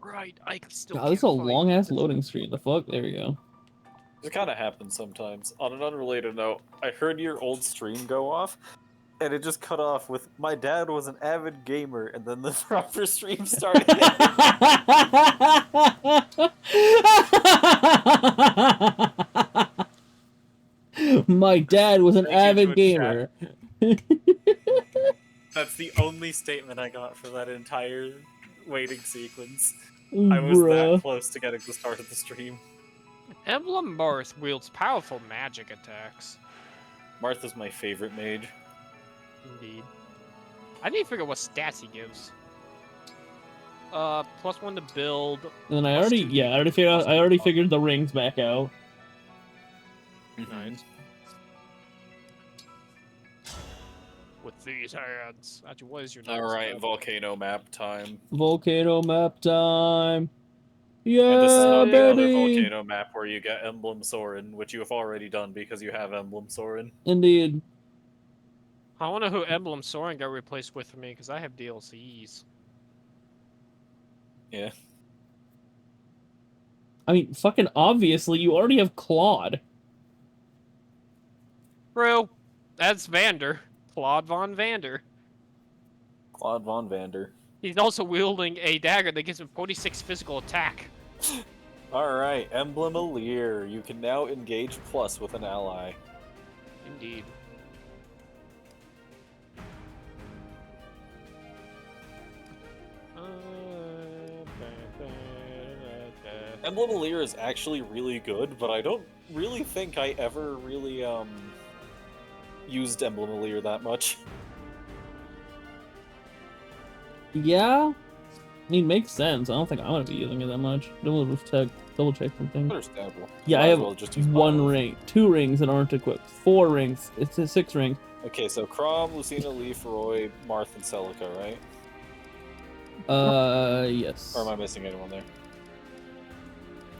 Right, I still God, can't this is a find long ass the- loading screen. The fuck? There we go. It kind of happens sometimes. On an unrelated note, I heard your old stream go off, and it just cut off with, "My dad was an avid gamer," and then the proper stream started. My dad was an Thank you, avid Twitch gamer. That's the only statement I got for that entire waiting sequence. I was Bruh. that close to getting the start of the stream. Emblem Marth wields powerful magic attacks. Martha's my favorite mage. Indeed. I need to figure out what stats he gives. +1 to build. And then I plus already, 2 yeah, I already figured out, plus I 2 already buff. figured the rings back out. Nice. With these hands. Actually, what is your next Alright, step? volcano map time. Volcano map time. And this is Yeah, not the other baby. volcano map where you get Emblem Sorin, which you have already done because you have Emblem Sorin. Indeed. I wonder who Emblem Sorin got replaced with for me, because I have DLCs. Yeah. I mean, fucking obviously, you already have Claude. Bro, that's Vander. Claude Von Vander. Claude Von Vander. He's also wielding a dagger that gives him 46 physical attack. Alright, Emblem Alir. You can now engage plus with an ally. Indeed. Emblem Alir is actually really good, but I don't really think I ever really, used Emblem Alir that much. Yeah? I mean, makes sense. I don't think I'm gonna be using it that much. Double check something. Understandable. Yeah, Might I as have well just use one Bile. ring, 2 rings that aren't equipped, 4 rings. It's a 6 ring. Okay, so Crom, Lucina, Leaf, Roy, Marth, and Celica, right? Yes. Or am I missing anyone there?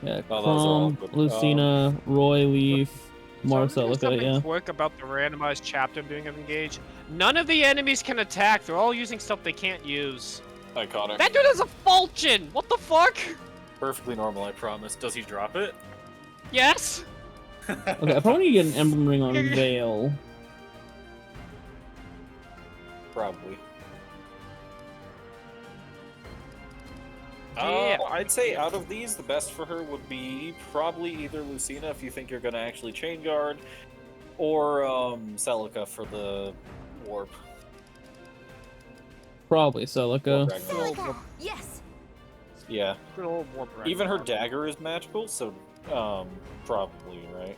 Yeah, Oh, those are all Crom, good. Lucina, Roy, Leaf, Marcelica, something yeah. quick about the randomized chapter being of engage. None of the enemies can attack. They're all using stuff they can't use. Iconic. That dude has a falchion! What the fuck? Perfectly normal, I promise. Does he drop it? Yes? Okay, I probably need to get an emblem ring on Veil. Probably. Yeah. I'd say out of these, the best for her would be probably either Lucina if you think you're gonna actually chain guard, or Celica for the warp. Probably Celica. Ragnarok. Celica! Yes! Yeah. Good old warp Even her Ragnarok. dagger is magical, so probably, right?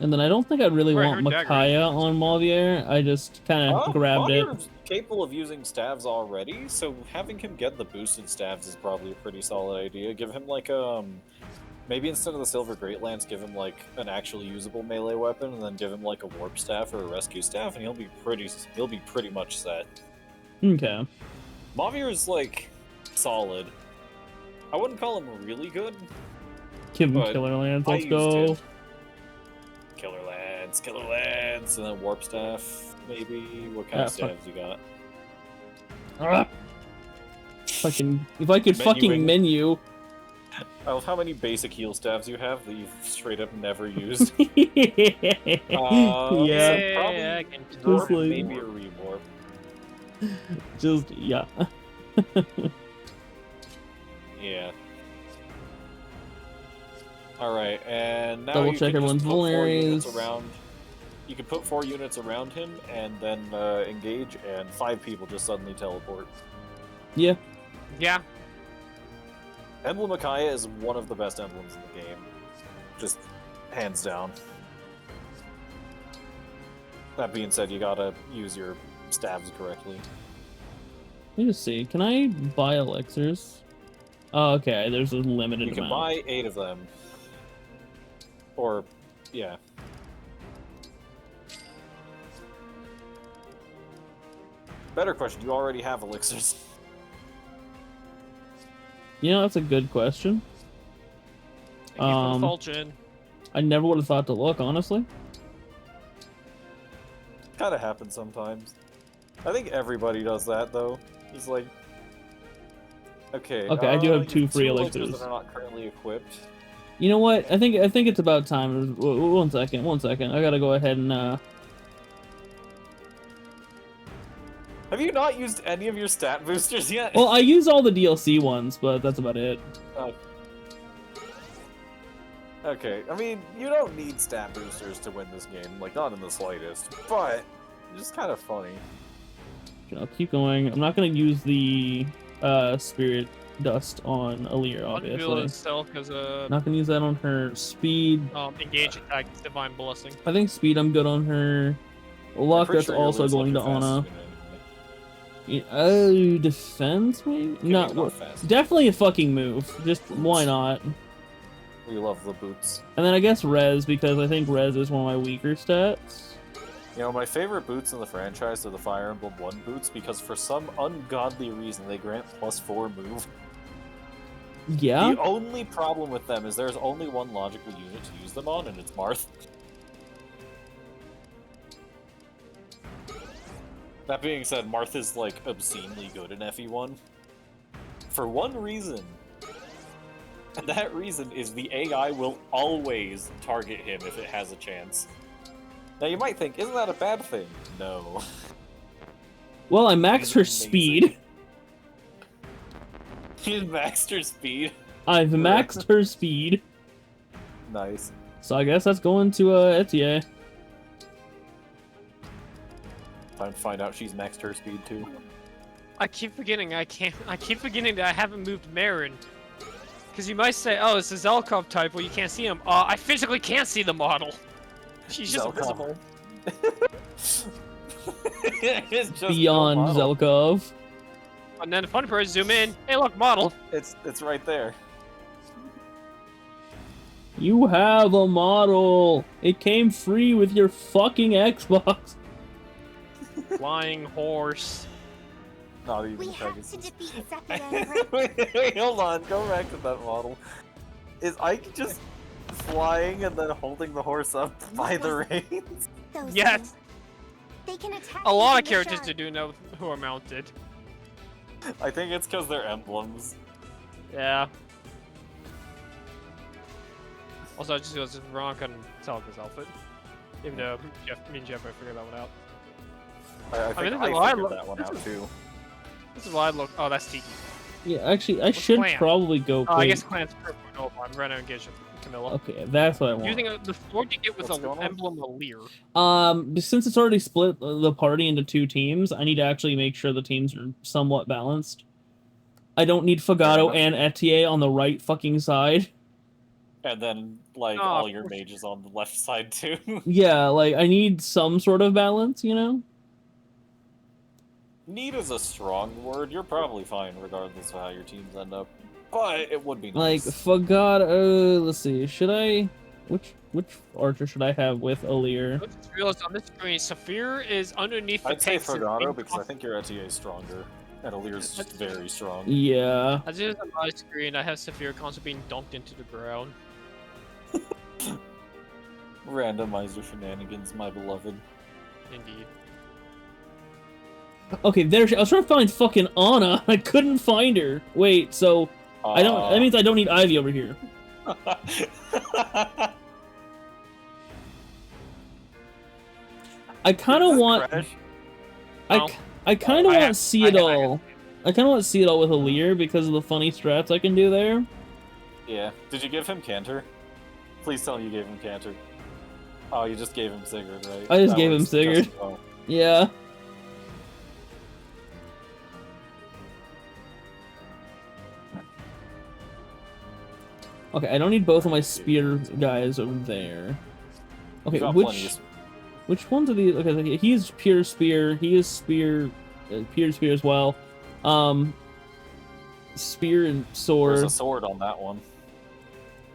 And then I don't think I really Right, want her dagger Micaiah on Mauvier. I just kind of grabbed it. Maugier's capable of using staves already, so having him get the boosted staves is probably a pretty solid idea. Give him like maybe instead of the silver great lance, give him like an actually usable melee weapon, and then give him like a warp staff or a rescue staff, and he'll be pretty much set. Okay. Mauvier is like solid. I wouldn't call him really good. Give him But Killer Lance, I let's used go. it. Killer Lance, and then warp staff, maybe. What kind of fuck. staves you got? Ah! Fucking, if I could Menuing. fucking menu. I love how many basic heal staves you have that you've straight up never used. Yeah. So probably I can warp, like- maybe a rewarp. Just, yeah. Yeah. Alright, and now Double you check can just everyone's put 4 units vulneraries. around. You can put 4 units around him and then engage, and 5 people just suddenly teleport. Yeah. Yeah. Emblem Micaiah is one of the best emblems in the game. Just hands down. That being said, you gotta use your stabs correctly. Let me just see. Can I buy elixirs? Oh, okay. There's a limited You can amount. buy 8 of them. Or, yeah. Better question, do you already have elixirs? You know, that's a good question. Thank you for the falchion. I never would have thought to look, honestly. Kinda happens sometimes. I think everybody does that, though. It's like... Okay. Okay, I do have you 2 free two elixirs. that are not currently equipped. You know what? I think it's about time. 1 second, 1 second. I gotta go ahead and Have you not used any of your stat boosters yet? Well, I use all the DLC ones, but that's about it. Oh. Okay, I mean, you don't need stat boosters to win this game, like, not in the slightest, but it's just kind of funny. Okay, I'll keep going. I'm not gonna use the spirit dust on Alear, obviously. Itself has a Not gonna use that on her. Speed. engage attack, divine blessing. I think speed I'm good on her. Luck, Pretty that's sure also Alear's, like, going to your fastest Anna. unit anyway. Defense maybe? Okay, Not not fast. definitely a fucking move. Just why not? We love the boots. And then I guess res, because I think res is one of my weaker stats. You know, my favorite boots in the franchise are the Fire Emblem 1 boots, because for some ungodly reason they grant +4 move. Yeah. The only problem with them is there's only one logical unit to use them on, and it's Marth. That being said, Marth is, like, obscenely good in FE1. For one reason. And that reason is the AI will always target him if it has a chance. Now you might think, isn't that a bad thing? No. Well, I maxed He's her amazing. speed. He's maxed her speed. I've maxed her speed. Nice. So I guess that's going to Etier. Time to find out she's maxed her speed too. I keep forgetting I keep forgetting that I haven't moved Marin. Because you might say, oh, it's a Zelkov type, well you can't see him. I physically can't see the model. She's just Zelkov. visible. It's just Beyond no model. Zelkov. And then the funny part is zoom in. Hey, look, model. It's right there. You have a model. It came free with your fucking Xbox. Flying horse. Not even We have to Pegasus. defeat Sephiroth. wait, hold on. Go back to that model. Is Ike just flying and then holding the horse up by the reins? Those Yes. things. They can attack A lot you of from the characters shark. do know who are mounted. I think it's because they're emblems. Yeah. Also, I just was wrong on Celica's outfit. Even though me and Jeff, I figured that one out. I think this I is why I figured lo- that one this out is- too. This is why I look. Oh, that's Tiki. Yeah, actually, I What's should Clan? probably go. Oh, I wait. guess Clan's purple. No, I'm going to engage with Camilla. Okay, that's what I want. Using the sword you get with What's an going on? emblem of Lear. Since it's already split the party into 2 teams, I need to actually make sure the teams are somewhat balanced. I don't need Fagato Fair and Etier on the right fucking side. And then, like, Oh, all of your course. mages on the left side too. Yeah, like, I need some sort of balance, you know? Need is a strong word. You're probably fine regardless of how your teams end up. But it would be Like, nice. Fagato, let's see, should I... Which archer should I have with Alear? I just realized on this screen, Saphir is underneath the I'd say tanks and Frogato being because I think your ETA is stronger. And Alir's just very strong. Yeah. As it is on my screen, I have Saphir constantly being dunked into the ground. Randomizer shenanigans, my beloved. Indeed. Okay, there I was trying to find fucking Anna. I couldn't find her. Wait, so I don't. That means I don't need Ivy over here. I kind of want. Crash? No. I kind of I want have- see it I all. I kind of want to see it all with Alear because of the funny strats I can do there. Yeah. Did you give him Cantor? Please tell me you gave him Cantor. Oh, you just gave him Sigurd, right? I just That gave him works Sigurd. just well. Yeah. Okay, I don't need both of my spear guys over there. Okay, You got plenty which of- which ones are these? Okay, he's pure spear. He is spear, pure spear as well. Spear and There's sword. a sword on that one.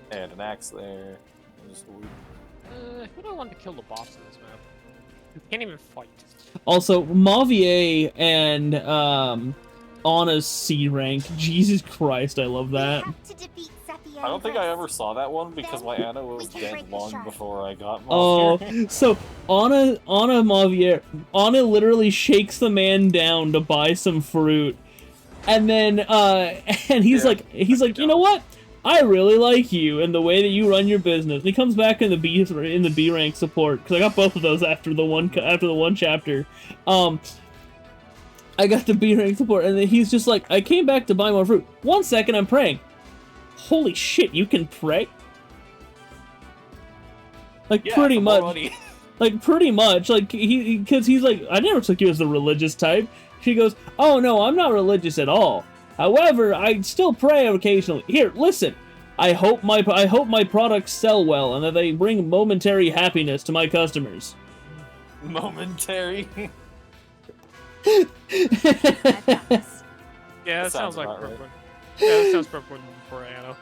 And an axe there. There's a sword. Who do I want to kill the boss in this map? You can't even fight. Also, Mavier and Anna's C rank. Jesus Christ, I love that. We have to defeat Sephiroth. I don't think I ever saw that one because my Anna was We can dead break the long shark. before I got Oh, Mavier. so Anna Mavier, Anna literally shakes the man down to buy some fruit, And then and he's like, you know what? I really like you and the way that you run your business. And he comes back in the B rank support because I got both of those after the one chapter. I got the B rank support, and then he's just like, I came back to buy more fruit. 1 second, I'm praying. Holy shit, you can pray? Like, Yeah, pretty for more much. money. Like, pretty much. Like, because he's like, I never took you as the religious type. She goes, oh no, I'm not religious at all. However, I still pray occasionally. Here, listen. I hope my products sell well and that they bring momentary happiness to my customers. Momentary. Yeah, that That sounds sounds like about right. Brooklyn. Yeah, that sounds Brooklyn for Anna.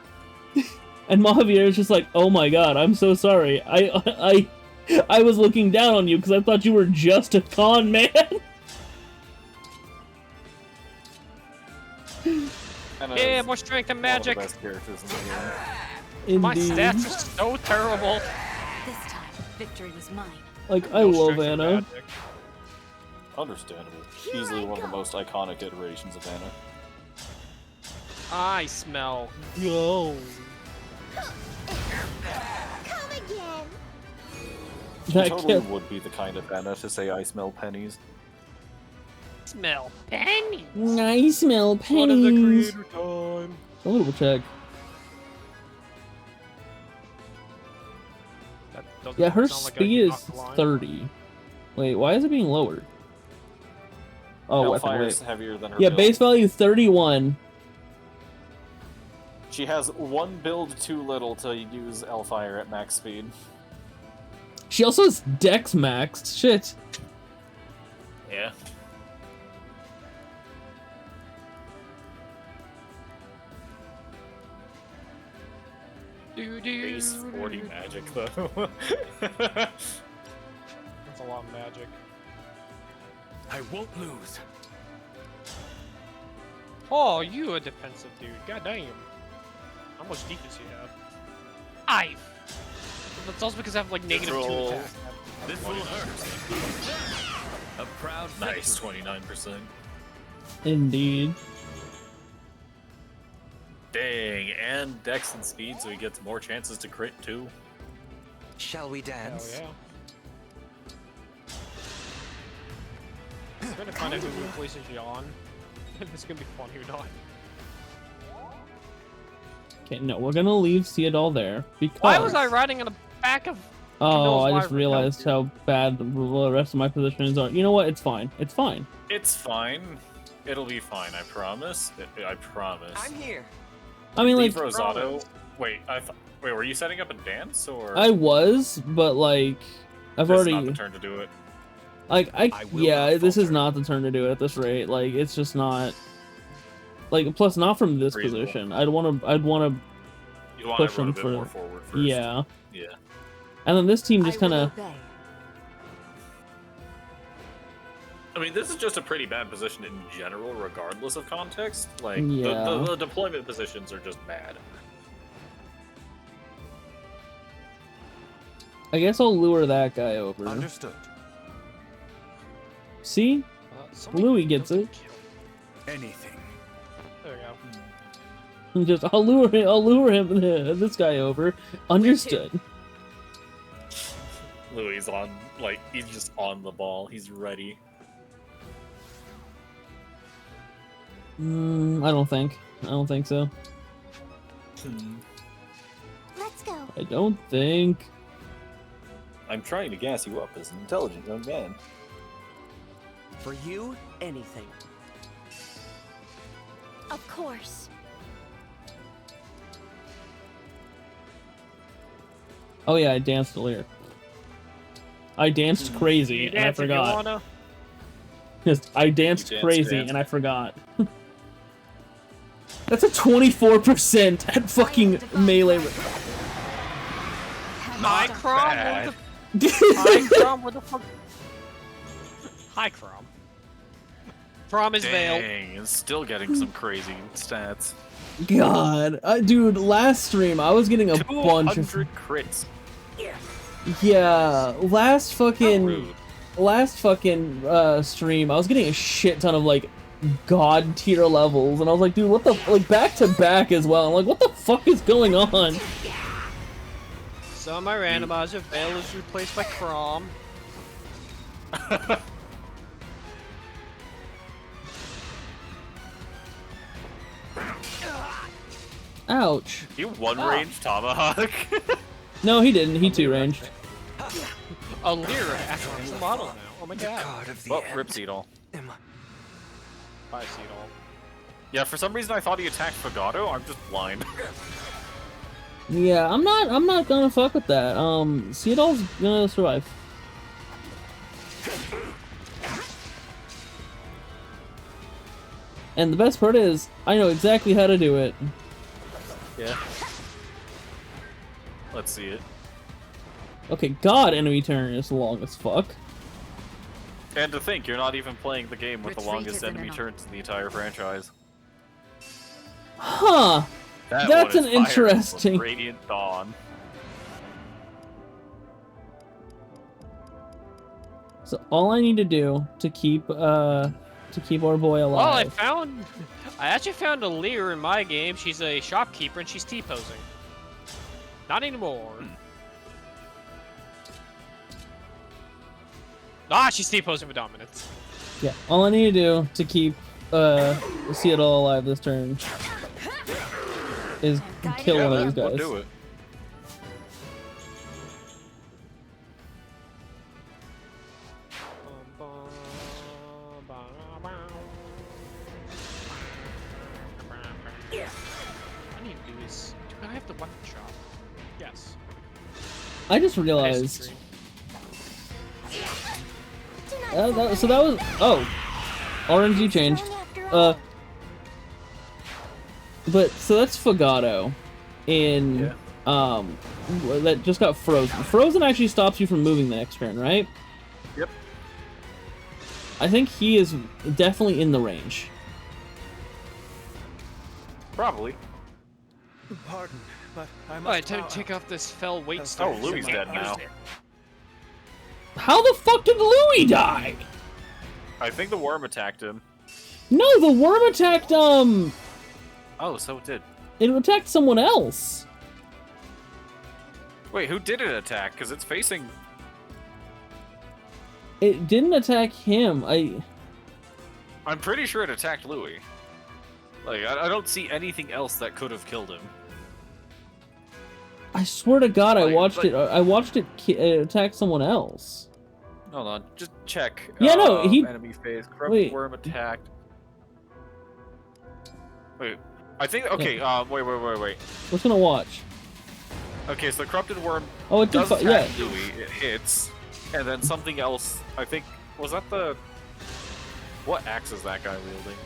And Mahavir is just like, oh my god, I'm so sorry. I was looking down on you because I thought you were just a con man. Yeah, more strength and magic. One of the best characters in the game. My Indeed. stats are so terrible. This time, victory was mine. Like, I No love strength and Anna. magic. Understandable. Here Easily I one of the go. most iconic iterations of Anna. I smell gold. Come again. She That totally kid- would be the kind of Anna to say I smell pennies. Smell pennies. I smell What is the pennies. creator time? A little check. That doesn't Yeah, her sound like a speed is knock line. 30. Wait, why is it being lower? Oh, weapon Hellfire's weight. heavier than her Yeah, build. base value 31. She has one build too little to use Hellfire at max speed. She also has Dex maxed. Shit. Yeah. Base 40 magic, though. That's a lot of magic. I won't lose. Oh, you a defensive dude. God damn. How much defense you have? 5. That's also because I have like negative 2 Roll. attack. This will hurt. A proud Nice, victory. 29%. Indeed. Dang, and Dex and speed, so he gets more chances to crit, too. Shall we Hell dance? yeah. I'm trying to find out who replaces Yawn. This is gonna be funny or not. Okay, no, we're gonna leave Theodol there because. Why was I riding on the back of? Oh, Camille's I just Wyvern? realized how bad the rest of my positions are. You know what? It's fine. It's fine. It's fine. It'll be fine, I promise. I promise. I'm here. I mean, like, Leave Rosado. Wait, wait, were you setting up a dance, or? I was, but like, I've This is already. not the turn to do it. Like, I will yeah, not this is falter. not the turn to do it at this rate. Like, it's just not. Like, plus not from this Reasonable. position. I'd want to You want push to run him a bit for. more forward first. Yeah, Yeah. and then this team just kind of. I mean, this is just a pretty bad position in general, regardless of context. Like, Yeah. the deployment positions are just bad. I guess I'll lure that guy over. Understood. See, Somebody Louis gets doesn't it. kill. Anything. There we go. Just I'll lure him this guy over. Understood. Louis on, like, he's just on the ball. He's ready. I don't think so. Let's go. I don't think. I'm trying to gas you up as an intelligent young man. For you, anything. Of course. Oh yeah, I danced earlier. I danced crazy You and I dance if you forgot. wanna. Yes, I danced You crazy danced. and I forgot. That's a 24% at fucking melee. Hi, Crom. bad. What the? Hi, Crom. What the fuck? Hi, Crom. Crom is veiled. Dang, it's still getting some crazy stats. God, dude, last stream I was getting a bunch of 200 crits. yeah. Last How fucking rude. stream I was getting a shit ton of like god tier levels, and I was like, dude, what the like back to back as well. I'm like, what the fuck is going on? So my randomizer Veil is replaced by Chrom. Ouch. You one-range Tomahawk. No, he didn't. He two-ranged. A Lyra actually has a model now. Oh my god. God of the Well, end. Rip Seedle. Am I- 5-seed all. Yeah, for some reason I thought he attacked Fagato. I'm just blind. Yeah, I'm not gonna fuck with that. Seedol's gonna survive. And the best part is, I know exactly how to do it. Yeah. Let's see it. Okay, God, enemy turn is long as fuck. And to think, you're not even playing the game with the Retreat longest isn't enemy enough. turns in the entire franchise. Huh. That That's one is an Fire Emblem interesting- Radiant Dawn. So all I need to do to keep our boy Well, I alive. actually found a Lyra in my game. She's a shopkeeper and she's T-posing. Not anymore. Ah, she's T-posing with dominance. Yeah, all I need to do to keep Seattle alive this turn is kill one of these We'll guys. do it. What I need to do is, do I have the weapon shop? Yes. I just Nice realized. stream. So that was RNG changed. But so that's Fagato in that just got frozen. Frozen actually stops you from moving the next turn, right? Yep. I think he is definitely in the range. Probably. Pardon, but I must. Alright, time to take off this fell weight Oh, stuff. Louis dead now. How the fuck did Louis die? I think the worm attacked him. No, the worm attacked Oh, so it did. it attacked someone else. Wait, who did it attack? Because it's facing... It didn't attack him. I'm pretty sure it attacked Louis. Like, I don't see anything else that could have killed him. I swear to God, I Like- watched like- it. I watched it attack someone else. Hold on, just check. Yeah, no, he- Enemy phase. Corrupt Wait. worm attacked. Wait, I think... Okay, wait. What's gonna watch? Okay, so the corrupted worm Oh, it did. does Yeah. attack Louis. It hits. And then something else, I think... Was that the... What axe is that guy wielding?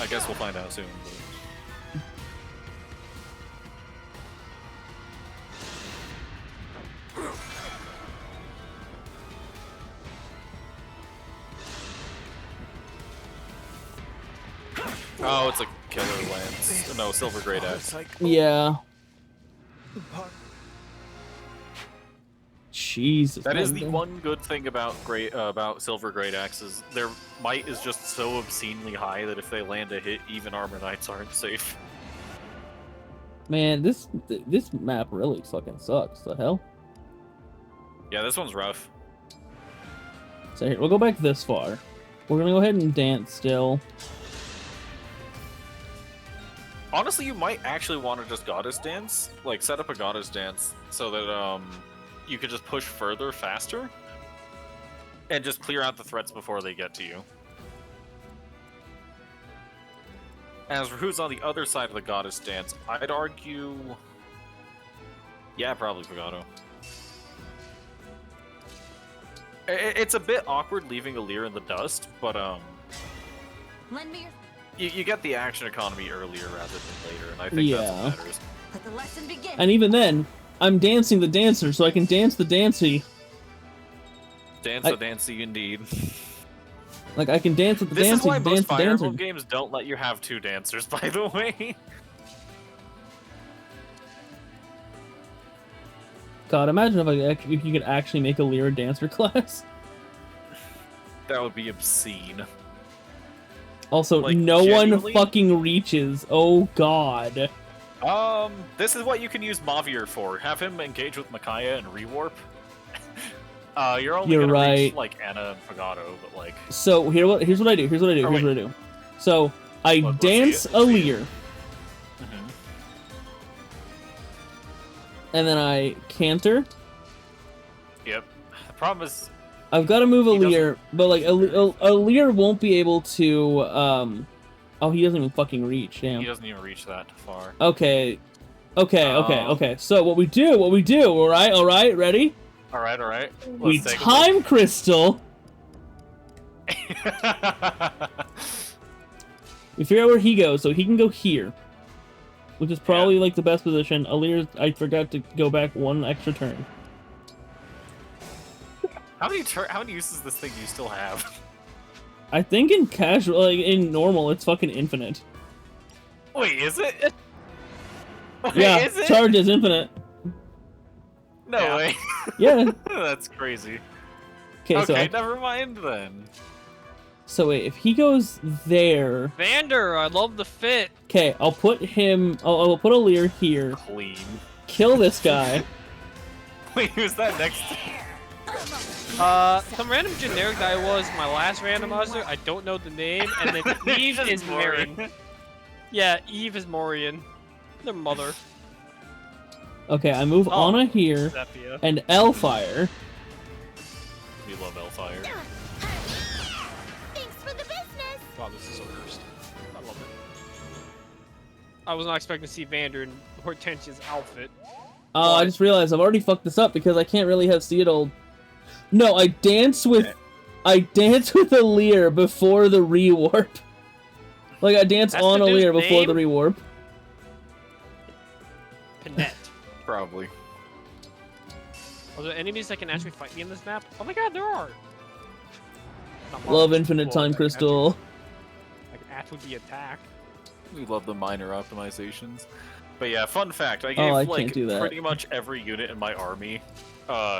I guess we'll find out soon. But... Oh, it's a killer lance. No, silver great axe. Yeah. Pardon. Jesus. That is man. the one good thing about silver great axes. Their might is just so obscenely high that if they land a hit, even armor knights aren't safe. Man, this map really fucking sucks. The hell. Yeah, this one's rough. So here, we'll go back this far. We're gonna go ahead and dance still. Honestly, you might actually want to just goddess dance, like set up a goddess dance so that you could just push further faster and just clear out the threats before they get to you. As for who's on the other side of the goddess dance, I'd argue, yeah, probably Fagato. It's a bit awkward leaving a Lear in the dust, but Lend me your... you get the action economy earlier rather than later, and I think that's what matters. Let the lesson begin. And even then, I'm dancing the dancer, so I can dance the dancey. Dance I- the dancey indeed. Like I can dance with the This is dancing, why dance most the Fire dancer. Emblem games don't let you have two dancers, by the way. God, imagine if you could actually make a Lyra dancer class. That would be obscene. Also, Like, no genuinely? one fucking reaches. Oh god. This is what you can use Mavier for. Have him engage with Micaiah and rewarp. You're only You're gonna reach right. like Anna and Pagato, but like. So here's what I do. Here's what I do. Or Here's wait. what I do. So I Let's dance see it, a let's see it. leer, and then I canter. Yep. The problem is, I've got to move a He doesn't- leer, but like a leer won't be able to. Oh, he doesn't even fucking reach. Damn. he doesn't even reach that far. Okay. Okay. Oh. Okay. So what we do? All right. Ready? All right. We Let's take a time crystal. look. We figure out where he goes, so he can go here, which is probably like the best position. Alir, I forgot to go back one extra turn. How many uses does this thing do you still have? I think in casual, like in normal, it's fucking infinite. Wait, is it? Wait, Yeah, is it? charge is infinite. No Yeah. way. Yeah. That's crazy. Okay, Okay, never mind then. so wait, if he goes there, Vander, I love the fit. okay, I'll put him. I'll put Alir here. Clean. Kill this guy. Wait, who's that next? Some random generic guy was my last randomizer. I don't know the name, and then Eve Just is Morian. Marin. Yeah, Eve is Morian. Their mother. Okay, I move Oh. Anna here Zepia. and Elfire. We love Hellfire. Thanks for the business. Wow, this is so cursed. I love it. I was not expecting to see Vander in Hortensia's outfit. I just realized I've already fucked this up because I can't really have Theodald. No, I dance with Alir before the rewarp. Like I dance That's on the dude's Alir before the name? rewarp. Panette. Probably. Are there enemies that can actually fight me in this map? Oh my god, there are! Not Love much. infinite Well, time I can crystal. actually the attack. We love the minor optimizations. But yeah, fun fact, I Oh, gave I like can't do that. pretty much every unit in my army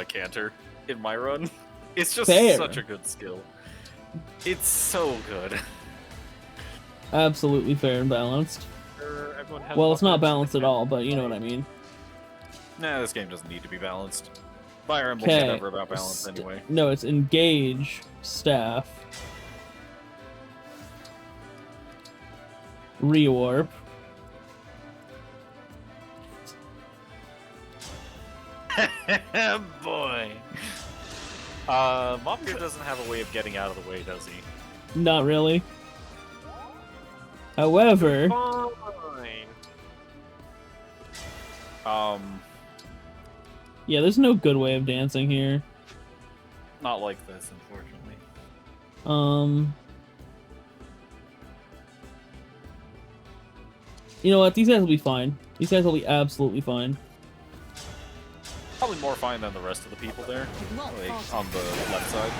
canter in my run. It's just Fair. such a good skill. It's so good. Absolutely fair and balanced. Sure, everyone has Well, it's not weapons. balanced at all, but you know what I mean. Nah, this game doesn't need to be balanced. Fire Emblem's Okay. never about balance anyway. No, it's engage staff. Rewarp. Boy. Mobgear doesn't have a way of getting out of the way, does he? Not really. However, Fine. yeah, there's no good way of dancing here. Not like this, unfortunately. You know what? These guys will be fine. These guys will be absolutely fine. Probably more fine than the rest of the people there. won't Like, falter. on the left side.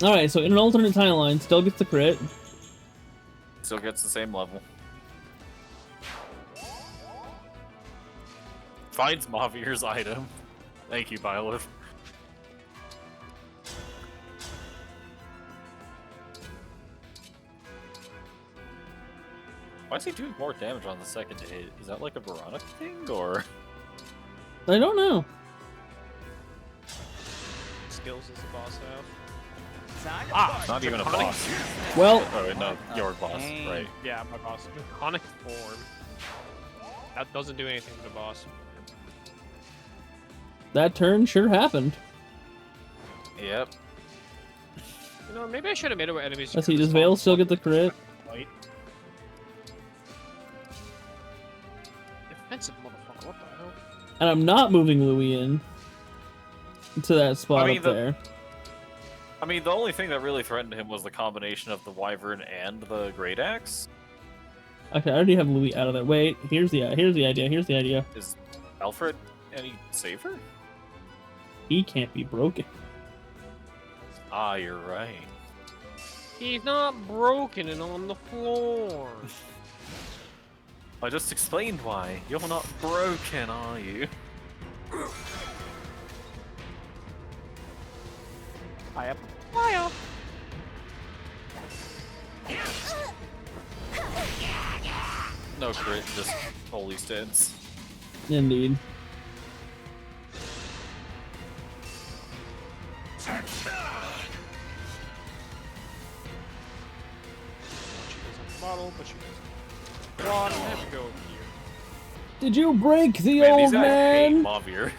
Alright, so in an alternate timeline, still gets the crit. Still gets the same level. Finds Mavir's item. Thank you, Byleth. Why is he doing more damage on the second hit? Is that like a Veronica thing, or...? I don't know. Skills does the boss have? It's not even a Draconic- boss. Well, Oh, wait, no, your boss, right. Yeah, my boss. Draconic form. That doesn't do anything to the boss. that turn sure happened. Yep. You know, maybe I should have made it where enemies. Let's see, does Vale still get the crit? Right. Defensive motherfucker, what the hell? And I'm not moving Louis in to that spot I mean, up the- there. I mean, the only thing that really threatened him was the combination of the Wyvern and the Great Axe. Okay, I already have Louis out of there. Wait, here's the idea. Is Alfred any safer? He can't be broken. Ah, you're right. He's not broken and on the floor. I just explained why. You're not broken, are you? I have fire. No crit, just holy stance. Indeed. She doesn't model, but she doesn't. Come on, have to go over here. Did you break the Man, old these guys hate man? Mavir.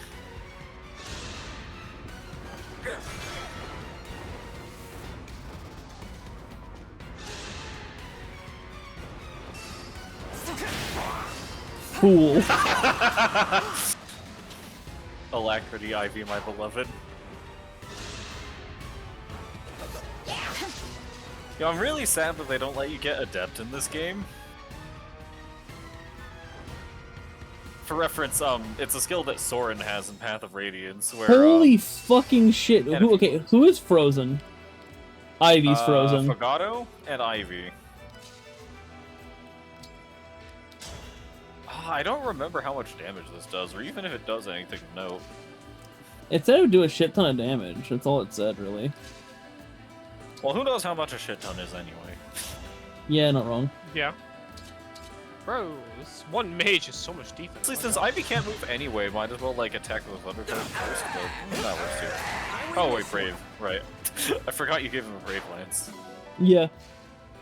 Fool. Alacrity, Ivy, my beloved. Yo, I'm really sad that they don't let you get Adept in this game. For reference, it's a skill that Soren has in Path of Radiance, where Holy fucking shit. and Who, okay, who is frozen? Ivy's frozen. Fogado and Ivy. I don't remember how much damage this does, or even if it does anything to note. It said it would do a shit ton of damage. That's all it said, really. Well, who knows how much a shit ton is anyway? Yeah, not wrong. Yeah. Bro, this one mage is so much defense. Honestly, since Ivy can't move anyway, might as well like attack with Thunderclap first, but that works too. Oh wait, Brave, right. I forgot you gave him a Brave Lance. Yeah.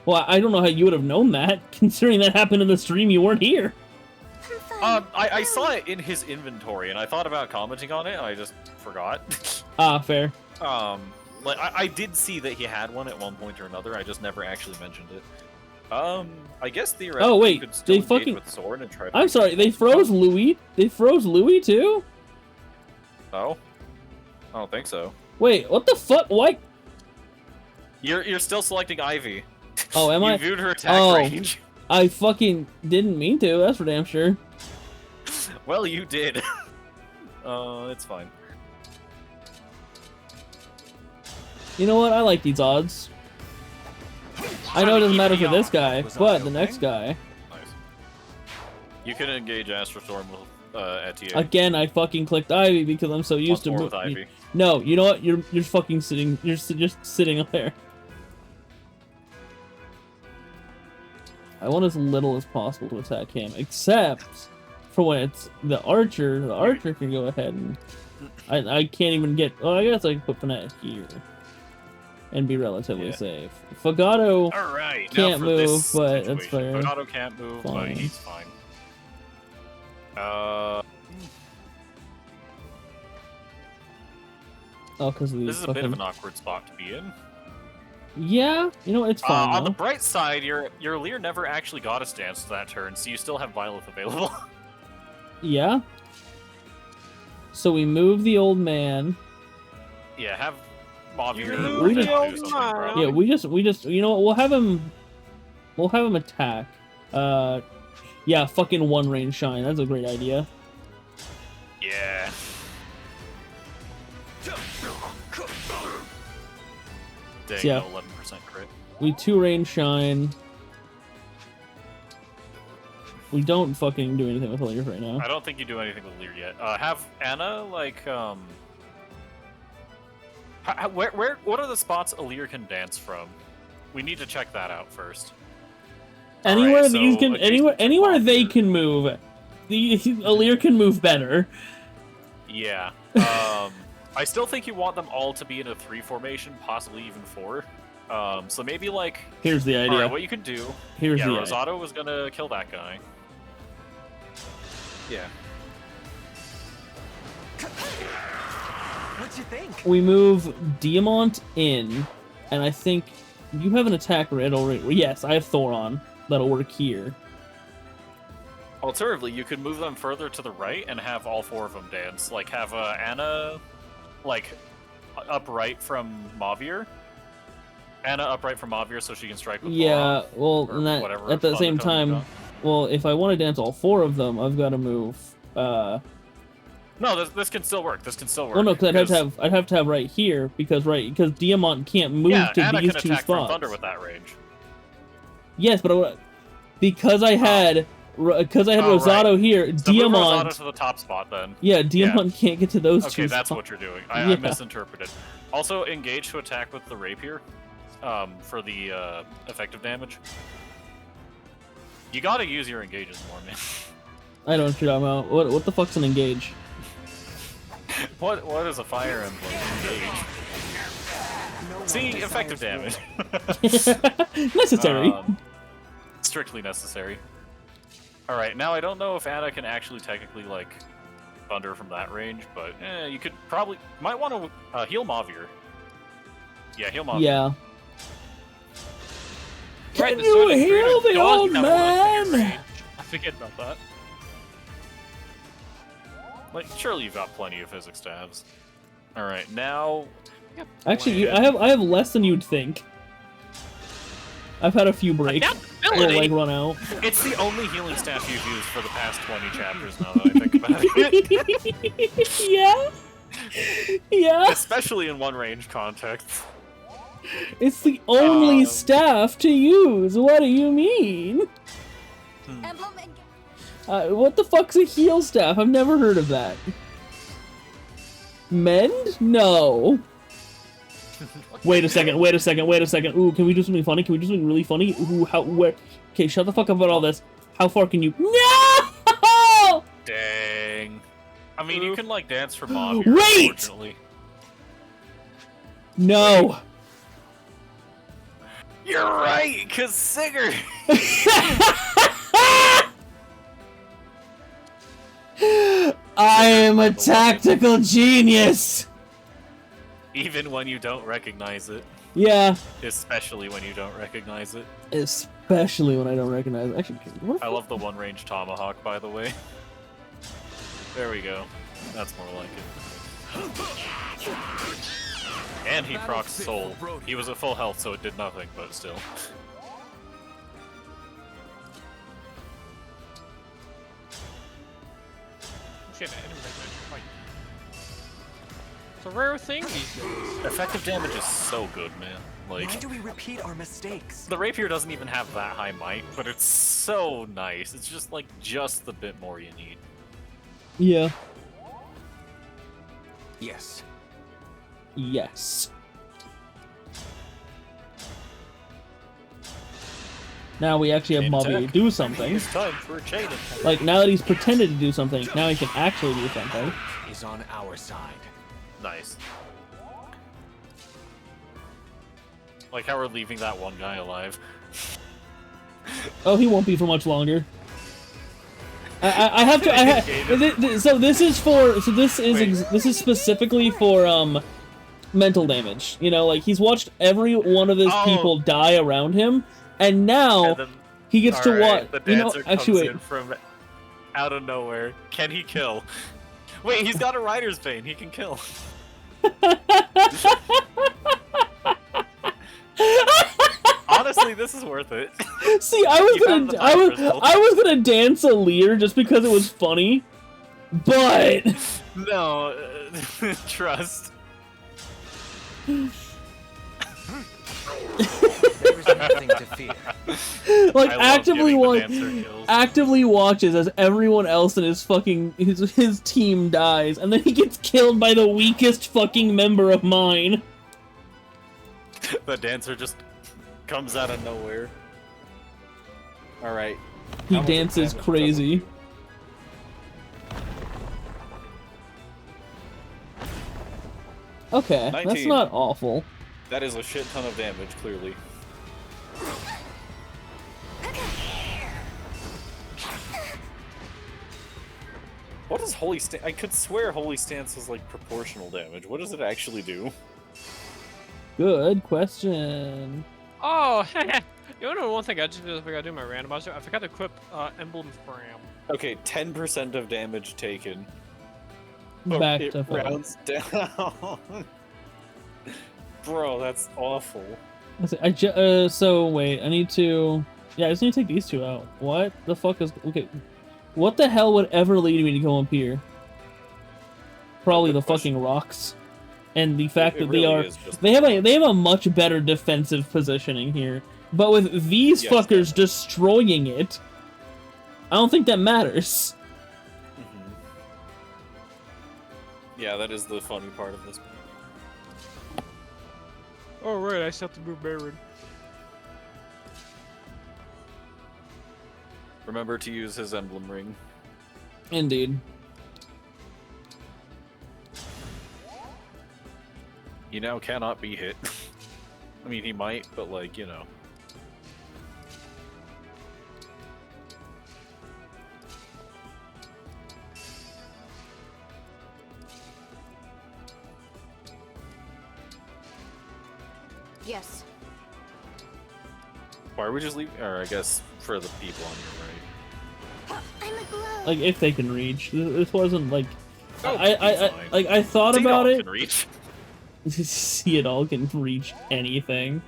Well, I don't know how you would have known that, considering that happened in the stream you weren't here. I saw it in his inventory, and I thought about commenting on it, and I just forgot. Ah, fair. Like I did see that he had one at one point or another. I just never actually mentioned it. I guess theoretically, Oh, wait, you could still they engage fucking- with Soren and try to. I'm sorry, they froze Louis? They froze Louis too? Oh, I don't think so. Wait, what the fuck? Why? You're still selecting Ivy. Oh, am you I? viewed her attack Oh. range. I fucking didn't mean to, that's for damn sure. Well, you did. It's fine. You know what? I like these odds. I know it doesn't matter for this guy, but the next guy. Nice. You can engage Astro Storm with Etienne. Again, I fucking clicked Ivy because I'm so used to more mo- with Ivy. No, you know what? You're fucking sitting. You're just sitting up there. I want as little as possible to attack him, except for when it's the archer. The archer can go ahead and I can't even get. Oh, I guess I can put Fnatic here and be relatively safe. Fogado All right. can't now for move, this but that's situation. fair. Fogado can't move, but Fine. he's fine. Oh, because of the This is a fucking... bit of an awkward spot to be in. Yeah, you know what? It's fine. On the though. bright side, your Lear never actually got a stance to that turn, so you still have Byleth available. Yeah. So we move the old man. Yeah, have Mavir. We just- do something, bro. Yeah, we just you know what? We'll have him attack. Yeah, fucking one range shine. That's a great idea. Yeah. Dang, Yeah. no 11% crit. We 2 range shine. We don't fucking do anything with Lear right now. I don't think you do anything with Lear yet. Have Anna, like, what are the spots Lear can dance from? We need to check that out first. Anywhere Alright, these so can, adjacent to anywhere they Mavir. can move, Lear can move better. Yeah. I still think you want them all to be in a 3 formation, possibly even 4. So maybe, like... Here's the idea. Alright, what you can do... Here's yeah, the idea. Rosado was gonna kill that guy. Yeah. What you think? We move Diamant in, and I think you have an attack red already. Yes, I have Thoron. That'll work here. Alternatively, you could move them further to the right and have all 4 of them dance. Like, have Anna, like, upright from Mavir. Anna upright from Mavir so she can strike with Yeah, Thoron, well, or and that, whatever at the same undertone you've time, well, if I want to dance all 4 of them, I've got to move. No, this can still work. This can still work. Well, no, because I'd have to have right here because Diamant can't move yeah, to Anna these can 2 attack from spots. Thunder with that range. Yes, but because I had Rosado right. here, So move Diamant. Rosado to the top spot then. Yeah, Diamant can't get to those 2 Okay, that's spots. what you're doing. I Yeah. misinterpreted. Also, engage to attack with the rapier, for the effective damage. You gotta use your engages more, man. I don't shoot out about. What the fuck's an engage? What is a Fire Emblem engage? See, effective damage. Necessary. Strictly necessary. Alright, now I don't know if Anna can actually technically, like, thunder from that range, but you could probably... Might want to heal Mavir. Yeah, heal Mavir. Yeah. Right, Can the you Sword and heal Creator the does old have one second man? range. I forget about that. Like, surely you've got plenty of physics stabs. Alright, now... Actually, I have less than you'd think. I've had a few breaks. Or like run out. It's the only healing staff you've used for the past 20 chapters now that I think about it. Yeah. Yeah. Especially in one range context. It's the only staff to use. What do you mean? Emblem and What the fuck's a heal staff? I've never heard of that. Mend? No. Wait a second. Ooh, can we do something funny? Can we do something really funny? Ooh, where? Okay, shut the fuck up about all this. How far can you? No! Dang. I mean, you can, like, dance for Bob. Wait! Unfortunately. No. You're right, because Singer. I am a tactical genius. Even when you don't recognize it. Yeah. Especially when you don't recognize it. Especially when I don't recognize it. Actually, I love the one-range tomahawk, by the way. There we go. That's more like it. And he procs Soul. He was at full health, so it did nothing, but still. Shit, I didn't recognize your fight. It's a rare thing these days. Effective damage is so good, man. Why Like, do we repeat our mistakes? the rapier doesn't even have that high might, but it's so nice. It's just like just the bit more you need. Yeah. Yes. Yes. Now we actually have Mobby do something. It's time for a chain attack. Like, now that he's pretended to do something, now he can actually do something. Is on our side. Nice. Like how we're leaving that one guy alive. Oh, he won't be for much longer. I have to. So this is for. So this is specifically for mental damage. You know, like he's watched every one of his people die around him, and now then, he gets to watch. The You know, dancer actually, comes wait. in from out of nowhere. Can he kill? Wait, he's got a rider's vein. He can kill. Honestly, this is worth it. See, I was gonna dance a leer just because it was funny, but No, trust. There is nothing to fear. like I love actively giving the watch, dancer kills. actively watches as everyone else in his fucking his team dies, and then he gets killed by the weakest fucking member of mine. The dancer just comes out of nowhere. Alright. He dances crazy. Okay, that's 19. not awful. That is a shit ton of damage, clearly. What does Holy Stance... I could swear Holy Stance is, like, proportional damage. What does it actually do? Good question. Oh, you know one thing I just forgot to do in my randomizer? I forgot to equip Emblem Fram. Okay, 10% of damage taken. Back it to full. rounds down. Bro, that's awful. So wait, I need to. Yeah, I just need to take these two out. What the fuck is okay? What the hell would ever lead me to go up here? Probably the fucking rocks, and the fact that they have a much better defensive positioning here. But with these fuckers destroying it, I don't think that matters. Yeah, that is the funny part of this. Oh right, I still have to move Baron. Remember to use his emblem ring. Indeed. He now cannot be hit. I mean, he might, but like, you know. Yes. Why are we just leaving? Or I guess for the people on your right. I'm a glow. Like, if they can reach. This wasn't like... Oh, I thought about it. Can reach. See it all can reach anything.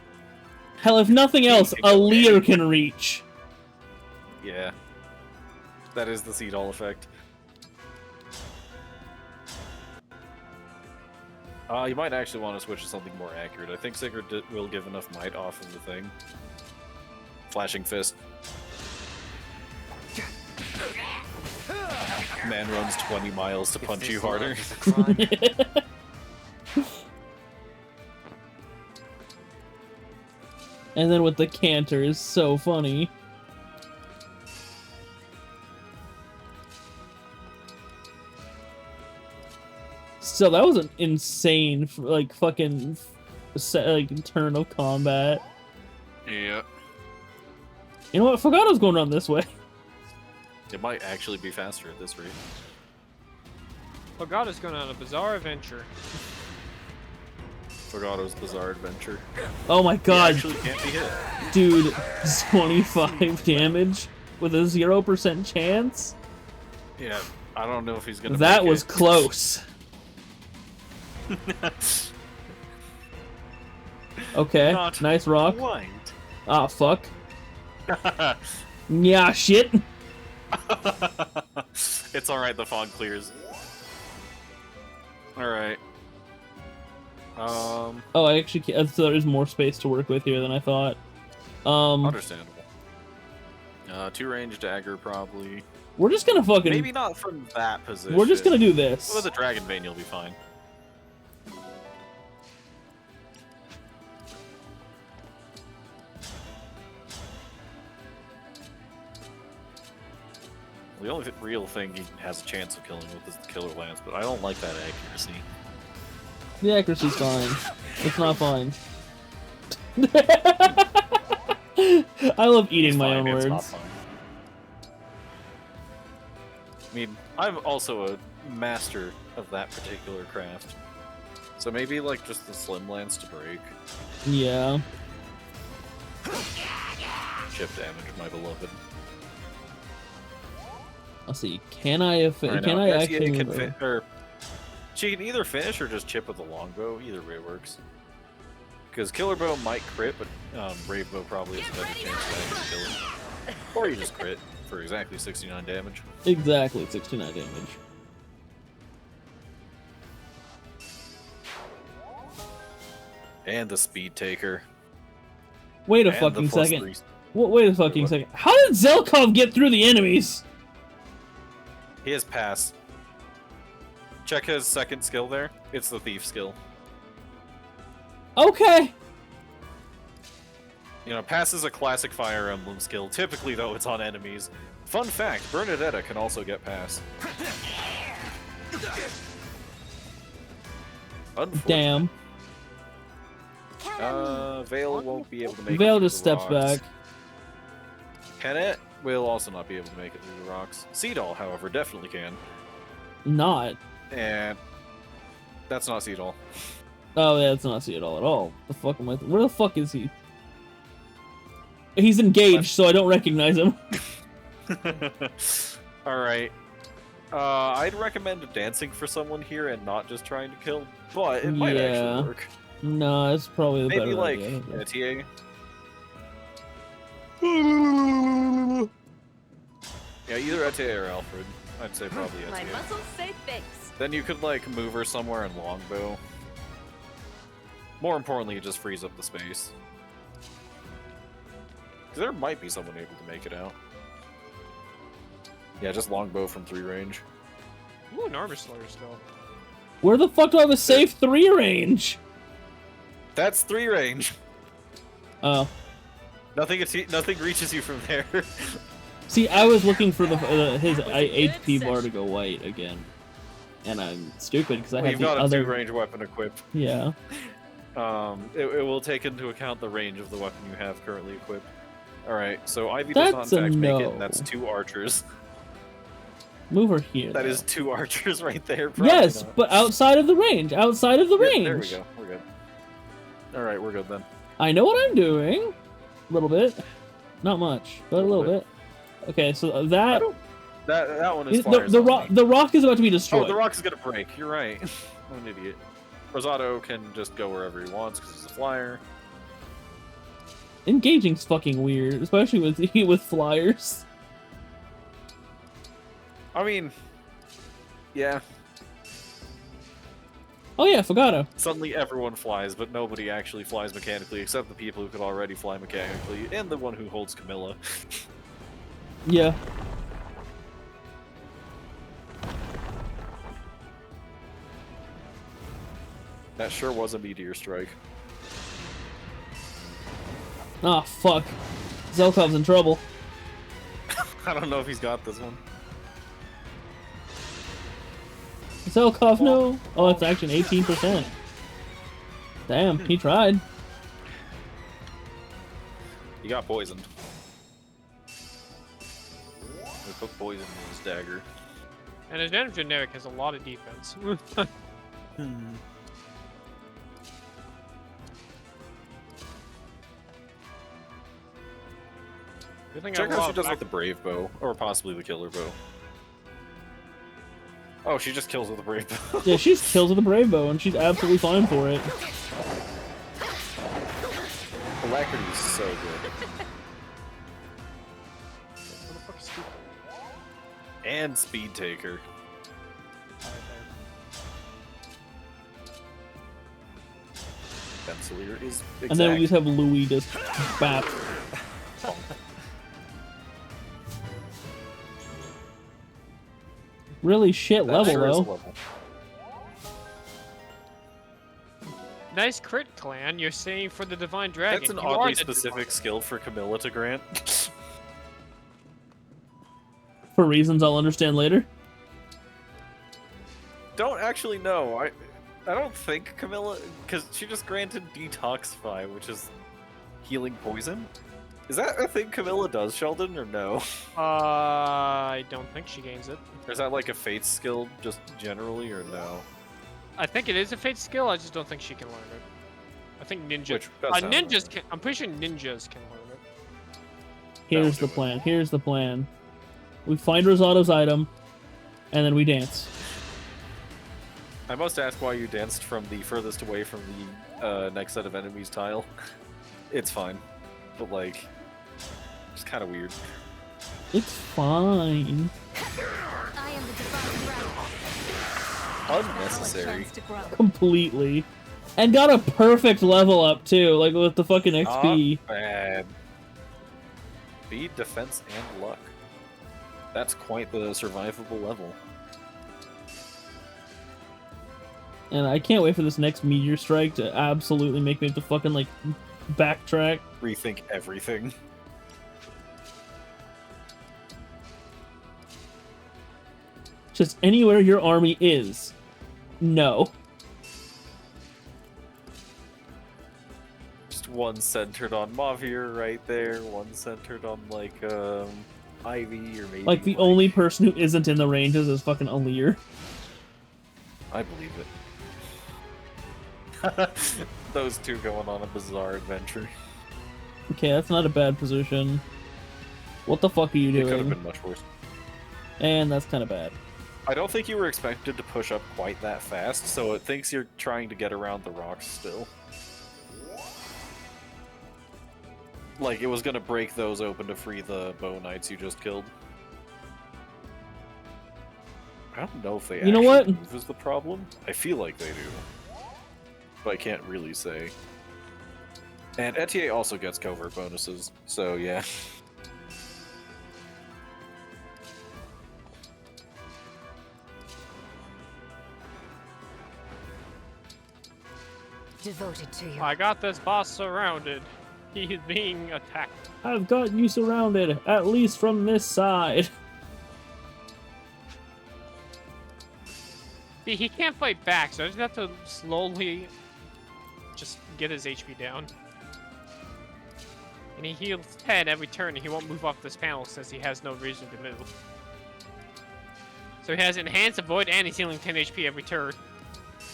Hell, if nothing else, a Leer can reach. Yeah. That is the Seed All effect. You might actually want to switch to something more accurate. I think Sigurd will give enough might off of the thing. Flashing Fist. Man runs 20 miles to punch you harder. And then with the canter is so funny. So that was an insane, like, fucking, turn of combat. Yeah. You know what? I forgot I was going around this way. It might actually be faster at this rate. Fogata's going on a bizarre adventure. Fogato's Bizarre Adventure. Oh my god. He actually can't be hit. Dude, 25 damage with a 0% chance? Yeah, I don't know if he's gonna That make was it. close. Okay, Not nice rock. Quite. Ah, fuck. Yeah, shit. It's alright, the fog clears. Alright. Oh, I actually can't, so there's more space to work with here than I thought. Understandable. 2-range dagger, probably. We're just gonna fucking... Maybe not from that position. We're just gonna do this. With a Dragon Vein, you'll be fine. The only real thing he has a chance of killing with is the Killer Lance, but I don't like that accuracy. The accuracy's fine. It's not fine. I love eating my own It's not words. fine. I mean, I'm also a master of that particular craft. So maybe, like, just the Slim Lance to break. Yeah. Chip damage, my beloved. Let's see. Can I Right can now, I SEA actually? can she can either finish or just chip with the longbow. Either way works. Because Killer Bow might crit, but Brave Bow probably has a better chance of actually killing. Or you just crit for exactly 69 damage. Exactly, 69 damage. And the Speed Taker. Wait a And fucking the second. +3. Wait a fucking second. How did Zelkov get through the enemies? He has pass. Check his second skill there. It's the Thief skill. Okay. You know, pass is a classic Fire Emblem skill. Typically, though, it's on enemies. Fun fact, Bernadetta can also get pass. Damn. Vale won't be able to make it Vale through just the steps rocks. back. Kennet will also not be able to make it through the rocks. Seedall, however, definitely can. Not. And that's not Seedall. Oh yeah, it's not see it all at all. The fuck am I? Where the fuck is he? He's engaged, so I don't recognize him. Alright. I'd recommend dancing for someone here and not just trying to kill, but it might Yeah. actually work. No, it's probably the Maybe better like idea. Etier. Yeah, either Etier or Alfred. I'd say probably My Etier. muscles say thanks. Then you could like move her somewhere in Longbow. More importantly, you just freeze up the space. 'Cause there might be someone able to make it out. Yeah, just Longbow from 3 range. Ooh, an Armor Slayer still. Where the fuck do I have a safe 3 range? That's 3 range. Oh. Nothing reaches you from there. See, I was looking for his HP bar to go white again, and I'm stupid because I have You've the got a other. two-range weapon equipped. Yeah. It will take into account the range of the weapon you have currently equipped. Alright, so Ivy does not That's in a fact make it, no. and that's 2 archers. Move her here. That though. is 2 archers right there. Probably Yes, not. but outside of the range. Outside of the Yeah, range. there we go. We're good. Alright, we're good then. I know what I'm doing. A little bit. Not much, but a little bit. Okay, so that That one is the flyers rock only. the rock is about to be Oh, destroyed. the rock is gonna break. You're right. I'm an idiot. Rosado can just go wherever he wants because he's a flyer. Engaging's fucking weird, especially with flyers. I mean, yeah. Oh yeah, Fogado. Suddenly everyone flies, but nobody actually flies mechanically except the people who could already fly mechanically, and the one who holds Camilla. Yeah. That sure was a meteor strike. Ah, fuck. Zelkov's in trouble. I don't know if he's got this one. Zelkov, no. Oh, it's actually 18%. Damn, he tried. He got poisoned. We put poison in his dagger. And his Venom generic has a lot of defense. Good thing I Check how she robbed does back- with the brave bow, or possibly the killer bow. Oh, she just kills with the brave bow. Yeah, she's kills with a brave bow, and she's absolutely fine for it. Alacrity is so good. What the fuck is he? And speed taker. Pencilier is exact. And then we just have Louis just bap. Really shit That level sure is a though. level. Nice crit, clan. You're saying for the Divine Dragon. That's an You are oddly the specific skill for Camilla to grant. For reasons I'll understand later. Don't actually know. I don't think Camilla, because she just granted Detoxify, which is healing poison. Is that a thing Camilla does, Sheldon, or no? I don't think she gains it. Or is that like a fate skill just generally, or no? I think it is a fate skill. I just don't think she can learn it. I think ninja. Which does sound ninjas right. can. I'm pretty sure ninjas can learn it. Here's the do it. plan. Here's the plan. We find Rosado's item, and then we dance. I must ask why you danced from the furthest away from the next set of enemies tile. It's fine, but like, it's kind of weird. It's fine. I am the divine dragon. Unnecessary. Chance to grow. Completely. And got a perfect level up too, like with the fucking XP. Not bad. Speed, defense, and luck. That's quite the survivable level. And I can't wait for this next meteor strike to absolutely make me have to fucking like backtrack. Rethink everything. Just anywhere your army is. No. Just one centered on Mavir right there, one centered on like Ivy or maybe Like the only person who isn't in the ranges is fucking Alir. I believe it. Those two going on a bizarre adventure. Okay, that's not a bad position. What the fuck are you It could have doing? been much worse. And that's kind of bad. I don't think you were expected to push up quite that fast, so it thinks you're trying to get around the rocks still. Like, it was gonna break those open to free the bow knights you just killed. I don't know if they You know actually what? move is the problem. I feel like they do. But I can't really say. And Etier also gets covert bonuses, so yeah. Devoted to you. I got this boss surrounded. He is being attacked. I've got you surrounded, at least from this side. See, he can't fight back, so I just have to slowly just get his HP down. And he heals 10 every turn, and he won't move off this panel since he has no reason to move. So he has Enhance, Avoid, and he's healing 10 HP every turn.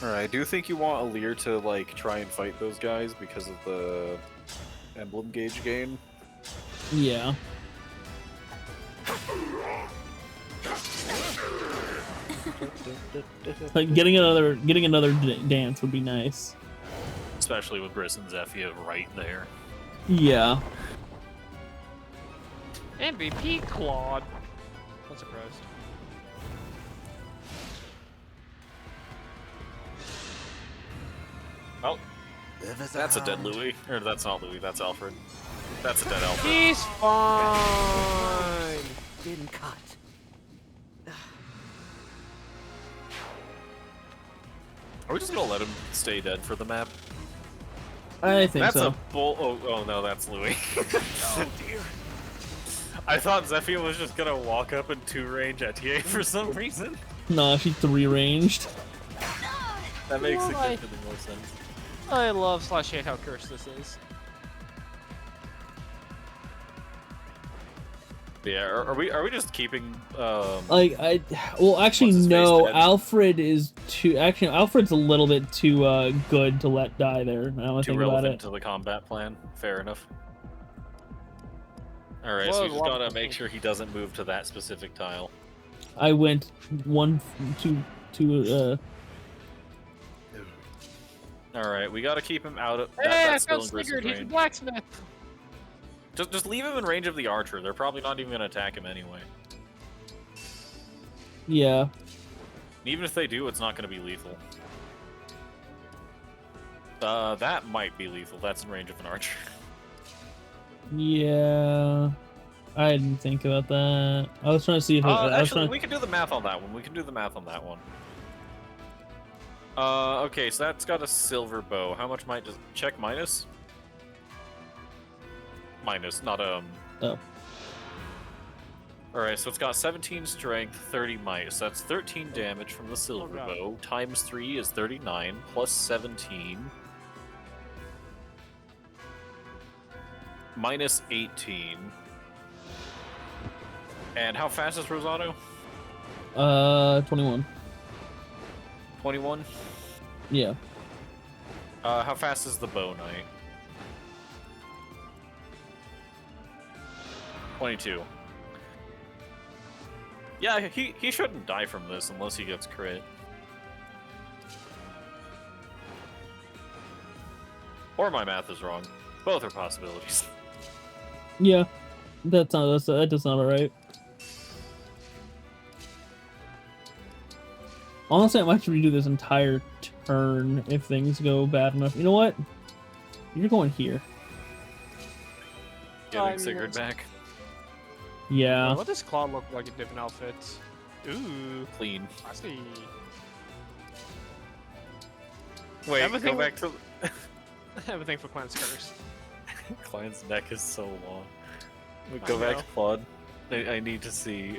Alright, I do think you want Alir to, like, try and fight those guys because of the Emblem gauge gain. Yeah. Like getting another dance would be nice. Especially with Briss and Zephyr right there. Yeah. MVP Claude. Not surprised. Oh, that's a dead Louis. Or that's not Louis, that's Alfred. That's a dead Alfred. He's fine. Didn't cut. Are we just gonna let him stay dead for the map? I think That's so. a bull. Oh no, that's Louis. Oh dear. I thought Zephyr was just gonna walk up in 2-range Etier for some reason. Nah, she's 3-ranged. That makes Why? significantly more sense. I love slash hate how cursed this is. Yeah, are we just keeping Well, actually, What's his no. face dead? Alfred is too. Actually, Alfred's a little bit too good to let die there. Now I too think about relevant it. to the combat plan? Fair enough. Alright, Well, so we just a lot gotta of make people- sure he doesn't move to that specific tile. I went 1, 2. Alright, we gotta keep him out of Hey, I that's still found in Griss's Sigurd. He's a range. blacksmith. Just leave him in range of the archer. They're probably not even gonna attack him anyway. Yeah. Even if they do, it's not gonna be lethal. That might be lethal. That's in range of an archer. Yeah. I didn't think about that. I was trying to see if I was Actually, trying. we can do the math on that one. We can do the math on that one. Okay, so that's got a silver bow. How much might does check minus? Minus, not Oh. Alright, so it's got 17 strength, 30 might. So that's 13 damage from the silver God. bow. Times 3 is 39, plus 17. Minus 18. And how fast is Rosado? 21. 21? Yeah. How fast is the bow knight? 22. Yeah, he shouldn't die from this unless he gets crit. Or my math is wrong. Both are possibilities. Yeah. That does sound alright. Honestly, I might redo this entire turn if things go bad enough. You know what? You're going here. Getting Sigurd back. Yeah. What does Claude look like in different outfits? Ooh, Clean. I see. Wait, Everything go back to... Everything for Clan's Curse. Klein's neck is so long. I Go back know. to Claude. I need to see,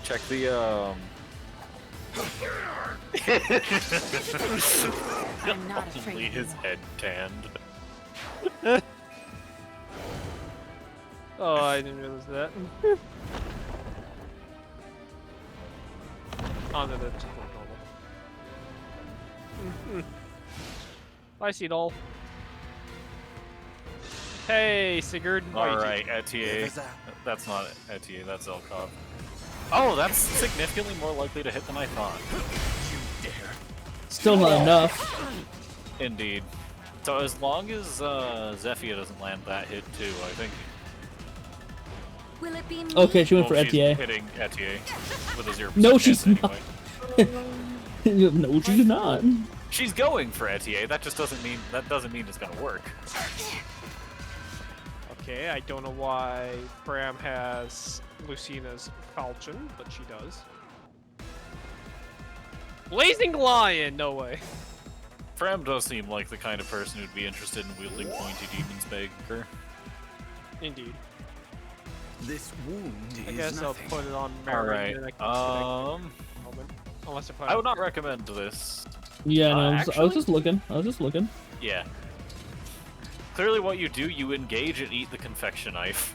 check the, I'm not afraid Only of his you. head tanned. Oh, I didn't realize that. Oh, no, that's just normal. I see it all. Hey, Sigurd. Oh, you Alright, Etier. There's a- That's not Etier, that's Elkov. Oh, that's significantly more likely to hit than I thought. Still not enough. Indeed. So as long as Zephyr doesn't land that hit too, I think. Will it be me? Okay, she went for Well, she's Etier. hitting Etier with a 0% No, she's chance not. anyway. No, she's not. She's going for Etier. That just doesn't mean it's gonna work. Okay, I don't know why Bram has Lucina's falchion, but she does. Blazing Lion, no way. Fram does seem like the kind of person who'd be interested in wielding pointy demons, Baker. Indeed. This wound I is guess nothing. I'll put it on Mary. Alright, Unless I would not recommend this. Yeah, no, I was actually- just looking. I was just looking. Yeah. Clearly what you do, you engage and eat the confection knife.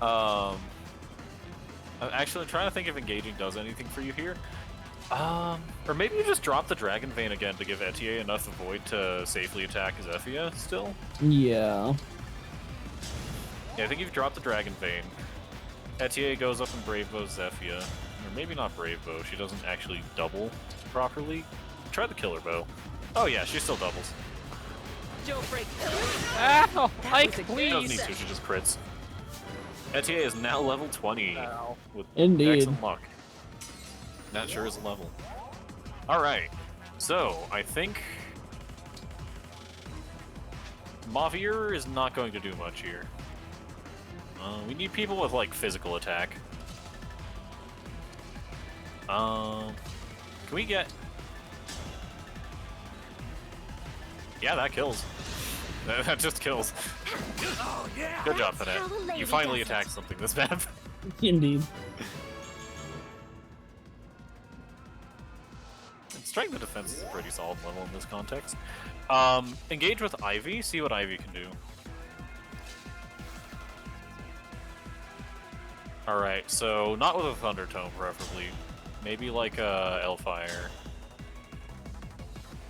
I'm trying to think if engaging does anything for you here. Or maybe you just drop the Dragon Vein again to give Etier enough void to safely attack Zephyr still. Yeah. Yeah, I think you've dropped the Dragon Vein. Etier goes up and Brave Bows Zephyr. Or maybe not Brave Bow, she doesn't actually double properly. Try the Killer Bow. Oh yeah, she still doubles. Don't break. Ow! Ike, She doesn't please! need to, she just crits. Etier is now level 20 Ow. with Indeed. excellent luck. That sure is a level. Alright, so I think Mavier is not going to do much here. We need people with like physical attack. Can we get... Yeah, that kills. That just kills. Good job, That's how a Finette. lady You finally does it. attacked something this map. Indeed. Strength and defense is a pretty solid level in this context. Engage with Ivy, see what Ivy can do. Alright, so not with a Thunder Tome, preferably. Maybe like a Hellfire.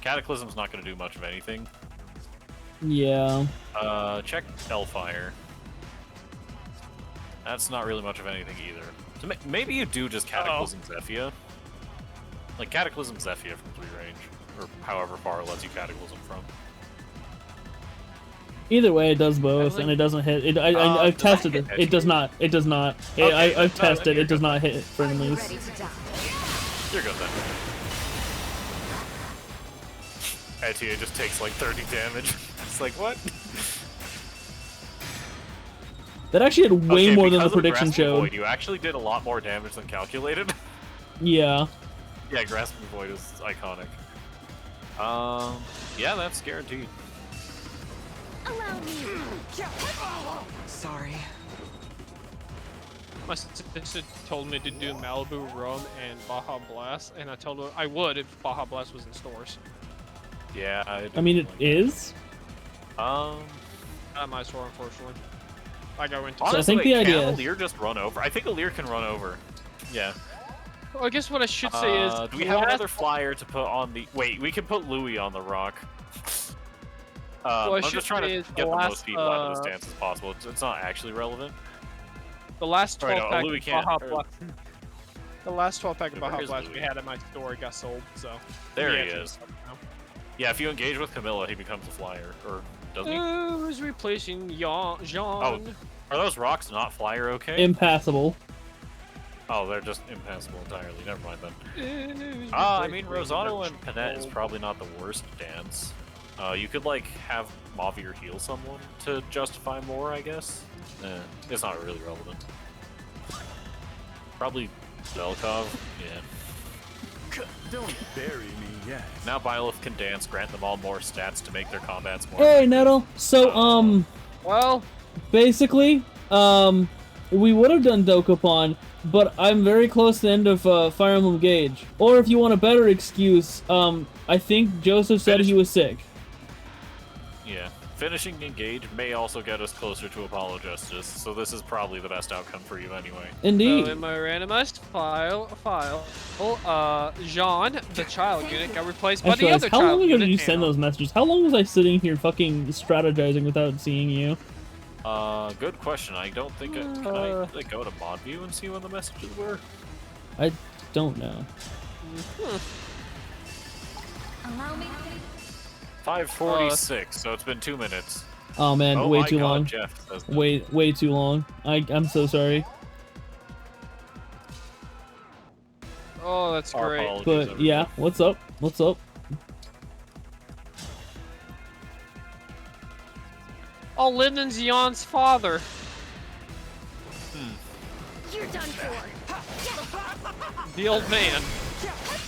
Cataclysm's not going to do much of anything. Yeah. Check Hellfire. That's not really much of anything either. So maybe you do just Cataclysm Zephyr. Like Cataclysm Zephyr from 3 range, or however far it lets you Cataclysm from. Either way, it does both, and it doesn't hit. I've does tested that it. hit It does not. It does not. Okay, I've no, tested. you're It does good. not hit Are you friendlies. ready to die? You're good then. Etier just takes like 30 damage. It's like, what? That actually had way Okay, more than the because of prediction Grasping showed. Void, you actually did a lot more damage than calculated. Yeah. Yeah, Grasping Void is iconic. Yeah, that's guaranteed. Allow me. Sorry. My sister told me to do Malibu Rum and Baja Blast, and I told her I would if Baja Blast was in stores. Yeah, I mean, it is. Um, Not my store, unfortunately. I go into. honestly, I think the idea can is- Aleer just run over? I think Aleer can run over. Yeah. Well, I guess what I should say is. Do we have another flyer to put on the... Wait, we can put Louis on the rock. I I'm should just trying say to is get the the last, most people out of this dance as possible. It's not actually relevant. The last Right, 12 no, pack Louis of can't, Baja or- Blast. The last 12 pack of Where Baja is Blast we Louis? had at my store got sold, so. There Yeah, he it's is. now. Yeah, if you engage with Camilla, he becomes a flyer. Or doesn't he? Who's replacing Jean? Are those rocks not flyer okay? Impassable. Oh, they're just impassable entirely. Never mind then. Who's I mean, replacing Rosado and Rich Panette is Gold? probably not the worst dance. You could, like, have Mavier heal someone to justify more, I guess. It's not really relevant. Probably Velkov, yeah. Don't bury me yet. Now Byleth can dance, grant them all more stats to make their combats more... Hey, Nettle. So, Well, basically, we would have done Dokapon, but I'm very close to the end of Fire Emblem Gauge. Or if you want a better excuse, I think Joseph said he was sick. Yeah. Finishing Engage may also get us closer to Apollo Justice, so this is probably the best outcome for you anyway. Indeed. so in my randomized file, Jean, the child unit, got replaced by I the realized, other how child long ago unit. did you send Anna. those messages? How long was I sitting here fucking strategizing without seeing you? Good question. I don't think can I like, go to mod view and see when the messages were? I don't know. Allow me. 5:46, so it's been 2 minutes. Oh man, Oh way my too God, long. Jeff says that. Way too long. I'm so sorry. Oh, that's Our great. apologies, But everyone. yeah, what's up? What's up? Oh, Lyndon's Jan's father. You're done for. The old man.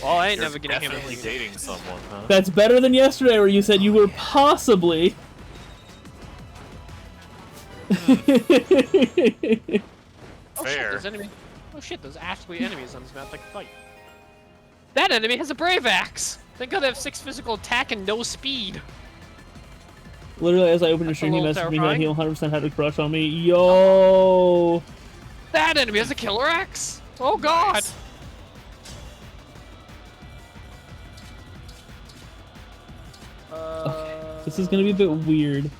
Well, I ain't You're never gonna hit definitely him. dating someone, huh? That's better than yesterday where you said you were possibly. Oh shit, Fair. there's enemy. Oh shit, there's actually enemies on this map that can fight. That enemy has a brave axe. Thank God they have 6 physical attack and no speed. Literally, as I opened your That's a stream, he little messaged me that he terrifying. 100% had a crush on me. Yo! That enemy has a killer axe. Oh god. Nice. This is gonna be a bit weird.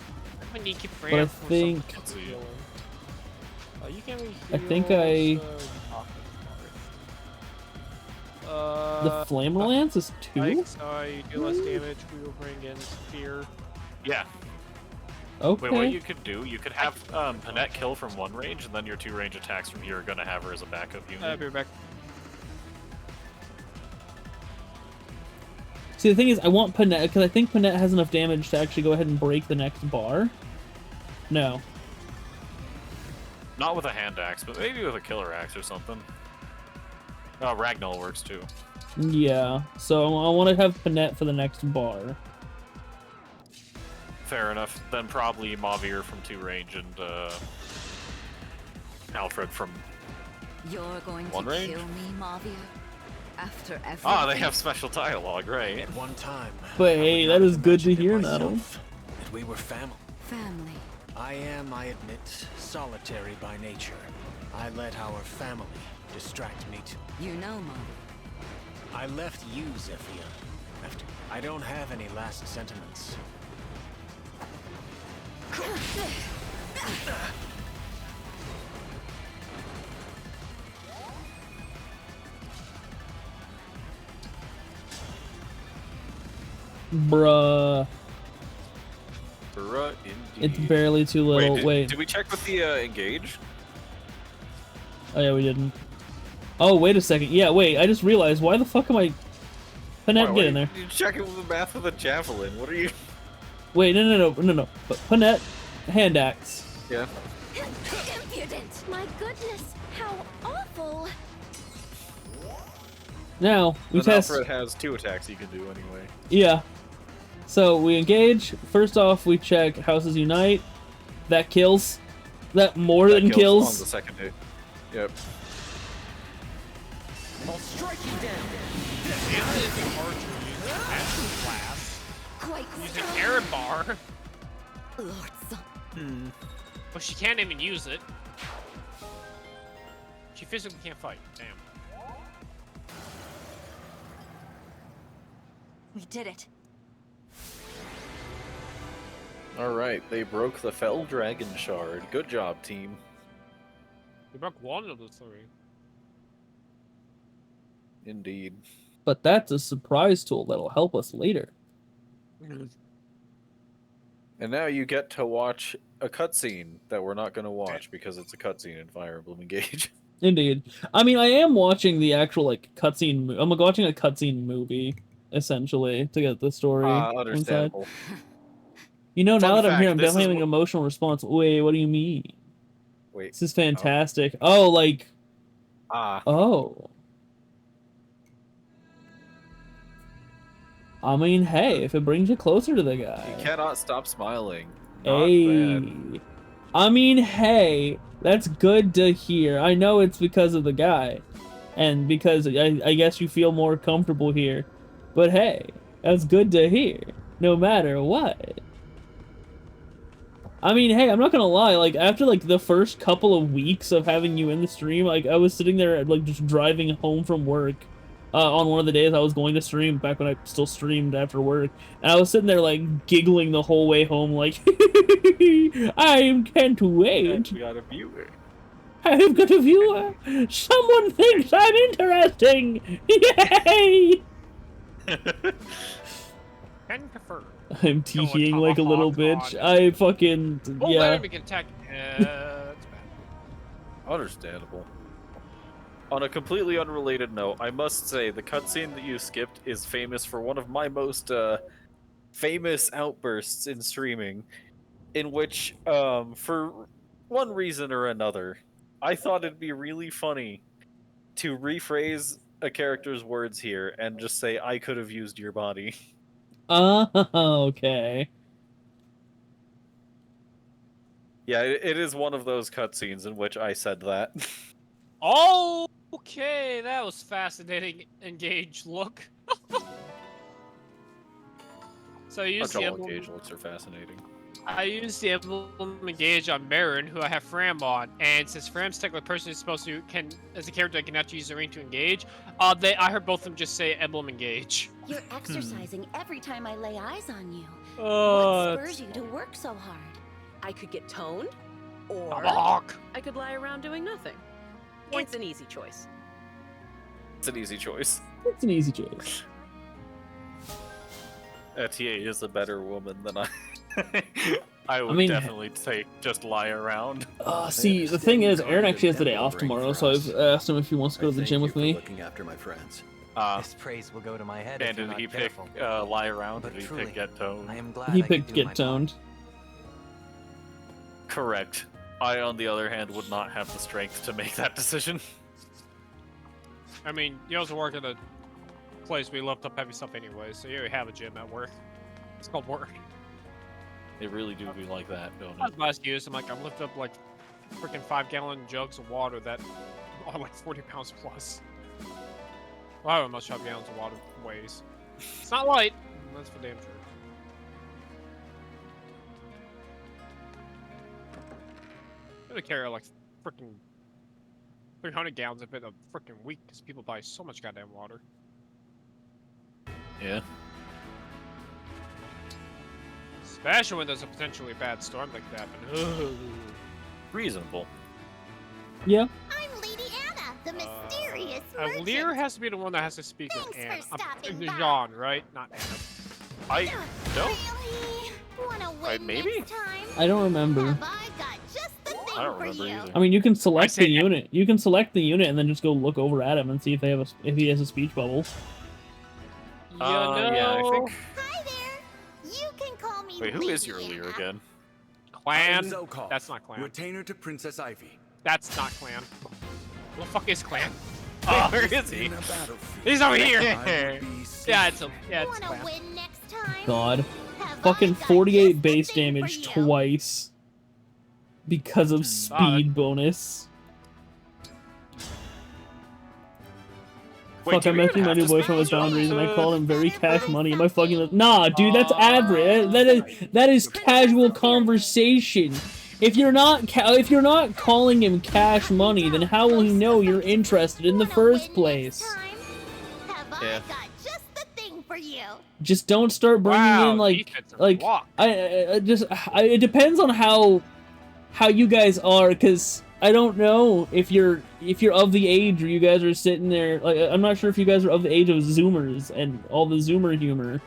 I need to keep But I for some think- healing. You can't really I think heal, The Flamer Lance is 2? you do less damage, we will bring in Fear. Yeah. Okay. Wait, what you could do, you could have Panette kill from one range, and then your 2 range attacks from here are gonna have her as a backup unit. I'll be right back. See, the thing is, I want Panette, because I think Panette has enough damage to actually go ahead and break the next bar. No. Not with a hand axe, but maybe with a killer axe or something. Oh, Ragnall works too. Yeah. So I want to have Panette for the next bar. Fair enough. Then probably Mavir from 2 range and Alfred from... You're going One to range? kill me, Mavir? After everything? Ah, they have special dialogue, right? At one time, But I hey, would that not is have good to imagined it hear, myself, Nettle. that we were family. Family. I am, I admit, solitary by nature. I let our family distract me too. You know, Mom. I left you, Zephyr. After I don't have any last sentiments. Bruh. Bruh, It's indeed. barely too little. Wait. Did we check with the engage? Oh, yeah, we didn't. Oh, wait a second. Yeah, wait. I just realized. Why the fuck am I... Panette, get in there. You check it with the math with a javelin. What are you... Wait, no. But Panette, hand axe. Yeah. Impudent! My goodness, how awful! Now, we Then test... Alfred has 2 attacks he can do anyway. Yeah. So, we engage. First off, we check Houses Unite. That kills. That more than On the kills. second hit. Yep. I'll strike you down. Quite Using strong. Air Bar. Lord Son. Well, she can't even use it. She physically can't fight. Damn. We did it. Alright, they broke the Fell Dragon Shard. Good job, team. We broke one of the 3. Indeed. But that's a surprise tool that'll help us later. And now you get to watch a cutscene that we're not going to watch because it's a cutscene in Fire Emblem Engage. Indeed. I mean, I am watching the actual, like, cutscene... I'm watching a cutscene movie, essentially, to get the story inside. Understandable. You know, Fun now that I'm fact, here, I'm this is definitely having an what- emotional response. Wait, what do you mean? Wait. This is fantastic. Oh, like... Ah. Oh. I mean, hey, if it brings you closer to the guy. You cannot stop smiling. Not Hey. bad. I mean, hey, that's good to hear. I know it's because of the guy. And because I guess you feel more comfortable here. But hey, that's good to hear. No matter what. I mean, hey, I'm not gonna lie, like, after, like, the first couple of weeks of having you in the stream, like, I was sitting there, like, just driving home from work, on one of the days I was going to stream, back when I still streamed after work, and I was sitting there, like, giggling the whole way home, like, I can't wait. We got a viewer. I've got a viewer. Someone thinks I'm interesting. Yay! Can confirm. I'm teeing like a little bitch. I fucking Oh, yeah. enemy can attack. That's bad. Understandable. On a completely unrelated note, I must say the cutscene that you skipped is famous for one of my most famous outbursts in streaming, in which, for one reason or another, I thought it'd be really funny to rephrase a character's words here and just say, "I could have used your body." Oh, okay. Yeah, it is one of those cutscenes in which I said that. Oh, okay, that was fascinating. Engage look. So I used the All emblem. engage looks are fascinating. I used the emblem engage on Marin, who I have Fram on, and since Fram's technically the person who's supposed to as a character that can actually use the ring to engage, I heard both of them just say emblem engage. You're exercising every time I lay eyes on you. Oh, What spurs you to work so hard? I could get toned, or Bonk. I could lie around doing nothing. It's an easy choice. It's an easy choice. It's an easy choice. Etier is a better woman than I. I would mean- definitely take just lie around. See, the thing is, Aaron actually has the day off tomorrow, so I've asked him if he wants to go to the gym with me. Looking after my friends. This praise will go to my head if And you're did not he pick careful. lie around, or But did he truly, pick get toned? I am glad He I picked could do my get toned. Correct. I, on the other hand, would not have the strength to make that decision. I mean, you also work at a place where you lift up heavy stuff anyway, so you already have a gym at work. It's called work. They really do be like that, don't That's it? my excuse. I'm lifting up like freaking 5-gallon jugs of water that are like 40 pounds plus. Well, however much 5 gallons of water weighs. It's not light. That's for damn sure. I'm gonna carry like freaking 300 gallons of it a freaking week because people buy so much goddamn water. Yeah. Especially when there's a potentially bad storm that could happen. Reasonable. Yeah. I'm Lady Anna, the mysterious merchant. Lear has to be the one that has to speak Thanks with Anna. for stopping by. John, right? Not Anna. I don't. Really? Wanna win maybe? next time? I don't remember. Have I got just the thing I don't for remember you? either. I mean, you can select I say- the unit. You can select the unit and then just go look over at him and see if they have if he has a speech bubble. Yeah, I think. Hi there. You can call me Wait, who Lady is your Lear Anna. again? Clan? Zokov, That's not Clan. Retainer to Princess Ivy. That's not Clan. What the fuck is Clan? Where is he? In a battlefield, He's over here! I would be Yeah, safe. it's Wanna Clan. win next time? God. Have Fucking I got 48 just the base thing for damage you? twice. Because of speed bonus. Wait, Fuck, do I'm we even making my have new to boyfriend with speak boundaries and I to- called him very cash money. Am I fucking... Nah, dude, that's average. That is casual conversation. If you're not calling him cash money, then how will he know you're interested in the Wanna first win place? next time? Have Yeah. I got just the thing for you? Just don't start bringing Wow, in like defensive block. it depends on how you guys are, because I don't know if you're of the age where you guys are sitting there. Like, I'm not sure if you guys are of the age of Zoomers and all the Zoomer humor.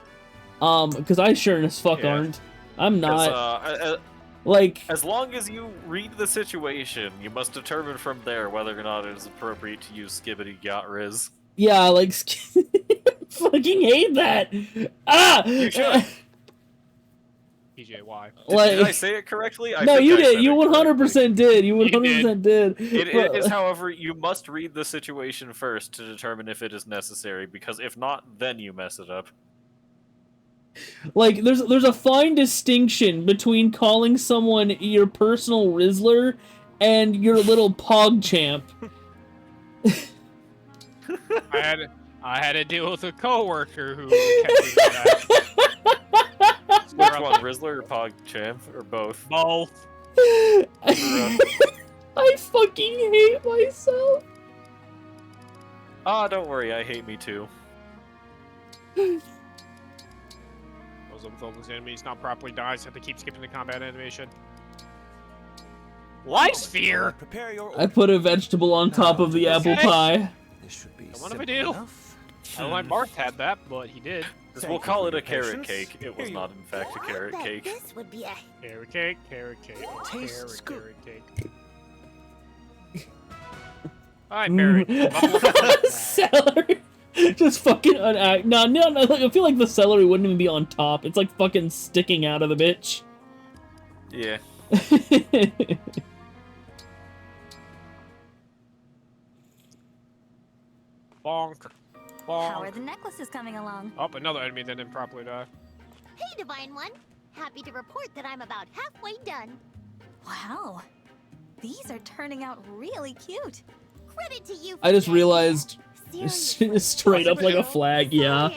Because I sure as fuck Yeah. aren't. I'm 'Cause, not. Like, as long as you read the situation, you must determine from there whether or not it is appropriate to use Skibbity Got Riz. yeah, like fucking hate that. Ah. You should. PJY. Did I say it correctly? I No, think you I did. said You it 100% did. You 100% did. It is, however, you must read the situation first to determine if it is necessary, because if not, then you mess it up. Like, there's a fine distinction between calling someone your personal Rizzler and your little pog champ. I had to deal with a coworker who kept doing that. Which one, Rizzler or PogChamp, or both? Both. I fucking hate myself. Ah, don't worry, I hate me too. Those of those enemies not properly died, so I have to keep skipping the combat animation. Life sphere! Prepare your I put a vegetable on top of the apple pie. This should be What if I simple do? enough. I don't know why Mark had that, but he did. We'll you call for it a your carrot patience. cake. It was Here you not, in fact, a carrot I bet cake. This would be a Carrot cake, carrot cake, Tastes carrot, good. carrot cake. Alright, Barry. Celery. Just fucking unact. No. Like, I feel like the celery wouldn't even be on top. It's like fucking sticking out of the bitch. Yeah. Bonk. Bonk. How are the necklaces coming along? Oh, another enemy that didn't properly die. Hey, Divine One. Happy to report that I'm about halfway done. Wow. These are turning out really cute. Credit to you. I just realized Seriously. straight up like a flag, yeah.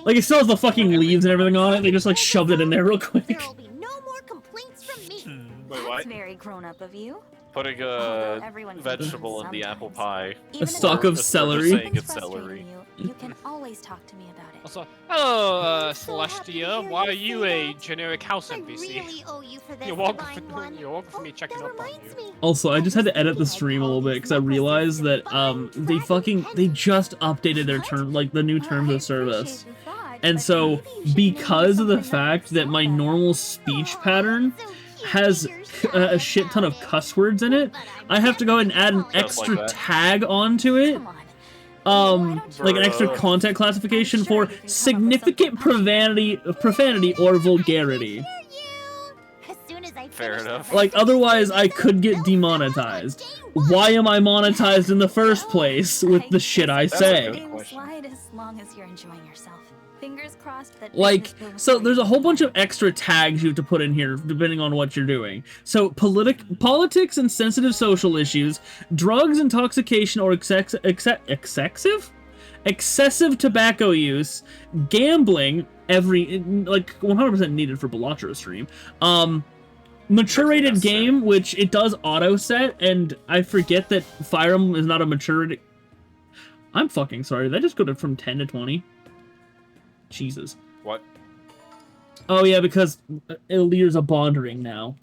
Like it still has the fucking leaves and everything on it. They just like shoved it in there real quick. There'll be no more complaints from me. Wait, That's what? very grown up of you. Putting Although a everyone can vegetable do in the apple sometimes. pie. Even if stalk I'm of Just celery. saying it's frustrating celery. You can always talk to me about it. Also, hello, I'm so happy to Celestia. hear Why you are you say a that. generic house I NPC? really owe you for this, You're welcome. Divine One. You're welcome for me checking that up on reminds you. me. Also, I just had to edit the Speaking, stream a call little bit these because I necklaces realized that Divine they Dragon they just updated their What? term, like the new Well, terms I of service. appreciate the thought, And but so, maybe you should name because of the something fact that my yourself. normal speech Aw, pattern that's so cute has that you're shy a shit ton of about it. cuss words in it, But I have to go ahead and add an definitely Just like extra that. tag onto it. Come on. Why don't you Like an extra Bruh. content classification I'm sure for you can come up with significant something profanity or vulgarity. I can hear you. As soon as I Fair finish the enough. Like, rest of otherwise the I could get episode, demonetized. day one. Why am I monetized in the first place with the shit I guess say? good things question. slide as long as you're enjoying yourself. Fingers crossed that Like, business boom so for there's you. a whole bunch of extra tags you have to put in here depending on what you're doing. So politics and sensitive social issues, drugs, intoxication, or excessive tobacco use, gambling, like 100% needed for Bellatra stream. Mature rated necessary. game, which it does auto set, and I forget that Fire Emblem is not a maturity. I'm fucking sorry. Did I just go from 10 to 20? Jesus. What? Oh yeah, because Elir's a bondering now.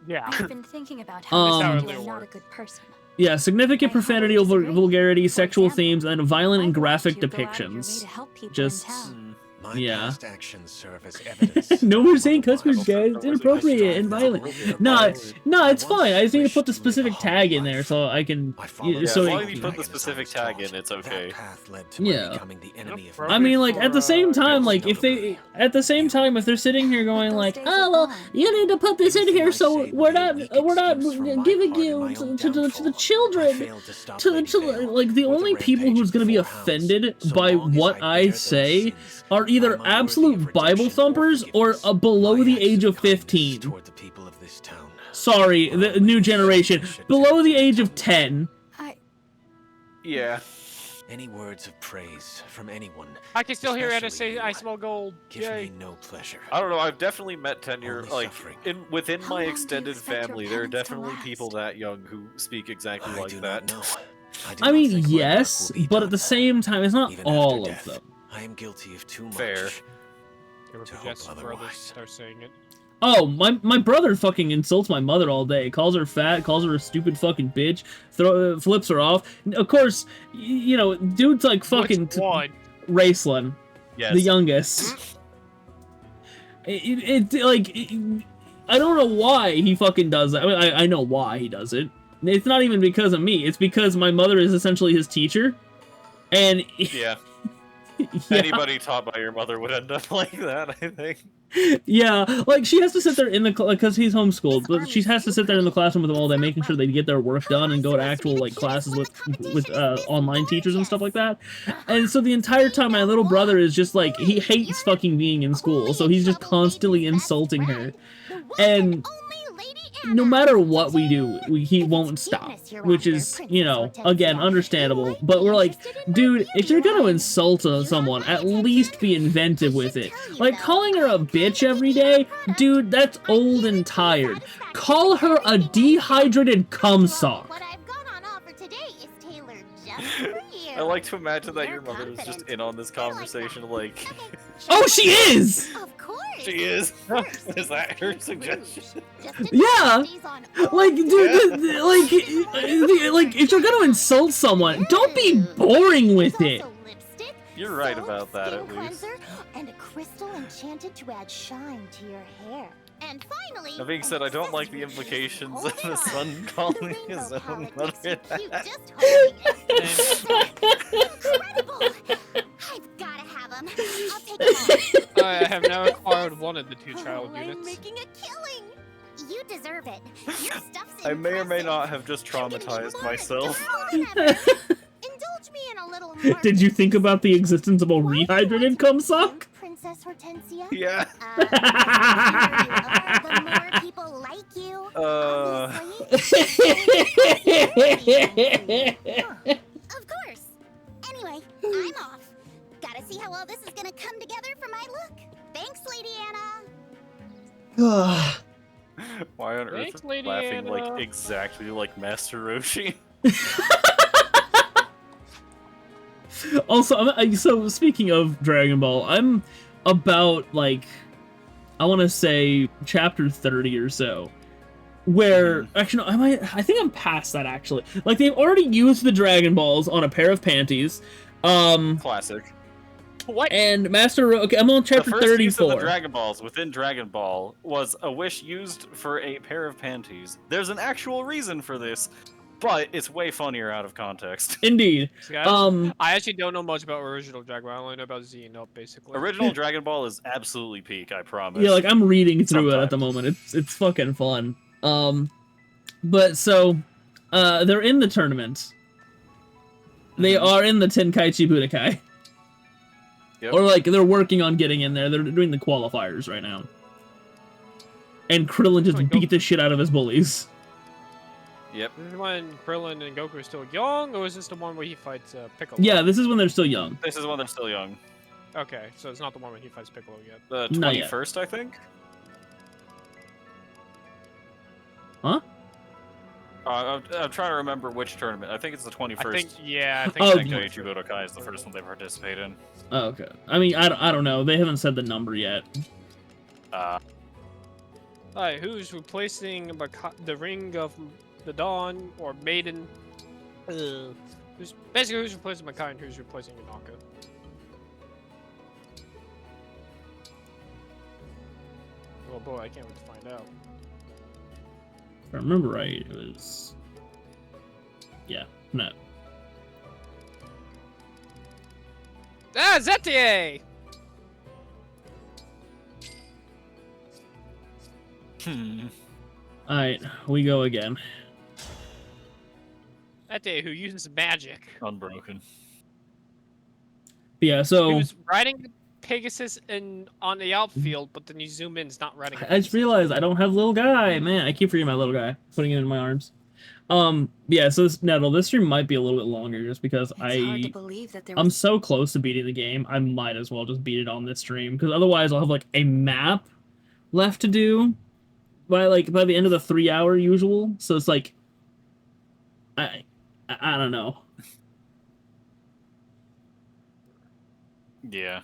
Yeah. I've been thinking about how Um, you are not a good person. Yeah, significant I hope profanity, you disagree. vulgarity, For sexual example, themes, and violent and I've watched graphic you go out of your way depictions. to help people in Just town. My Yeah. past actions serve as evidence. no that more I'm saying cuss words, otherwise. guys. It's inappropriate and violent. No, it's fine. I just need to put the specific tag in there so I can. I followed Yeah, So as it- long as you put the specific tag in, it's okay. That path led to my Yeah. becoming the enemy of I mean, like, at the same time, most like, if notably, if they're sitting here going those like, days oh, are well, gone. you need to put this in Anything here I so say we're would be a not, weak giving excuse for my you part in my own to the downfall. I children, failed to stop to Lady Vale like, the or the only people rampage who's of gonna the be Four Hounds. offended So by long as what I I bear those say sins, are either I'm unworthy of absolute Bible redemption or thumpers or forgiveness. a below My the acts age of kindness 15. toward the people of this town. Sorry, the new generation, below the age of 10. Yeah. Any words of praise from anyone I can still hear Edda especially say, you, "I smell gold." gives Yay. me no pleasure. I don't know. I've definitely met 10-year Only like suffering. within How my long do you extended expect your family. There are penance to definitely people last? that young who speak exactly I like do that. not know. do I not mean, think my work yes, will be but at done. the same time, it's not Even after all of death, them. I am guilty of too much. Fair. Give To her hope Jess brothers otherwise. start saying it. Oh, my brother fucking insults my mother all day. Calls her fat, calls her a stupid fucking bitch, flips her off. Of course, you know, dude's like fucking Which one? Raceland, Yes. the youngest. I don't know why he fucking does that. I mean, I know why he does it. It's not even because of me. It's because my mother is essentially his teacher. And Yeah. yeah. Anybody taught by your mother would end up like that, I think. Yeah, like she has to sit there in the because he's homeschooled, but she has to sit there in the classroom with them all day, making sure they get their work done and go to actual like classes with online teachers and stuff like that. And so the entire time, my little brother is just like he hates fucking being in school, so he's just constantly insulting her, and no matter what we do, he won't stop, which is, you know, again, understandable. But we're like, dude, if you're gonna insult someone, at least be inventive with it. Like, calling her a bitch every day, dude, that's old and tired. Call her a dehydrated cum sock. What I've got on offer today is tailored just for you. I like to imagine that your mother is just in on this conversation, like... Oh, she is! Of course. She is? Is that her suggestion? Yeah! Like, dude, like, if you're gonna insult someone, don't be boring with it. You're right about that, skin at least. cleanser, and a crystal enchanted to add shine to your hair. And finally, That being said, I don't like the implications of the son calling his own mother that. Just holding it. Incredible! I've gotta have them. I'll take them all. I have now acquired one of the two child I'm units. making a killing. You deserve it. Your stuff's I may or may impressive. not have just I'm gonna be traumatized more myself. adorable than ever. Indulge me in a Did you think about the existence of a rehydrated cum sock? Princess Hortensia? Yeah. The more people like you, Uh. Of course. Anyway, I'm off. Gotta see how all this is gonna come together for my look. Thanks, Lady Anna. Why on Thanks, earth are Lady laughing Anna. like exactly like Master Roshi? Also, so speaking of Dragon Ball, I'm about, like, I want to say chapter 30 or so, where, actually, no, I think I'm past that, actually. Like, they've already used the Dragon Balls on a pair of panties, Classic. What? and okay, I'm on chapter The first use of 34. the Dragon Balls within Dragon Ball was a wish used for a pair of panties. There's an actual reason for this, but it's way funnier out of context. Indeed. See, I actually don't know much about original Dragon Ball. I only know about Z and Up, basically. Original Dragon Ball is absolutely peak, I promise. Yeah, like, I'm reading through it at the Sometimes. moment. It's fucking fun. But so, they're in the tournament. They are in the Tenkaichi Budokai. Yep. Or, like, they're working on getting in there. They're doing the qualifiers right now. And Krillin just beat the shit out of his bullies. Yep. This is when Krillin and Goku are still young, or is this the one where he fights Piccolo? Yeah, this is when they're still young. This is when they're still young. Okay, so it's not the one when he fights Piccolo yet. The Not yet. 21st, I think? Huh? I'm trying to remember which tournament. I think it's the 21st. I think Oh, Tenkaichi Budokai is the first one they participate in. Oh, okay. I mean, I don't know. They haven't said the number yet. Alright, who's replacing the Ring of the Dawn, or Maiden? Who's replacing Makai and who's replacing Inaka? Oh boy, I can't wait to find out. If I remember right, it was... Yeah, no. Ah, Zetier! Alright, we go again. Zetier, who uses magic. Unbroken. Yeah, so... He was riding Pegasus on the outfield, but then you zoom in, it's not riding. I just realized I don't have little guy. Man, I keep forgetting my little guy. Putting it in my arms. Yeah, so this stream might be a little bit longer just because I'm so close to beating the game, I might as well just beat it on this stream, because otherwise I'll have, like, a map left to do by the end of the 3-hour usual, so it's like, I don't know. Yeah.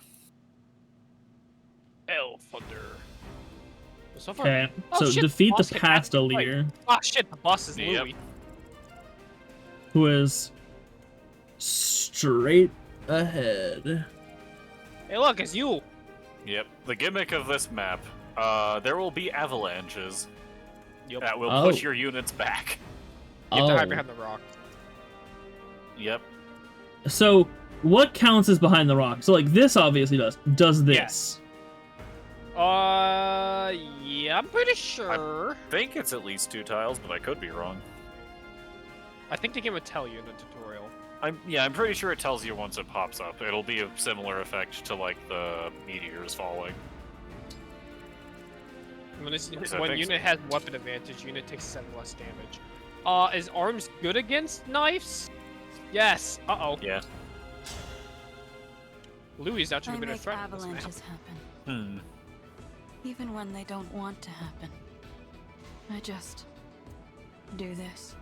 L Thunder. So far, Okay, oh, so shit, defeat boss the hit pasta back. leader, Oh shit, the boss is Yep. Louis. who is straight ahead. Hey look, it's you! Yep. The gimmick of this map, there will be avalanches Yep. that will Oh. push your units back. You have to hide Oh. behind the rock. Yep. So, what counts as behind the rock? So, like, this obviously does this. Yes. Yeah, I'm pretty sure. I think it's at least 2 tiles, but I could be wrong. I think the game would tell you in the tutorial. I'm pretty sure it tells you once it pops up. It'll be a similar effect to, like, the meteors falling. When I think unit has weapon advantage, unit takes 7 less damage. Is arms good against knives? Yes. Uh-oh. Yeah. Louis is actually I been a make threat in this map. avalanches happen, even when they don't want to happen. I just do this.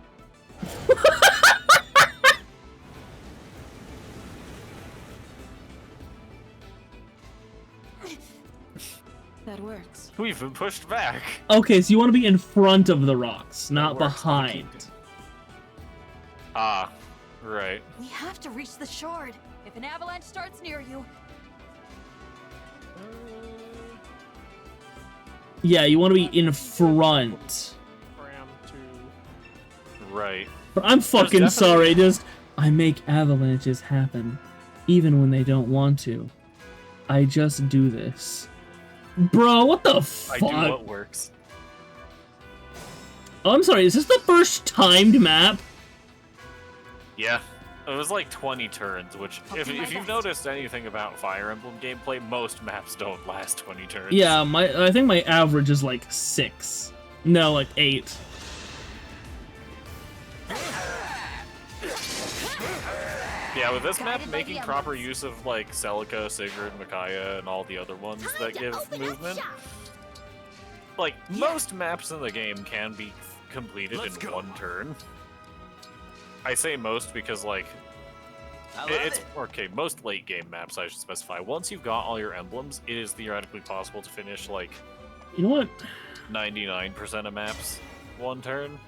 That works. We've been pushed back. Okay, so you want to be in front of the rocks, not works. behind. Ah, right. We have to reach the shore. If an avalanche starts near you, Yeah, you want to be in front. Cram to... Right. But I'm fucking definitely- sorry, just... I make avalanches happen, even when they don't want to. I just do this. Bro, what the I fuck? do what works. Oh, I'm sorry, is this the first timed map? Yeah. It was like 20 turns, which, if you've noticed anything about Fire Emblem gameplay, most maps don't last 20 turns. Yeah, I think my average is like 6. No, like 8. Yeah, with this map making proper use of like Celica, Sigurd, Micaiah, and all the other ones that give movement, like most maps in the game can be completed in 1 turn. I say most because like it's okay. Most late game maps, I should specify. Once you've got all your emblems, it is theoretically possible to finish like You know what? 99% of maps 1 turn,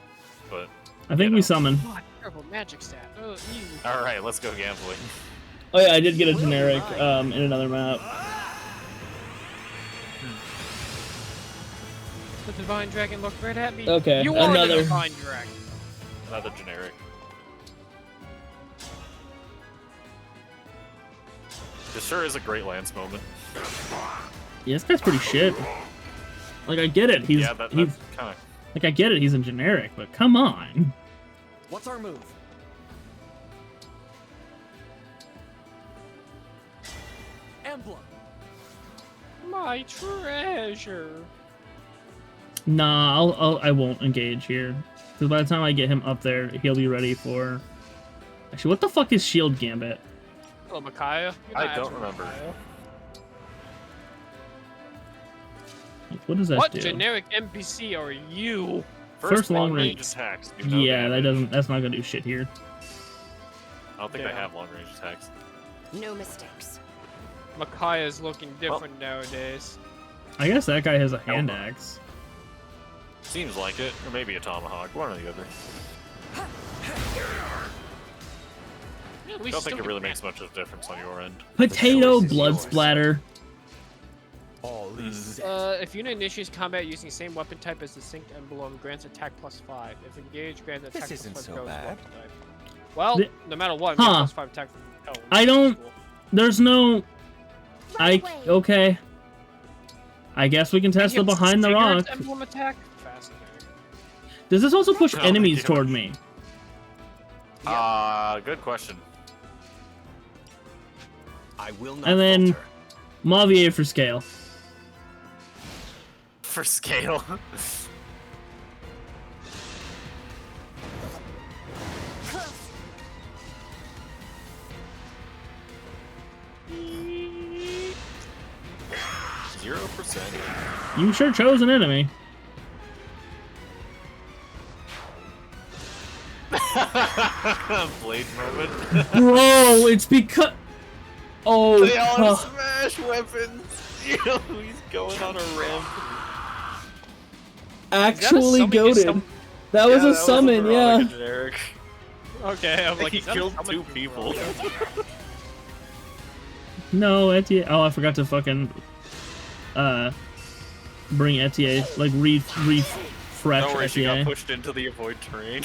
but. I think we summon. Oh, terrible magic stat. Oh, easy. All right, let's go gambling. Oh yeah, I did get a generic in another map. The Divine Dragon looked right at me. Okay, you are another. the Divine Dragon. Another generic. This sure is a great Lance moment. Yeah, this guy's pretty shit. Like I get it, he's that's he's kind of. like I get it, he's a generic, but come on. What's our move? Emblem. My treasure. Nah, I won't engage here. Because by the time I get him up there, he'll be ready for... Actually, what the fuck is Shield Gambit? Oh, Micaiah? I don't remember. What does that What do? generic NPC are you? First long range attacks. Yeah, that's not gonna do shit here. I don't think they have long range attacks. No mistakes. Micaiah's looking different nowadays. I guess that guy has a hand axe. Seems like it, or maybe a tomahawk, one or the other. Yeah, I don't think it really makes much of a difference on your end. Potato blood splatter. If unit initiates combat using the same weapon type as the synced emblem, grants attack +5. If engaged, grants attack This isn't +5 so goes bad. weapon type. Well, no matter what, Huh. +5 attack from hell. I don't... Cool. There's no... Okay. I guess we can test the Against behind the Sigurd's rock. emblem attack? Fascinating. Does this also push Oh, enemies yeah. toward me? Good question. I will not And then... falter. Mavier for scale. For scale. %. You sure chose an enemy. Blade moment. Bro, it's because... Oh, They all have smash weapons. Yo, he's going on a ramp. actually summon? goated. That was a summon, yeah. Like a generic. Okay, I'm like, He is that a killed summon? 2 people. No, Etienne. Oh, I forgot to fucking bring Etienne, like refresh Don't worry, she got Etienne. pushed into the avoid terrain.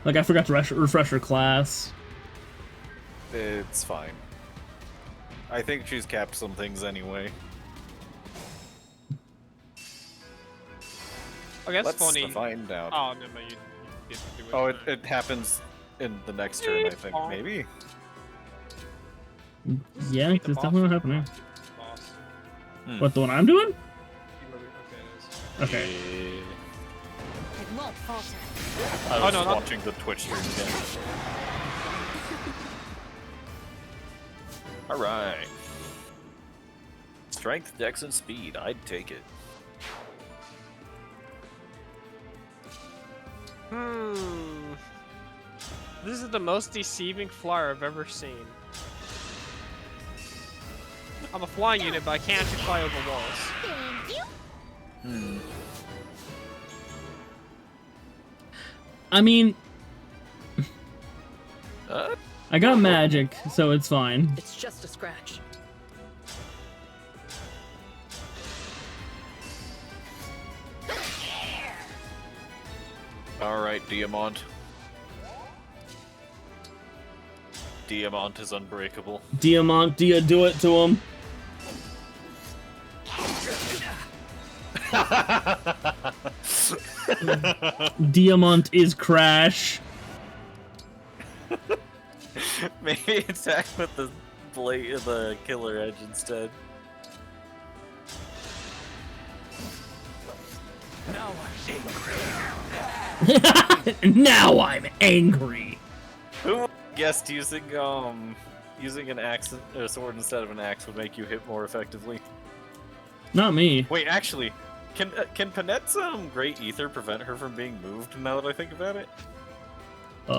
Like I forgot to refresh her class. It's fine. I think she's capped some things anyway. Okay, that's Let's funny. find out. Oh, no, but you didn't do it. Oh, it happens in the next turn, I think. Maybe? Yeah, Beat the it's boss. definitely not happening. Boss. What, the one I'm doing? Okay, it is. Okay. It won't falter. I was no, not- watching the Twitch stream again. Alright. Strength, dex, and speed. I'd take it. This is the most deceiving flyer I've ever seen. I'm a flying unit, but I can't actually fly over walls. Thank you. I mean, I got magic, so it's fine. It's just a scratch. Alright, Diamant. Diamant is unbreakable. Diamant, Dia, do it to him. Diamant is Crash. Maybe attack with the blade, the killer edge instead. Now I'm angry. Now I'm angry. Who guessed using an axe, a sword instead of an axe would make you hit more effectively? Not me. Wait, actually, can Panette's Great Ether prevent her from being moved? Now that I think about it, I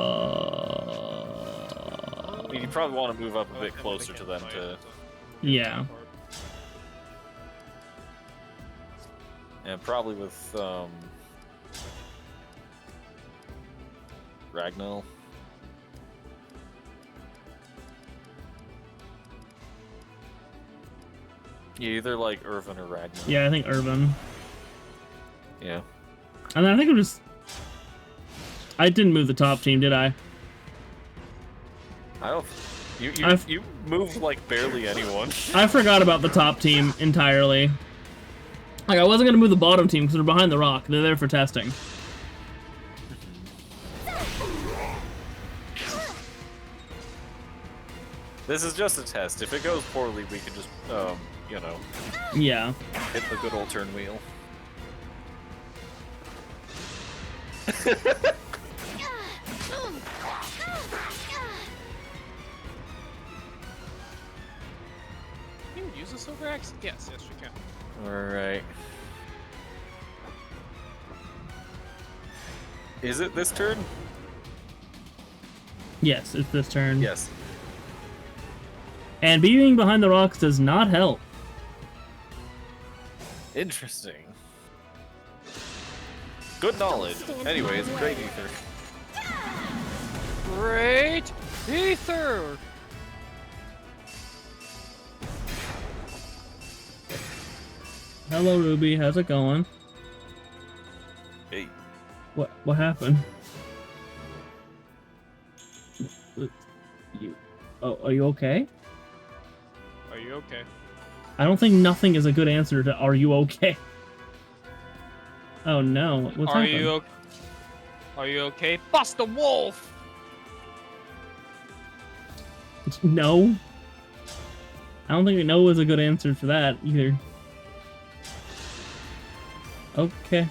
mean, you probably want to move up a bit closer to them to. Yeah. And probably with Ragnall. Yeah, either like Irvin or Ragnall. Yeah, I think Irvin. Yeah. And then I think I'm just... I didn't move the top team, did I? I don't. You moved like barely anyone. I forgot about the top team entirely. Like, I wasn't gonna move the bottom team because they're behind the rock. They're there for testing. This is just a test. If it goes poorly, we can just, you know, Yeah. hit the good old turn wheel. Can you use a silver axe? Yes, yes, you can. Alright. Is it this turn? Yes, it's this turn. Yes. And being behind the rocks does not help. Interesting. Good knowledge. Anyways, Great Ether. Great Ether! Hello, Ruby. How's it going? Hey. What happened? Oh, are you okay? Are you okay? I don't think nothing is a good answer to "Are you okay?" Oh no! What's Are happened? you okay? Are you okay? Bust the wolf! No. I don't think no is a good answer for that either. Okay.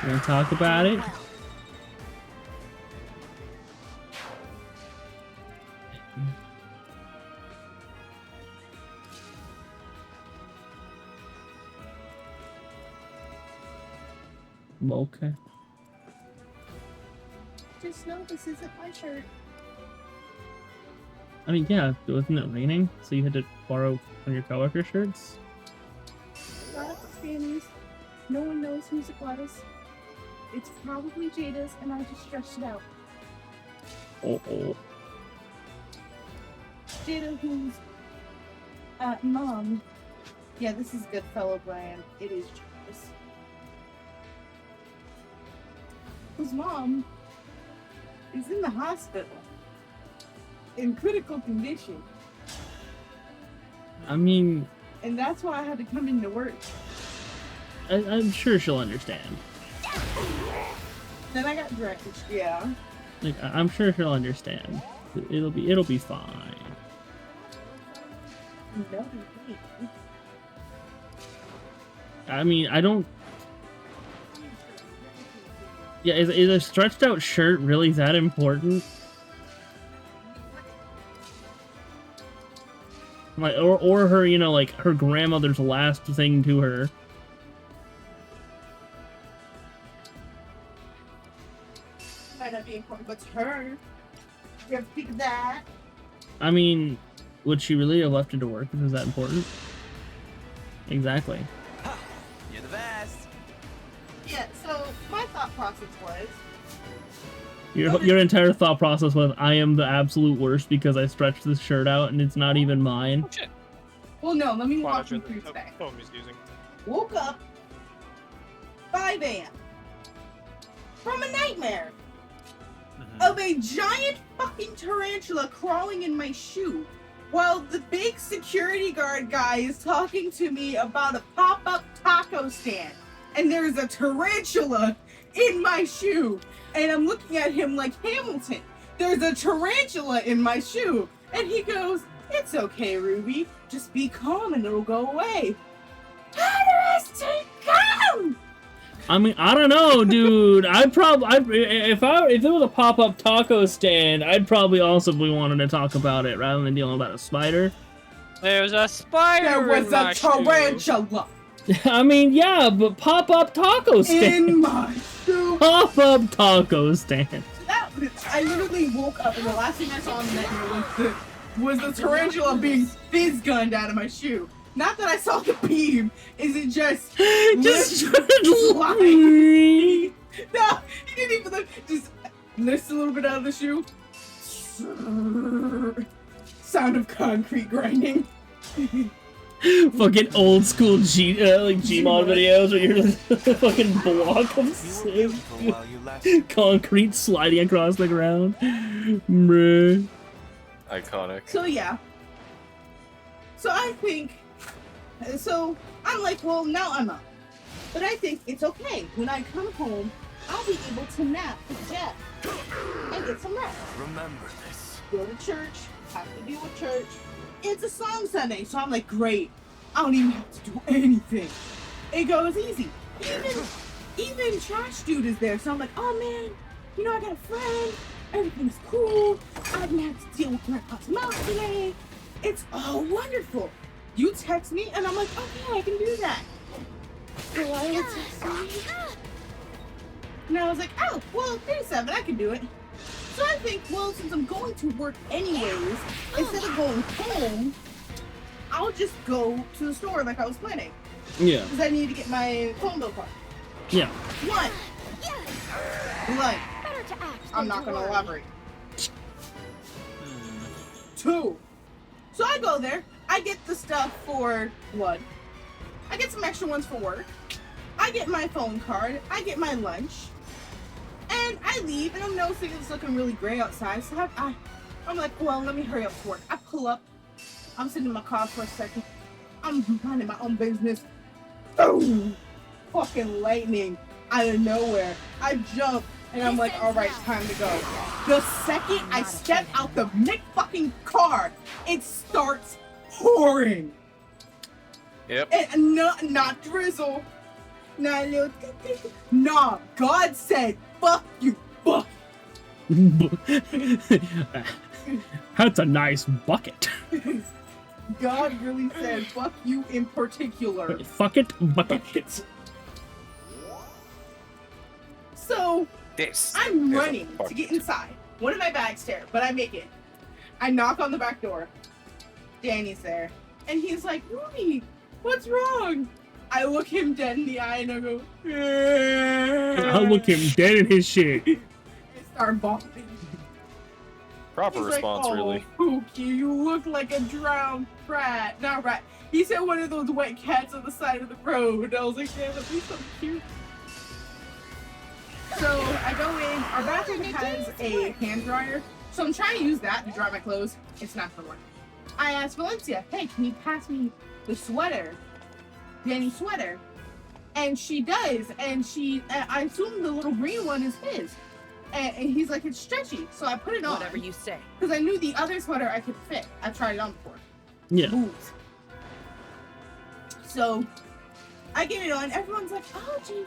You wanna talk about it? Okay. Just know this isn't my shirt. I mean, yeah, wasn't it raining? So you had to borrow one of your coworker shirts? Not at the Stanley's. No one knows whose it was. It's probably Jada's, and I just stretched it out. Oh. Jada, who's mom. Yeah, this is Goodfellow Brian. It is Jada's. Whose mom is in the hospital in critical condition. I mean... And that's why I had to come into work. I'm sure she'll understand. Then I got drenched, yeah. Like, I'm sure she'll understand. It'll be fine. No, I mean, I don't... Yeah, is a stretched out shirt really that important? Like, or her, you know, like, her grandmother's last thing to her. Might not be important, but to her. You have to think of that. I mean, would she really have left it to work if it was that important? Exactly. You're the best. Yeah, so my thought process was... Your entire thought process was, I am the absolute worst because I stretched this shirt out and it's not even mine. Oh, shit. Well, no, let me Wow, walk that's you what through the today. phone is using. Woke up 5 a.m. from a nightmare of a giant fucking tarantula crawling in my shoe while the big security guard guy is talking to me about a pop-up taco stand. and there's a tarantula in my shoe. And I'm looking at him like Hamilton. There's a tarantula in my shoe. And he goes, "It's okay, Ruby. Just be calm and it'll go away." How do I stay calm? I mean, I don't know, dude. If it was a pop-up taco stand, I'd probably also be wanting to talk about it rather than dealing about a spider. There's a spider. There was in my a shoe. tarantula I mean, yeah, but pop-up taco stand. in my shoe. Pop-up taco stand. I literally woke up and the last thing I saw on the net was the tarantula being fizz gunned out of my shoe. Not that I saw the beam. Is it just sliding? No, he didn't even look. Just lift a little bit out of the shoe. Sound of concrete grinding. Fucking old school Gmod videos where you're just a fucking block of concrete sliding across the ground. Bruh. Iconic. So yeah. So I think. So I'm like, well, now I'm up. But I think it's okay. When I come home, I'll be able to nap with Jeff and get some rest. Remember this. Go to church, have to deal with church. It's a song Sunday, so I'm like, great. I don't even have to do anything. It goes easy. Even Trash Dude is there, so I'm like, oh man, you know, I got a friend. Everything's cool. I didn't have to deal with Grandpa's mouth today. It's all wonderful. You text me, and I'm like, okay, I can do that. So I would text me. And I was like, oh, well, 37, I can do it. So I think, well, since I'm going to work anyways, instead of going home, I'll just go to the store like I was planning. Yeah. Because I need to get my phone bill card. Yeah. One. Blood. I'm not going to elaborate. 2. So I go there. I get the stuff for blood. I get some extra ones for work. I get my phone card. I get my lunch. And I leave, and I'm noticing it's looking really gray outside. So I'm like, well, let me hurry up to work. I pull up. I'm sitting in my car for a second. I'm minding my own business. Boom! Fucking lightning out of nowhere. I jump, and I'm like, all right, time to go. The second I step out the fucking car, it starts pouring. Yep. And not drizzle. Not a little. Nah, God said, fuck you, fuck. That's a nice bucket. God really said, fuck you in particular. Fuck it, bucket. So, I'm running a to get inside. One of my bags there, but I make it. I knock on the back door. Danny's there. And he's like, Ruby, what's wrong? I look him dead in the eye and I go, I'll look him dead in his shit. I start bawling. Proper He's response, like, oh, really. Pookie, you look like a drowned rat. Not rat. He said one of those wet cats on the side of the road. I was like, damn, that'd be so cute. So I go in. Our bathroom has a hand dryer. So I'm trying to use that to dry my clothes. It's not gonna work. I asked Valencia, hey, can you pass me the sweater? Danny's sweater. And she does. And I assume the little green one is his. And he's like, it's stretchy. So I put it on. Whatever you say. Because I knew the other sweater I could fit. I've tried it on before. Yeah. Boobs. So I get it on. Everyone's like, oh, JV,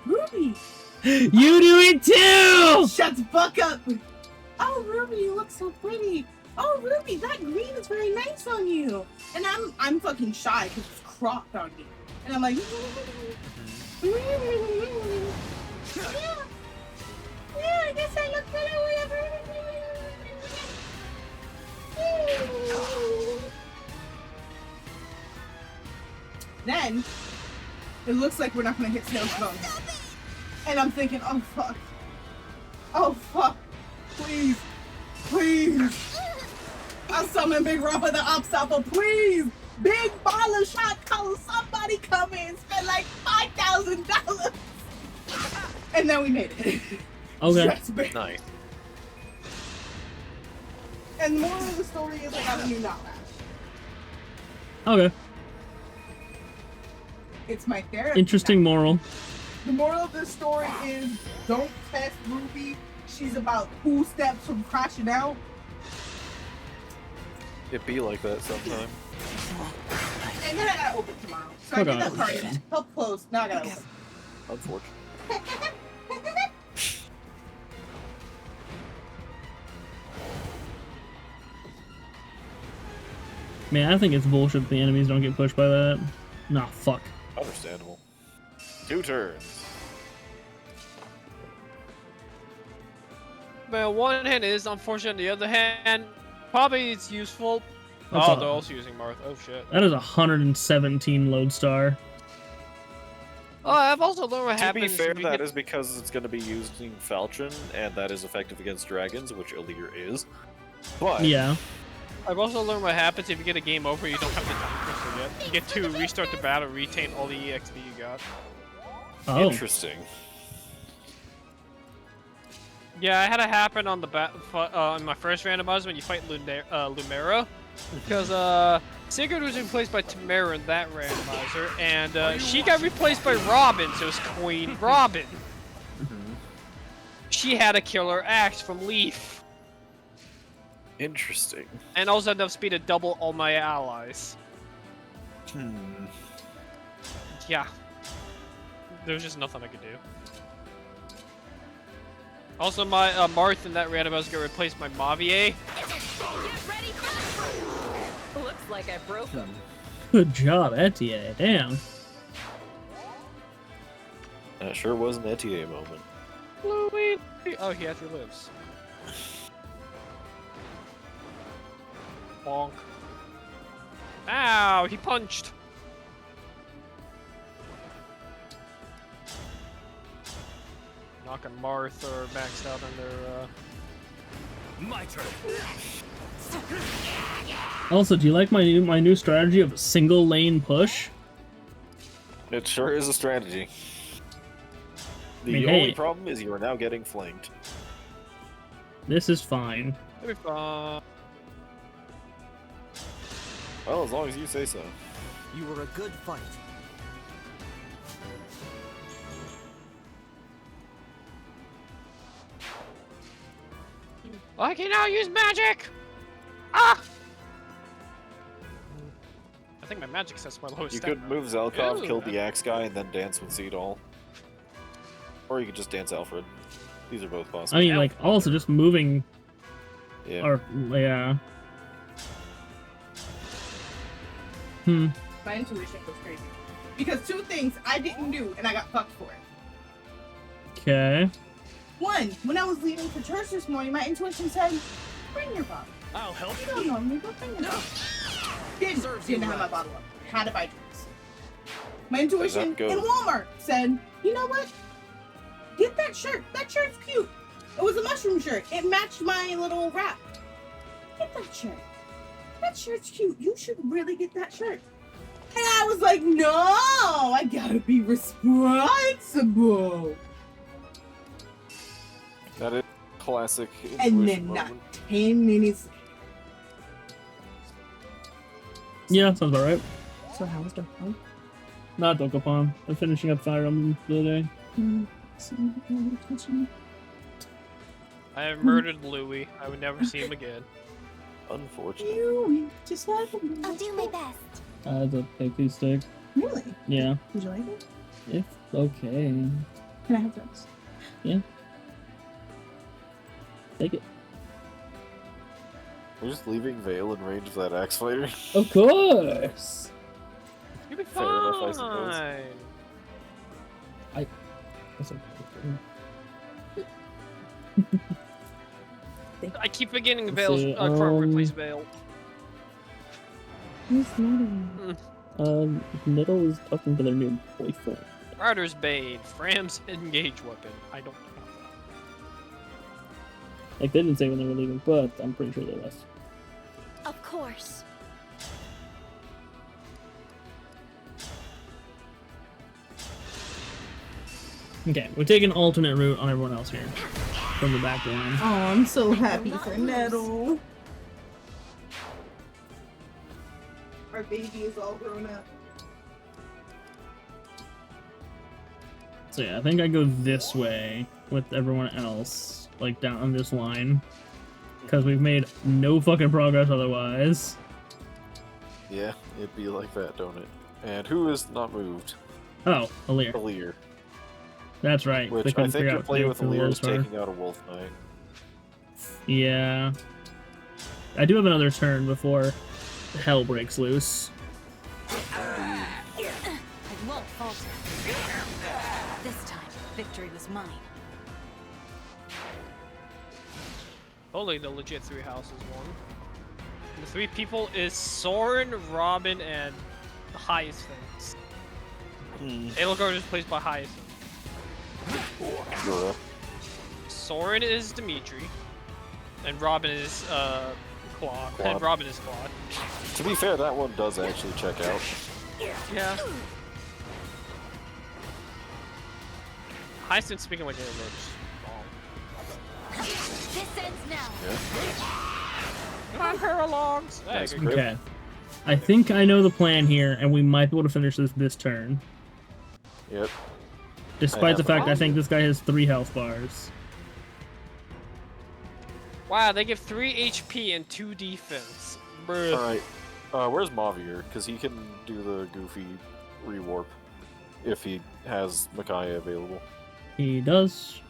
Ruby. You do it too! Shut the fuck up. Oh, Ruby, you look so pretty. Oh, Ruby, that green is very nice on you. And I'm fucking shy because it's cropped on me. And I'm like, yeah, I guess I look better whatever. Then, it looks like we're not going to hit snowstorm. And I'm thinking, oh fuck. Oh fuck. Please. Please. I summon Big Rafa the Upstopper, please. Big baller shot color. Somebody come in, spend like $5,000. And then we made it. Okay. Nice. And the moral of the story is I got a new knot match. Okay. It's my therapy. Interesting moral. The moral of this story is don't test Ruby. She's about 2 steps from crashing out. It be like that sometime. And then I gotta open tomorrow. So Hold I did on. that party. Help close. Now I gotta open. Unfortunate. Man, I think it's bullshit that the enemies don't get pushed by that. Nah, fuck. Understandable. 2 turns. But on one hand, it is unfortunate. On the other hand, probably it's useful. That's Oh, they're also using Marth. Oh shit. That is 117 lodestar. Oh, I've also learned what To happens. be fair, if you that get- is because it's going to be using Falchion, and that is effective against dragons, which Illir is. But Yeah. I've also learned what happens if you get a game over. You don't have the time crystal yet. You get to restart the battle, retain all the EXP you got. Oh. interesting. Yeah, I had it happen on the in my first randomizer when you fight Lumera, because Sigurd was replaced by Tamara in that randomizer, and she got replaced by Robin, so it's Queen Robin. She had a killer axe from Leaf, Interesting. and also enough speed to double all my allies. Yeah, there was just nothing I could do. Also, my Marth in that randomizer got replaced by Mavier. Looks like I broke him. Good job, Etienne. Damn. That sure was an Etienne moment. Louis. Oh, he actually lives. Bonk. Ow, he punched. Knocking Marth or maxed out on their, My turn. Also, do you like my new strategy of single lane push? It sure is a strategy. The mean, only hey. problem is you are now getting flanked. This is fine. It'll be fun. Well, as long as you say so. You were a good fight. I can now use magic! Ah! I think my magic sets my lowest You stat could now. move Zelkov, Ew. kill the axe guy, and then dance with Zeedol. Or you could just dance Alfred. These are both possible. I mean, like, also just moving. Yeah. Or, yeah. Hmm. My intuition was crazy. Because 2 things I didn't do, and I got fucked for it. Okay. 1, when I was leaving for church this morning, my intuition said, bring your bottle. I'll help You don't normally go bring your bottle. Didn't have my bottle up. Had to buy drinks. My intuition good? in Walmart said, you know what? Get that shirt. That shirt's cute. It was a mushroom shirt. It matched my little wrap. Get that shirt. That shirt's cute. You should really get that shirt. And I was like, no, I gotta be responsible. That is classic And intuition then not moment. 10 minutes. Yeah, sounds alright. So how was the fun? Not Dokapon. I'm finishing up Fire Emblem for the day. I have murdered Louis. I would never see him again. Unfortunate. You just like I'll do my best. The Pixie stick. Really? Yeah. Did you like it? If okay. Can I have this? Yeah. Take it. We're just leaving Vale in range of that axe fighter. Of course. You'll be Fair enough, I fine. suppose. That's okay. I keep forgetting Let's Vale's see, Chrome replace Vale. Middle is talking to their new boyfriend. Martyr's Bane, Fram's engage weapon. I don't have that. Like, they didn't say when they were leaving, but I'm pretty sure they left. Of course. Okay, we're taking an alternate route on everyone else here. From the back line. Oh, I'm so happy for Nettle. Our baby is all grown up. So yeah, I think I go this way with everyone else, like down on this line. Because we've made no fucking progress otherwise. Yeah, it'd be like that, don't it? And who is not moved? Oh, Alir. Alir. That's right. Which I think your play with Alir is taking out a Wolf Knight. Yeah. I do have another turn before hell breaks loose. I won't falter. This time, victory was mine. Only the legit 3 houses won. The 3 people is Soren, Robin, and the Hyacinth. Edelgard is placed by Hyacinth. Soren is Dimitri. And Robin is Claude. And Robin is Claude. To be fair, that one does actually check out. Yeah. Hyacinth speaking like Edelgard is wrong. This ends now. I'm Paralogs. Nice. Okay. I think I know the plan here, and we might be able to finish this turn. Yep. Despite the fact I think this guy has 3 health bars. Wow, they give 3 HP and 2 defense. Bruh. Alright. Where's Mavier? Because he can do the goofy rewarp if he has Micaiah available. He does.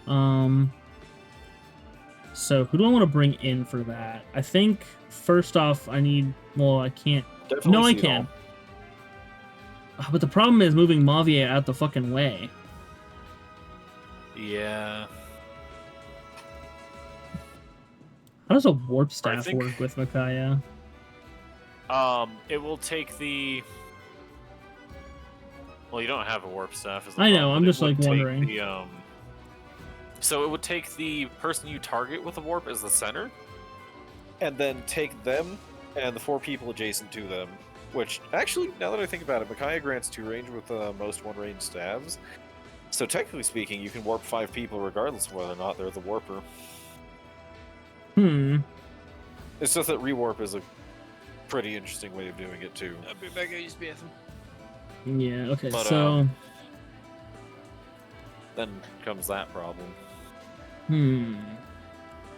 So who do I want to bring in for that? I think first off I need. Well, I can't. Definitely no, I can. But the problem is moving Mavier out the fucking way. Yeah. How does a warp staff work with Micaiah? It will take the. Well, you don't have a warp staff. I know. I'm just like wondering. The, So it would take the person you target with a warp as the center, and then take them and the 4 people adjacent to them. Which, actually, now that I think about it, Micaiah grants 2 range with most 1 range stabs. So technically speaking, you can warp 5 people regardless of whether or not they're the warper. It's just that rewarp is a pretty interesting way of doing it too. I'll be back at use BFM. Yeah, okay, But, so... then comes that problem.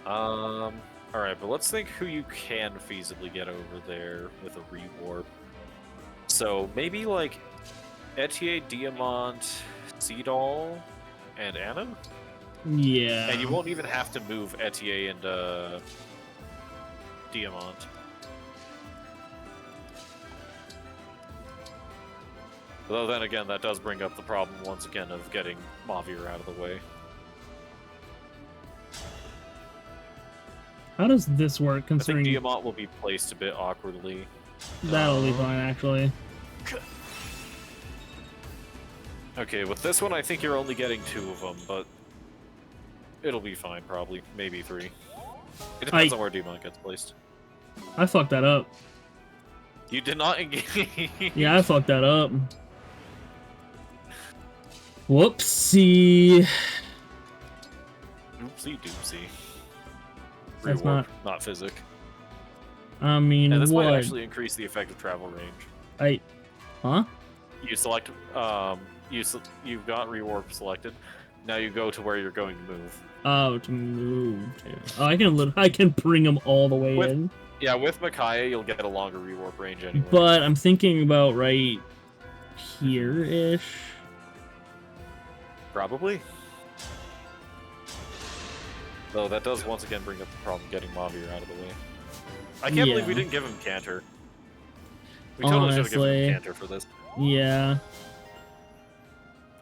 Alright, but let's think who you can feasibly get over there with a rewarp. So, maybe like Etier, Diamant, Seedall, and Anna? Yeah. And you won't even have to move Etier and Diamant. Though then again, that does bring up the problem once again of getting Mavier out of the way. How does this work considering... I think Diamant will be placed a bit awkwardly. That'll be fine, actually. Okay, with this one, I think you're only getting 2 of them, but it'll be fine, probably. Maybe 3. It depends on where Diamant gets placed. I fucked that up. You did not engage. Yeah, I fucked that up. Whoopsie. Oopsie doopsie. That's Rewarp, not physic. I mean, and this what? might actually increase the effective travel range. Huh? You select, you've got rewarp selected. Now you go to where you're going to move. Oh, to move to. Oh, I can bring them all the way in. Yeah, with Micaiah, you'll get a longer rewarp range anyway. But I'm thinking about right here-ish. Probably. Though that does once again bring up the problem getting Mavier out of the way. I can't believe we didn't give him Canter. We totally should have given him Canter for this. Yeah.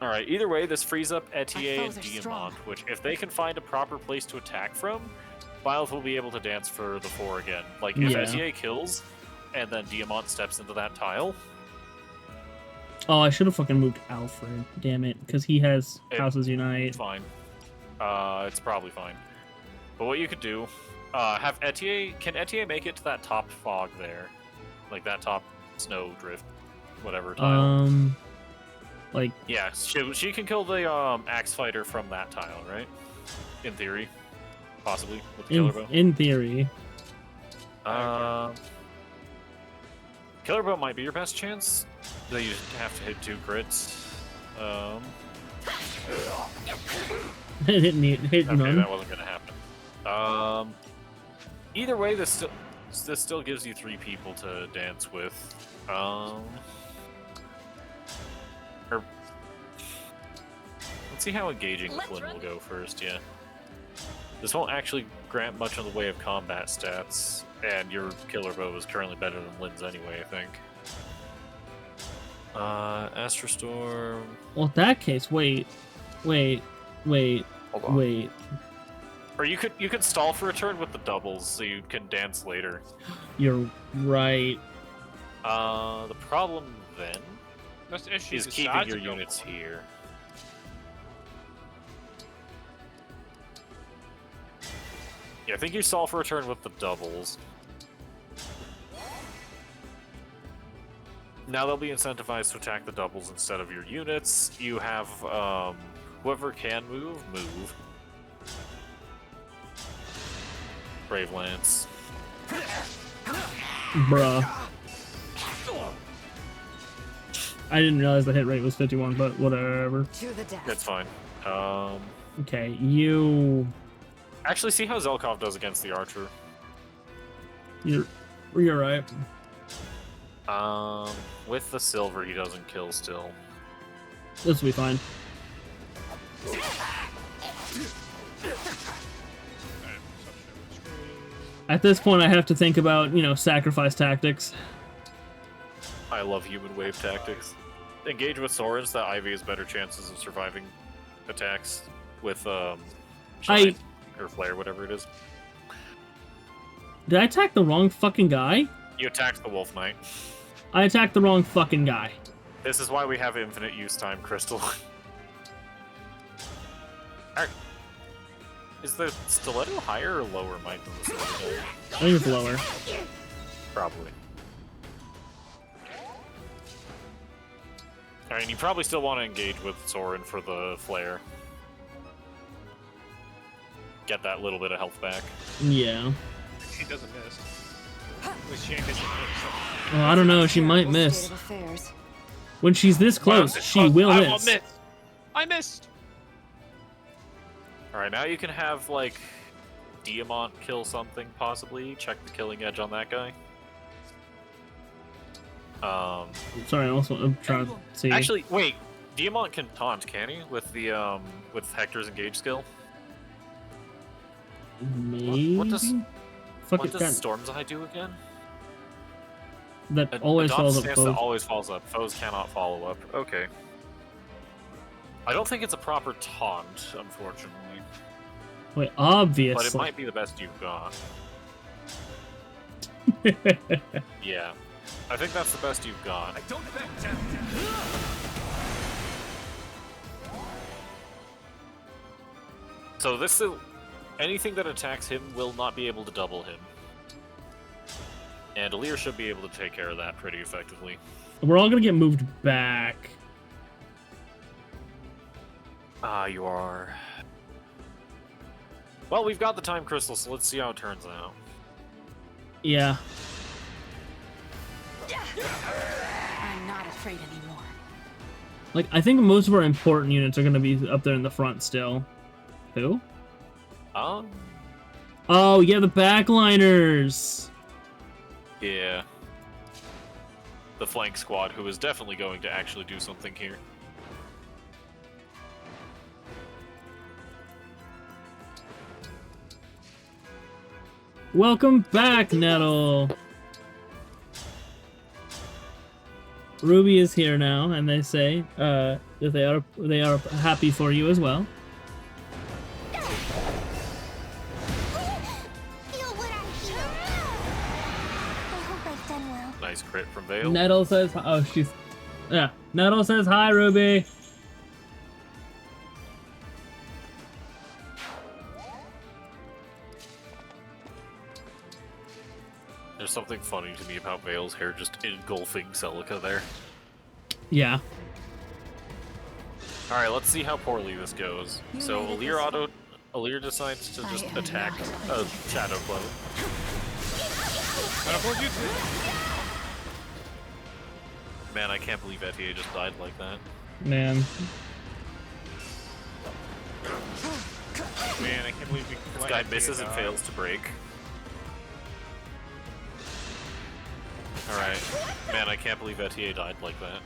Alright, either way, this frees up Etier and Diamant, which if they can find a proper place to attack from, Byleth will be able to dance for the 4 again. Like, if Etier kills, and then Diamant steps into that tile... Oh, I should have fucking moved Alfred, damn it, because he has Houses Unite. It's fine. It's probably fine. But what you could do, have Etier... Can Etier make it to that top fog there? Like, that top snow drift, whatever tile. Like... Yeah, she can kill the, Axe Fighter from that tile, right? In theory. Possibly, with the Killer Bow. In theory. Killer Bow might be your best chance. Though you have to hit 2 crits. It didn't hit Okay, none. that wasn't gonna happen. Either way, this still gives you 3 people to dance with. Let's see how engaging the Flynn will go first. Yeah. This won't actually grant much in the way of combat stats, and your killer bow is currently better than Lynn's anyway, I think. Astrostorm. Well, in that case, wait. Hold on. Or you could stall for a turn with the doubles, so you can dance later. You're right. The problem then is keeping your to go units for. here. Yeah, I think you stall for a turn with the doubles. Now they'll be incentivized to attack the doubles instead of your units. You have whoever can move. Brave Lance. Bruh. I didn't realize the hit rate was 51, but whatever. To the death. That's fine. Okay, you... Actually, see how Zelkov does against the archer. You're right. With the silver, he doesn't kill still. This will be fine. At this point, I have to think about, sacrifice tactics. I love human wave tactics. Engage with swords, that Ivy has better chances of surviving attacks with, Shine or Flare, whatever it is. Did I attack the wrong fucking guy? You attacked the Wolf Knight. I attacked the wrong fucking guy. This is why we have infinite use time, Crystal. Is the stiletto higher or lower might than the stiletto? I think it's lower. Probably. I mean, you probably still want to engage with Soren for the flare. Get that little bit of health back. Yeah. She doesn't miss. At least she ain't missing it, Oh, I don't know. She might miss. When she's this close, she will I miss. will miss. I missed. Alright, now you can have, like, Diamant kill something, possibly. Check the killing edge on that guy. Sorry, I'm trying to see. Actually, wait. Diamant can taunt, can he? With the, with Hector's engage skill? Maybe? What Fuck does it, Storm's Eye do again? That always a falls up stance close. that always falls up. Foes cannot follow up. Okay. I don't think it's a proper taunt, unfortunately. Wait, obviously. But it might be the best you've got. Yeah. I think that's the best you've got. So this is... Anything that attacks him will not be able to double him. And Alir should be able to take care of that pretty effectively. We're all gonna get moved back. Ah, you are. Well, we've got the time crystal, so let's see how it turns out. Yeah. I'm not afraid anymore. Like, I think most of our important units are gonna be up there in the front still. Who? Oh, yeah, the backliners! Yeah. The flank squad, who is definitely going to actually do something here. Welcome back, Nettle! Ruby is here now, and they say that they are happy for you as well. Nice crit from Vale. Nettle says, oh, she's, yeah. Nettle says, hi, Ruby. There's something funny to me about Vale's hair just engulfing Celica there. Yeah. Alright, let's see how poorly this goes. So Alir decides to just attack a Shadow Blow. Man, I can't believe Etier just died like that. Man. man, I can't believe you This let guy Etier misses and die. fails to break. Alright. Man, I can't believe Etier died like that.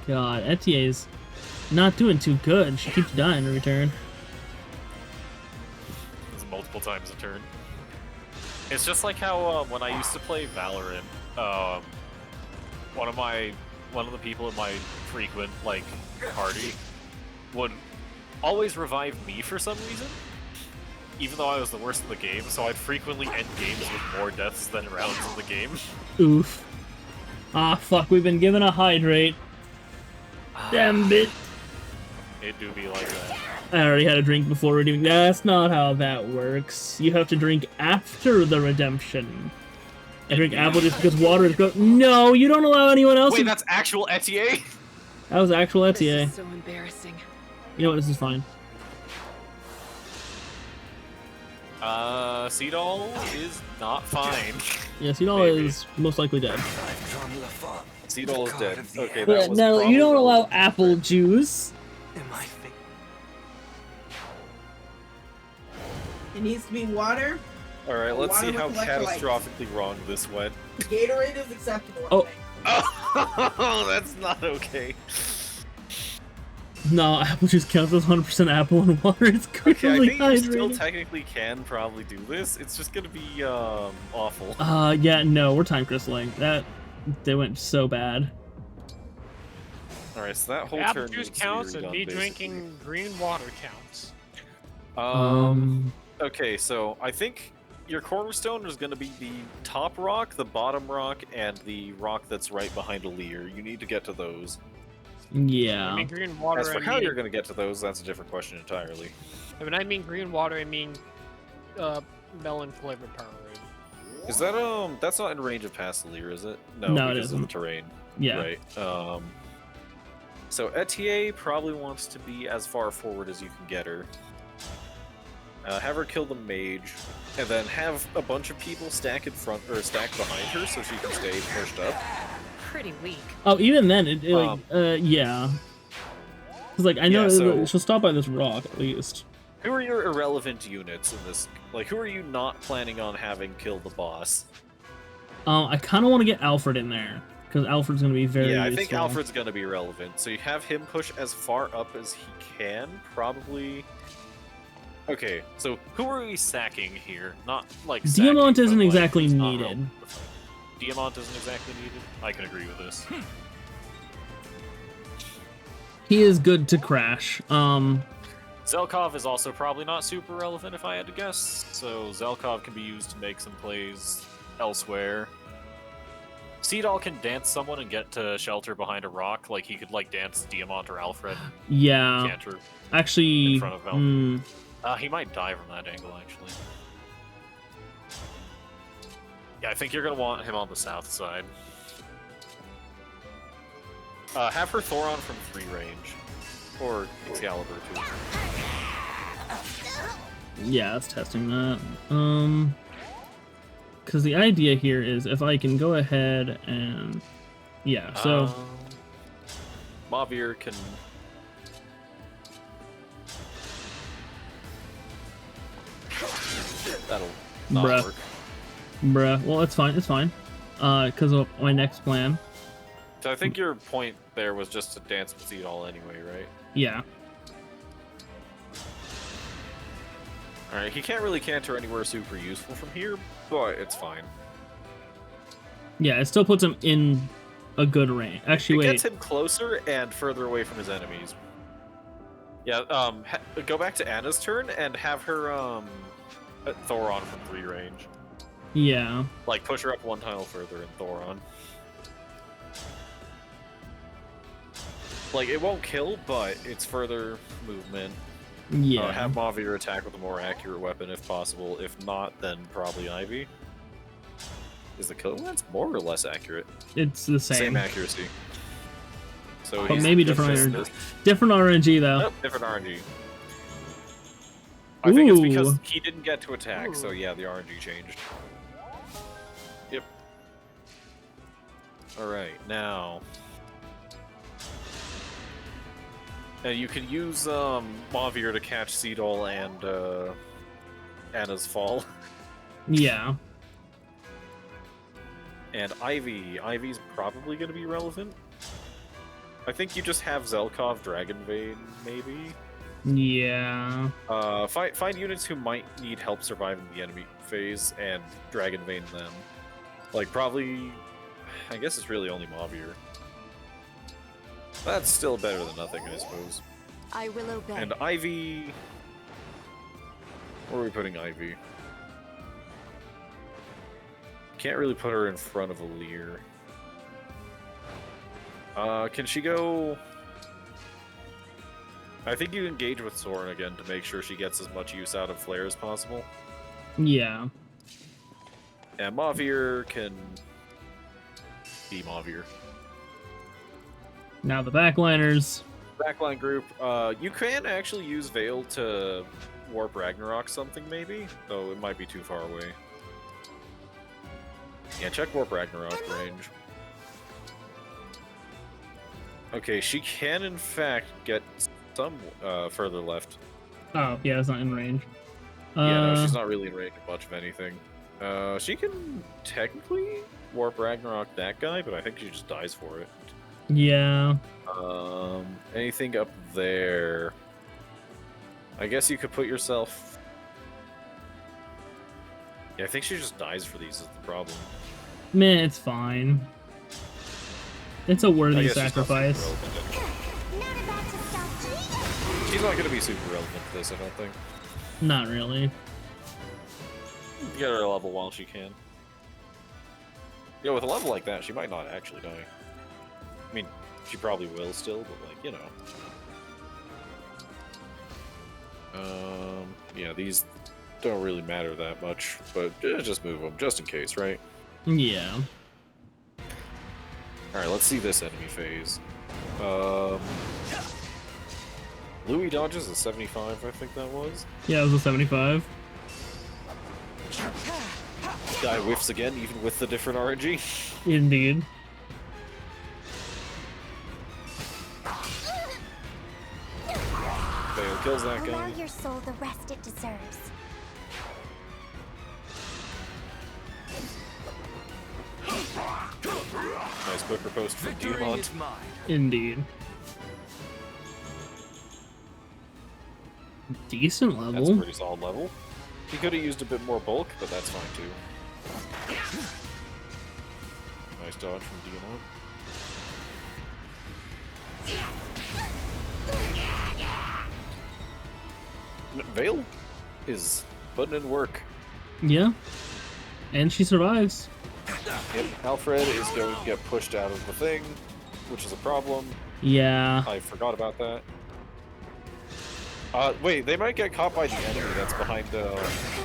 God, Etier's not doing too good. She keeps dying in return. It's multiple times a turn. It's just like how when I used to play Valorant, one of the people in my frequent like party would always revive me for some reason, even though I was the worst in the game. So I'd frequently end games with more deaths than rounds in the game. Oof. Ah, fuck, we've been given a hydrate. Damn it. It do be like that. I already had a drink before redeeming. That's not how that works. You have to drink after the redemption. I drink apple just because water is gross. No, you don't allow anyone else. Wait, that's actual Etier? That was actual Etier. This is so embarrassing. You know what? This is fine. Seedall is not fine. Yeah, Seedall is most likely dead. Seedall is dead. Okay, But that was no, you don't probably- allow apple juice. It needs to be water. All right, let's see Water how with electrolytes. catastrophically wrong this went. Gatorade is acceptable. Oh. Oh, that's not okay. No, apple juice counts as 100% apple and water. It's Okay, I critically think you still hydrated. technically can probably do this. It's just gonna be awful. Yeah, no, we're time crystalling. They went so bad. All right, so that whole Apple turn juice needs to be counts, and redone, me basically. drinking green water counts. Okay, so I think your cornerstone is going to be the top rock, the bottom rock, and the rock that's right behind a Leer. You need to get to those. I Yeah. mean green water. As for I how mean, you're going to get to those, that's a different question entirely. when I mean green water, I mean melon flavored Powerade. Is that that's not in range of past the Leer, is it? No, No, it because of the isn't. terrain. Yeah. Right. So Etier probably wants to be as far forward as you can get her. Have her kill the mage, and then have a bunch of people stack in front or stack behind her so she can stay pushed up. Pretty weak. Oh, even then, yeah. Cause like I know Yeah, so- she'll stop by this rock at least. Who are your irrelevant units in this? Like, who are you not planning on having kill the boss? I kind of want to get Alfred in there because Alfred's gonna be very. Yeah, I think useful. Alfred's going to be relevant. So you have him push as far up as he can, probably. Okay, so who are we sacking here? Not like Diamant sacking, isn't but, like, exactly it's not needed. relevant. Diamant isn't exactly needed. I can agree with this. He is good to crash. Zelkov is also probably not super relevant if I had to guess, so Zelkov can be used to make some plays elsewhere. Seedall can dance someone and get to shelter behind a rock, like he could like dance Diamant or Alfred. Yeah. Cantor Actually, in front of Alfred. He might die from that angle, actually. Yeah, I think you're gonna want him on the south side. Have her Thoron from 3 range. Or Excalibur, too. yeah, it's testing that. Because the idea here is if I can go ahead and yeah, so Mavir can. That'll not Bruh. work. well, it's fine, because of my next plan. So I think your point there was just to dance with Seedall anyway, right? Yeah. Alright, he can't really canter anywhere super useful from here, but it's fine. Yeah, it still puts him in a good range. Actually, It wait. gets him closer and further away from his enemies. Yeah, go back to Anna's turn and have her, Thoron from 3 range. Yeah. Like, push her up 1 tile further in Thoron. Like, it won't kill, but it's further movement. Yeah. Have Mavir attack with a more accurate weapon if possible. If not, then probably Ivy. Is the kill lance more or less accurate? It's the same. Same accuracy. So But he's maybe just different missed RNG. Different RNG though. Nope, different RNG. I think it's because Ooh. he didn't get to attack, so yeah, the RNG changed. Yep. Alright, now... And you can use Mauvier to catch Seedol and Anna's Fall. Yeah. And Ivy. Ivy's probably going to be relevant. I think you just have Zelkov Dragon Vein, maybe? Yeah. Find units who might need help surviving the enemy phase and Dragon Vein them. Like, probably... I guess it's really only Mauvier. That's still better than nothing, I suppose. I will obey. And Ivy... Where are we putting Ivy? Can't really put her in front of Alear. Can she go... I think you engage with Soren again to make sure she gets as much use out of Flare as possible. Yeah. And Mauvier can... be Mauvier. Now the backliners. Backline group, you can actually use Veil to warp Ragnarok something, maybe? Though it might be too far away. Yeah, check warp Ragnarok range. Okay, she can in fact get some further left. Oh, yeah, it's not in range. Yeah, no, she's not really in range of much of anything. She can technically warp Ragnarok that guy, but I think she just dies for it. Yeah. Anything up there? I guess you could put yourself... Yeah, I think she just dies for these is the problem. Man, it's fine. It's a worthy She's sacrifice. She's not going to be super relevant to this, I don't think. Not really. Get her a level while she can. Yeah, with a level like that, she might not actually die. I mean, she probably will still, but like, you know. Yeah, these don't really matter that much, but just move them, just in case, right? Yeah. Alright, let's see this enemy phase. Louis dodges a 75, I think that was. Yeah, it was a 75. Guy whiffs again, even with the different RNG. Indeed. Bale kills that Allow guy. your soul the rest it deserves. Nice quick riposte from Diamond. Indeed. Decent level. That's a pretty solid level. He could have used a bit more bulk, but that's fine too. Nice dodge from Diamond. Vale is putting in work. Yeah. And she survives. Yep, Alfred is going to get pushed out of the thing, which is a problem. Yeah. I forgot about that. Wait, they might get caught by the enemy that's behind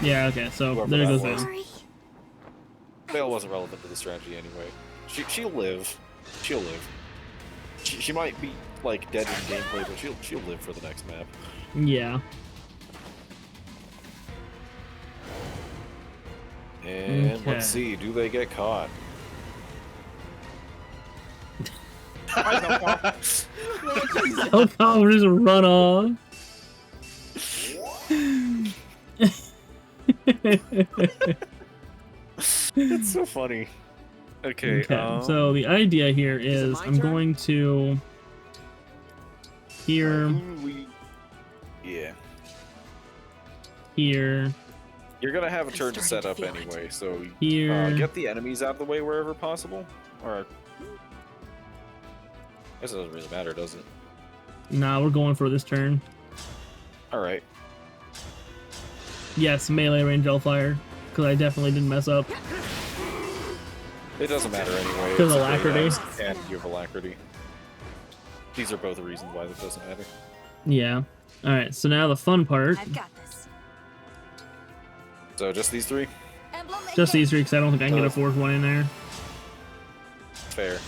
Yeah, okay, so whoever there that goes was. Vale. Vale wasn't relevant to the strategy anyway. She'll live. She'll live. She might be like dead in gameplay, but she'll live for the next map. Yeah. And Okay. let's see, do they get caught? Oh, God, just run off. It's so funny. Okay, so the idea here is I'm going to here, yeah. here, You're gonna have a turn to set up anyway, so Here. get the enemies out of the way wherever possible. Or I guess it doesn't really matter, does it? Nah, we're going for this turn. All right. Yes, melee range Hellfire, because I definitely didn't mess up. It doesn't matter anyway. Because it's a alacrity. great axe and you have alacrity. These are both the reasons why this doesn't matter. Yeah. All right. So now the fun part. I've got this. So just these three? Just these three, because I don't think I can get a fourth one in there. Fair.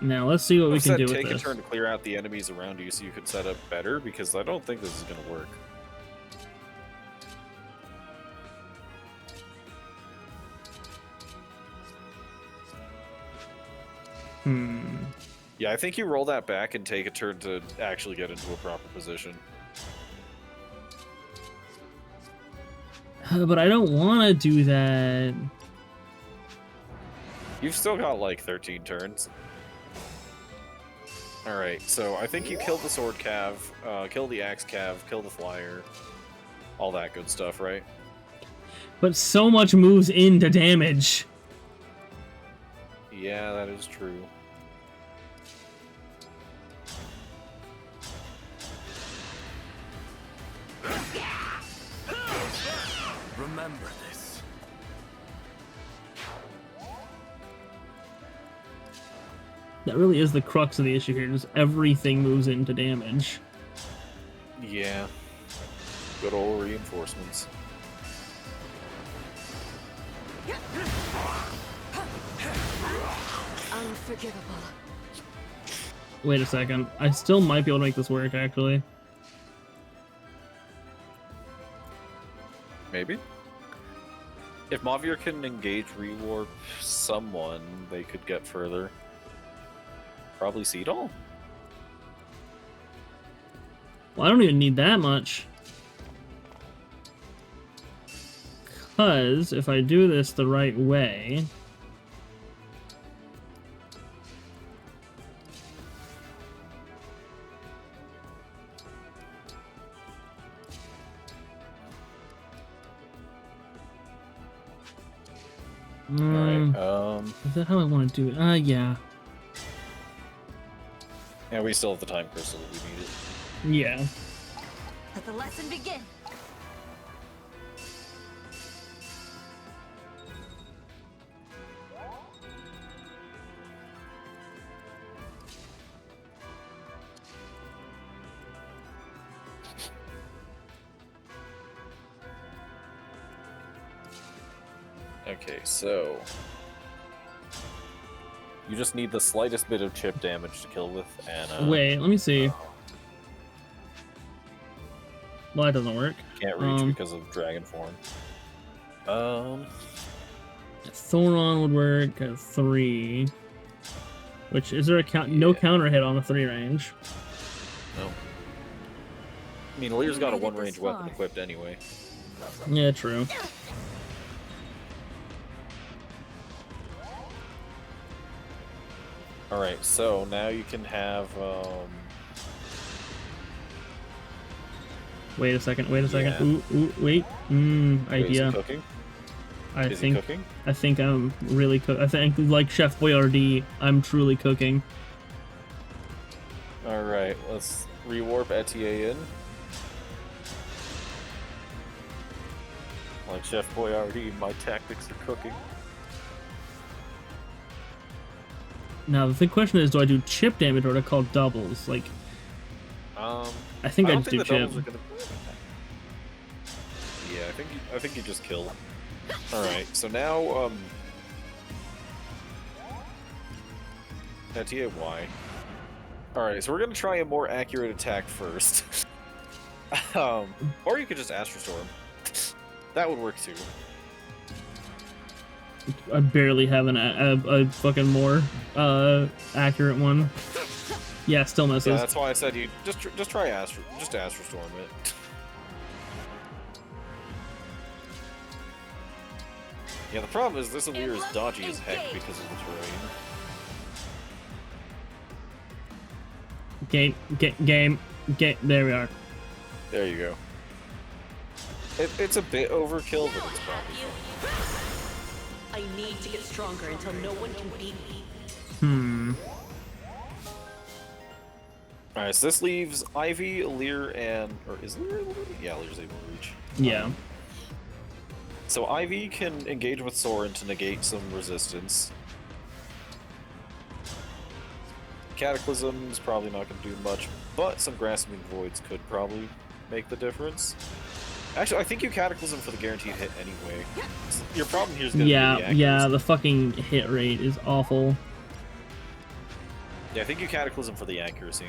Now let's see what we can do with Take a this. turn to clear out the enemies around you so you can set up better, because I don't think this is going to work. Yeah, I think you roll that back and take a turn to actually get into a proper position. But I don't want to do that. You've still got like 13 turns. Alright, so I think you kill the sword cav, kill the axe cav, kill the flyer, all that good stuff, right? But so much moves into damage. Yeah, that is true. Remember this. That really is the crux of the issue here. Just everything moves into damage. Yeah. Good old reinforcements. Unforgivable. Wait a second. I still might be able to make this work, actually. Maybe? If Mavier can engage rewarp someone, they could get further. Probably Seedall? Well, I don't even need that much. Because if I do this the right way... Alright, is that how I want to do it? Yeah. Yeah, we still have the time crystal that we needed. Yeah. Let the lesson begin. Okay, so... You just need the slightest bit of chip damage to kill with, and Wait, let me see. Well, that doesn't work. Can't reach because of Dragon Form. Thoron would work at 3. Which, is there a count? No counter hit on the 3 range. No. I mean, Lear's got a 1-range weapon equipped anyway. Yeah, true. Alright, so now you can have, Wait a second, wait a second. Yeah. Ooh, wait. Idea. Is he cooking? Is he cooking? I think I'm really I think, like Chef Boyardee, I'm truly cooking. Alright, let's rewarp Etier in. Like Chef Boyardee, my tactics are cooking. Now, the question is, do I do chip damage or do I call doubles? Like, I think I just do chip. Gonna... Yeah, I think you just kill. Alright, so now, Etier Y. Alright, so we're gonna try a more accurate attack first. Or you could just Astro Storm. That would work too. I barely have a fucking more accurate one. Yeah, still misses. Yeah, that's why I said you just try Astro Storm it. Yeah, the problem is this Allure is dodgy as heck because of the terrain. Game. There we are. There you go. It's a bit overkill, but it's probably fun. I need to get stronger until no one can beat me. Alright, so this leaves Ivy, Lear, and... Or is Lear able to reach? Yeah, Lear's able to reach. Yeah. So Ivy can engage with Soren to negate some resistance. Cataclysm's probably not going to do much, but some Grasping Voids could probably make the difference. Actually, I think you Cataclysm for the guaranteed hit anyway. Your problem here is going to be the accuracy. Yeah, the fucking hit rate is awful. Yeah, I think you Cataclysm for the accuracy.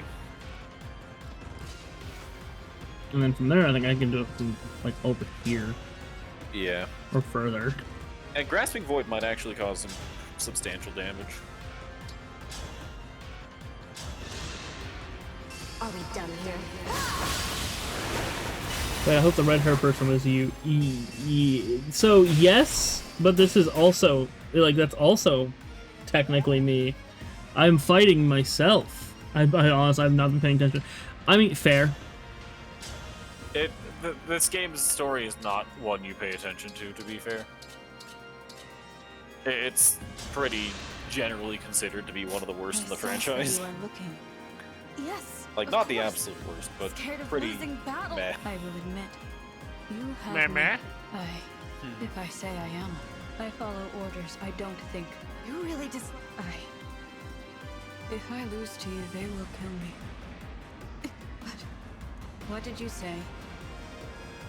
And then from there, I think I can do it from, like, over here. Yeah. Or further. And Grasping Void might actually cause some substantial damage. Are we done here? Wait, I hope the red hair person was you. So yes, but this is also like that's also technically me. I'm fighting myself. I honestly I've not been paying attention. I mean, fair. This game's story is not one you pay attention to be fair. It's pretty generally considered to be one of the worst in the franchise. You are looking. Yes. Like, not the absolute worst, but pretty meh. I will admit, you have Meh. If I say I am, I follow orders. I don't think. You really just. If I lose to you, they will kill me. But what did you say?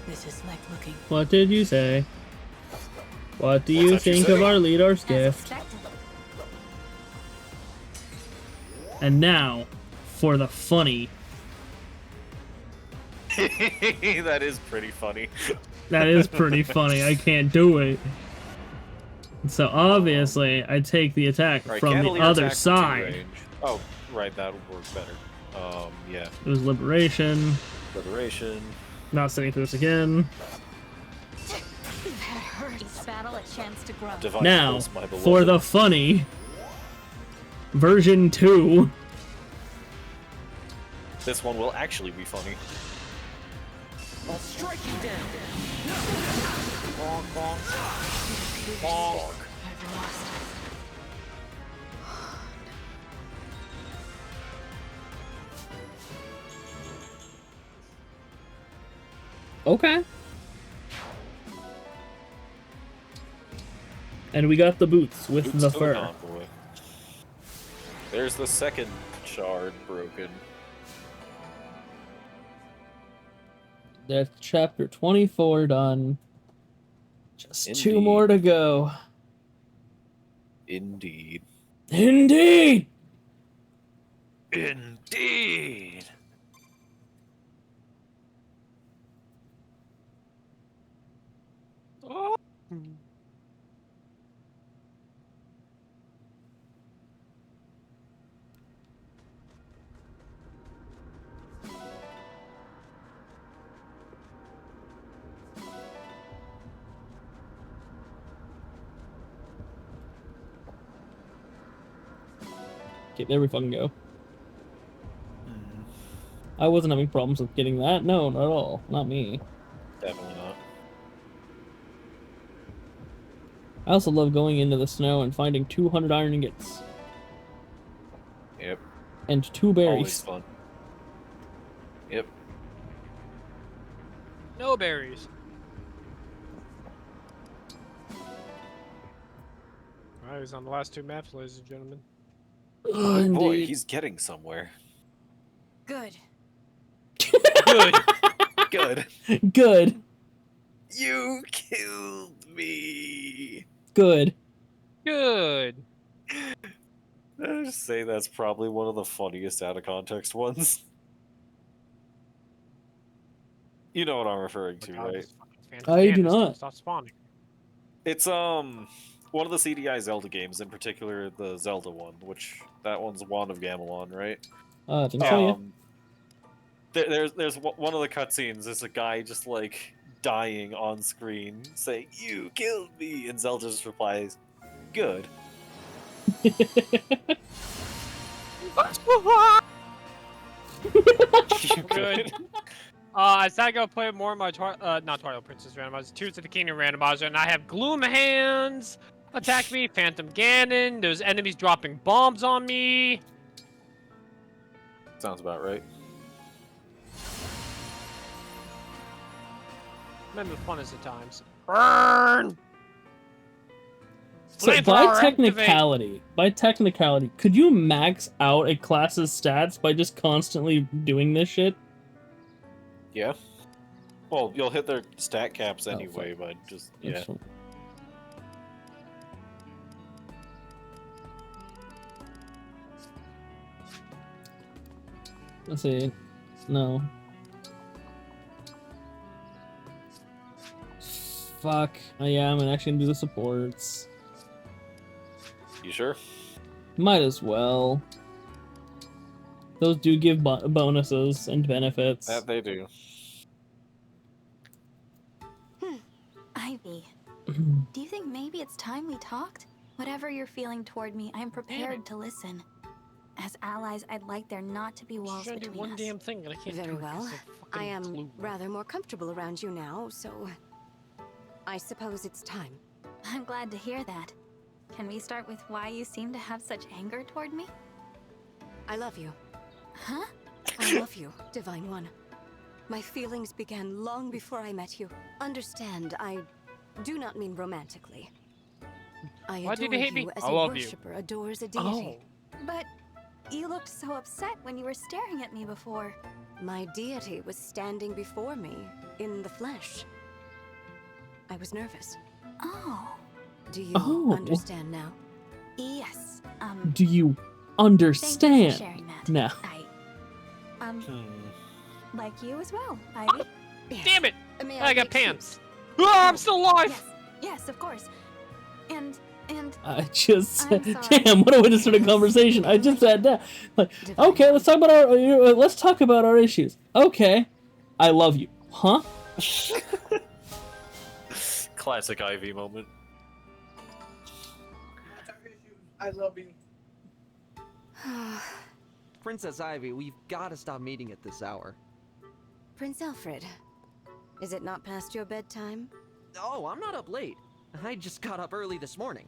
This is like looking. What did you say? What do you think of our leader's gift? And now, for the funny. That is pretty funny. That is pretty funny. I can't do it. So obviously, I take the attack from the other side. Oh, right, that would work better. Yeah. It was liberation. Liberation. Not sitting through this again. That hurts. Battle a chance to grow. Divine Now, Pulse, my beloved. for the funny. Version 2. This one will actually be funny. I'll strike you down. Bonk, bonk. Bonk. I've lost. Okay. And we got the boots with the fur. Convoy. There's the second shard broken. That's chapter 24 done. Just Indeed. 2 more to go. Indeed. Indeed! Indeed! Oh. Okay, there we fucking go. I wasn't having problems with getting that. No, not at all. Not me. Definitely not. I also love going into the snow and finding 200 iron ingots. Yep. And 2 berries. Always fun. Yep. No berries. Alright, he's on the last 2 maps, ladies and gentlemen. Oh, boy, he's getting somewhere. Good. Good. Good. Good. You killed me. Good. Good. I just say that's probably one of the funniest out of context ones. You know what I'm referring to, right? I do not. Stop spawning. It's one of the CDI Zelda games, in particular the Zelda one, which that one's Wand of Gamelon, right? I think so, yeah. There's one of the cutscenes. There's a guy just like dying on screen, saying "You killed me," and Zelda just replies, "Good." Good. I decided to go play more of my not Twilight Princess randomizer, Tears of the Kingdom randomizer, and I have Gloom Hands attack me, Phantom Ganon, there's enemies dropping bombs on me. Sounds about right. Remember the funnest of times. Burn! So Flamethrower by technicality, could you max out a class's stats by just constantly doing this shit? Yeah. Well, you'll hit their stat caps anyway, but just yeah. Let's see. No. Fuck. Yeah, I'm actually gonna do the supports. You sure? Might as well. Those do give bonuses and benefits. That they do. Ivy, do you think maybe it's time we talked? Whatever you're feeling toward me, I'm prepared to listen. As allies, I'd like there not to be walls Trying to do between one us. damn thing and I can't Very do it 'cause well. I'm I fucking am clueless. rather more comfortable around you now, so I suppose it's time. I'm glad to hear that. Can we start with why you seem to have such anger toward me? I love you. Huh? I love you, Divine One. My feelings began long before I met you. Understand, I do not mean romantically. I Why adore did you hate me? you as I a love you. worshipper adores a deity. But you looked so upset when you were staring at me before. My deity was standing before me in the flesh. I was nervous. Oh. Do you Oh. understand now? Yes. Do you Thank you understand? for sharing that. Now. Like you as well, Ivy. Damn it! May I got make pants. Ah, I'm still alive! Yes, of course. And I just I'm sorry. damn. What a way to start a conversation. I just sat down. Like, okay, let's talk about our issues. Okay, I love you, huh? Classic Ivy moment. I love you. Princess Ivy, we've got to stop meeting at this hour. Prince Alfred, is it not past your bedtime? Oh, I'm not up late. I just got up early this morning.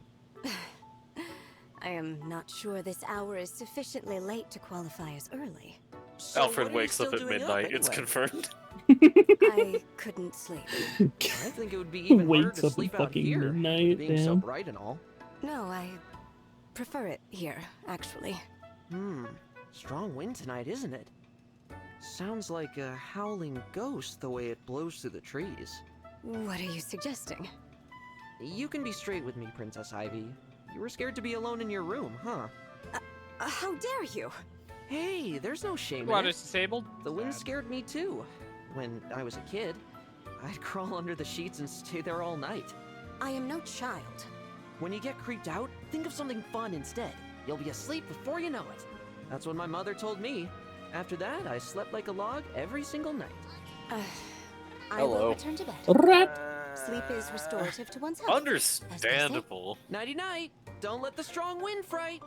I am not sure this hour is sufficiently late to qualify as early. So Alfred what are you wakes up still at doing midnight. up It's anyway? confirmed. I couldn't sleep. I think it would be even harder Wakes to up at sleep out fucking here, midnight, being so damn. bright and all. No, I prefer it here, actually. Strong wind tonight, isn't it? Sounds like a howling ghost the way it blows through the trees. What are you suggesting? You can be straight with me, Princess Ivy. You were scared to be alone in your room, huh? How dare you? Hey, there's no shame What, in it. it's disabled? The wind Sad. scared me too. When I was a kid, I'd crawl under the sheets and stay there all night. I am no child. When you get creeped out, think of something fun instead. You'll be asleep before you know it. That's what my mother told me. After that, I slept like a log every single night. I will return to bed. Rat. Sleep is restorative to one's health. Understandable. Nighty night. Don't let the strong wind fright.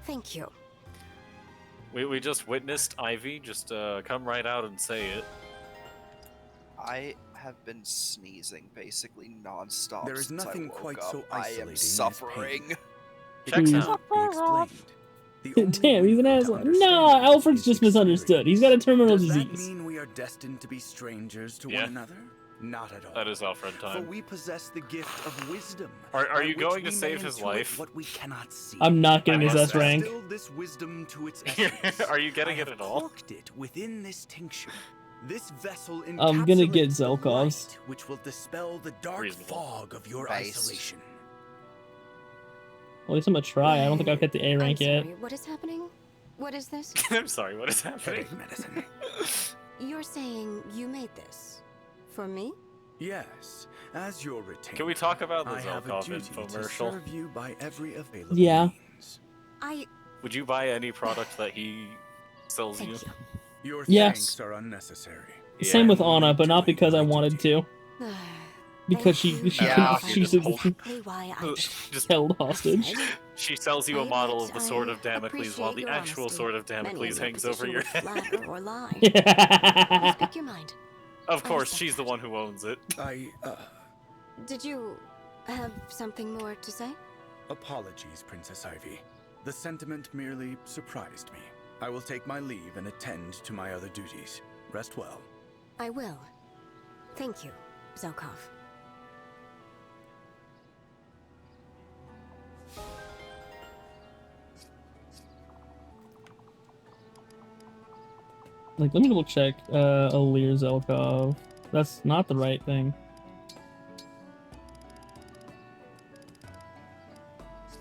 Thank you. We just witnessed Ivy just come right out and say it. I have been sneezing basically non-stop. There is since nothing I woke quite up. so I isolating am as suffering. pain. Checks It out. cannot be explained. The only Damn, he's an way to asshole. understand Nah, it Alfred's is just misunderstood. He's got a terminal Does that disease. mean we are destined to be strangers to Yeah. one another? Not at all. That is Alfred For time. we possess the gift of wisdom. Are by you which going to we save may his intuit life? What we cannot see. I'm not getting his I S rank. Distilled this wisdom to its essence. Are you getting I it have at all? corked it within this tincture. This vessel I'm gonna get encapsulates the Zelkov's. light which will dispel the dark Reasonable. fog of your Nice. isolation. At least I'm gonna try. I don't think I've hit the A I'm rank yet. sorry, what is happening? What is this? I'm sorry, what is happening? Headache medicine. You're saying you made this? For me? Yes, as your retainer. Can we talk about the I have a Zelkov duty to infomercial? serve you by every available Yeah. means. Would you buy any product that he sells you? Your Yes. thanks are unnecessary. Same with Anna, but not because I wanted to. Because she Yeah, she's Exactly why I Just held hostage. She sells you a model of the Sword of Damocles while the appreciate your actual honesty. Sword of Many Damocles in hangs your over position your would head. flatter or lie. You speak your mind. Of course, she's the one who owns it. Did you have something more to say? Apologies, Princess Ivy. The sentiment merely surprised me. I will take my leave and attend to my other duties. Rest well. I will. Thank you, Zelkov. Like, let me double check. Alir Zelkov. That's not the right thing.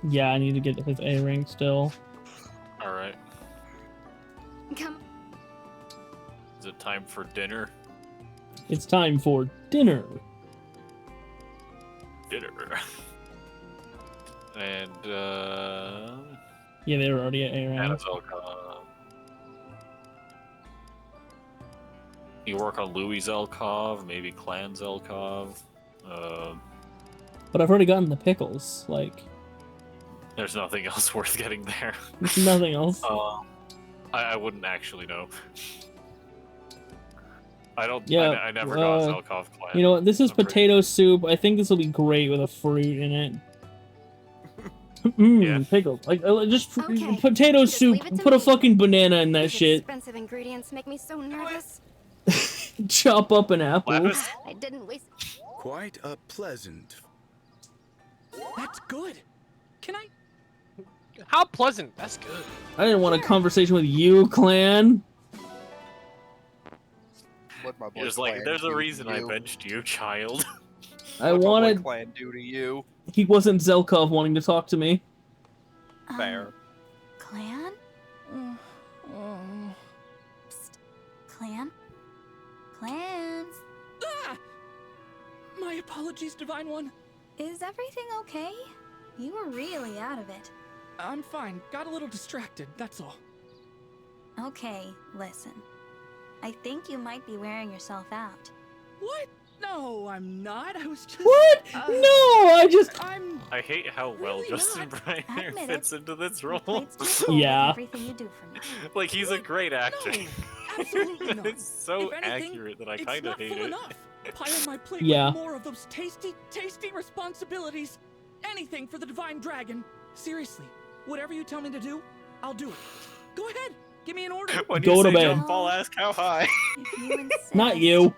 Yeah, I need to get his A rank still. Alright. Come. Is it time for dinner? It's time for dinner. Dinner. And, Yeah, they were already at A rank. Zelkov. You work on Louis Zelkov, maybe Clan Zelkov. But I've already gotten the pickles. Like, There's nothing else worth getting there. there's nothing else. I wouldn't actually know. I don't. Yeah, I never got Zelkov Clan. You know what? This is I'm pretty- potato soup. I think this will be great with a fruit in it. Pickles. Like, just potato soup. Put a fucking banana in that shit. Expensive ingredients make me so nervous. Chop up an apple. I didn't waste. Quite a pleasant. That's good. Can I? How pleasant. That's good. I didn't want a conversation with you, Clan. What my boy There's like, Clan there's a do to reason I you? benched you, child. I What my boy wanted. Clan do to you? He wasn't Zelkov wanting to talk to me. Fair. Clan? Psst. Clan? Clans? Ah! My apologies, Divine One. Is everything okay? You were really out of it. I'm fine. Got a little distracted, that's all. Okay, listen. I think you might be wearing yourself out. What? No, I'm not. I was just. What? No, I just. I hate how well Justin Briner Admit fits into this role. Yeah. Everything you do for me. Like, he's a great actor. Absolutely not. It's so If anything, accurate that I it's kind of not hate full it. enough. Pile on my plate Yeah. with more of those tasty, tasty responsibilities. Anything for the Divine Dragon. Seriously, whatever you tell me to do, I'll do it. Go ahead, give me an order. When Go you to say bed. jump, I'll ask how high. If you insist, Not you.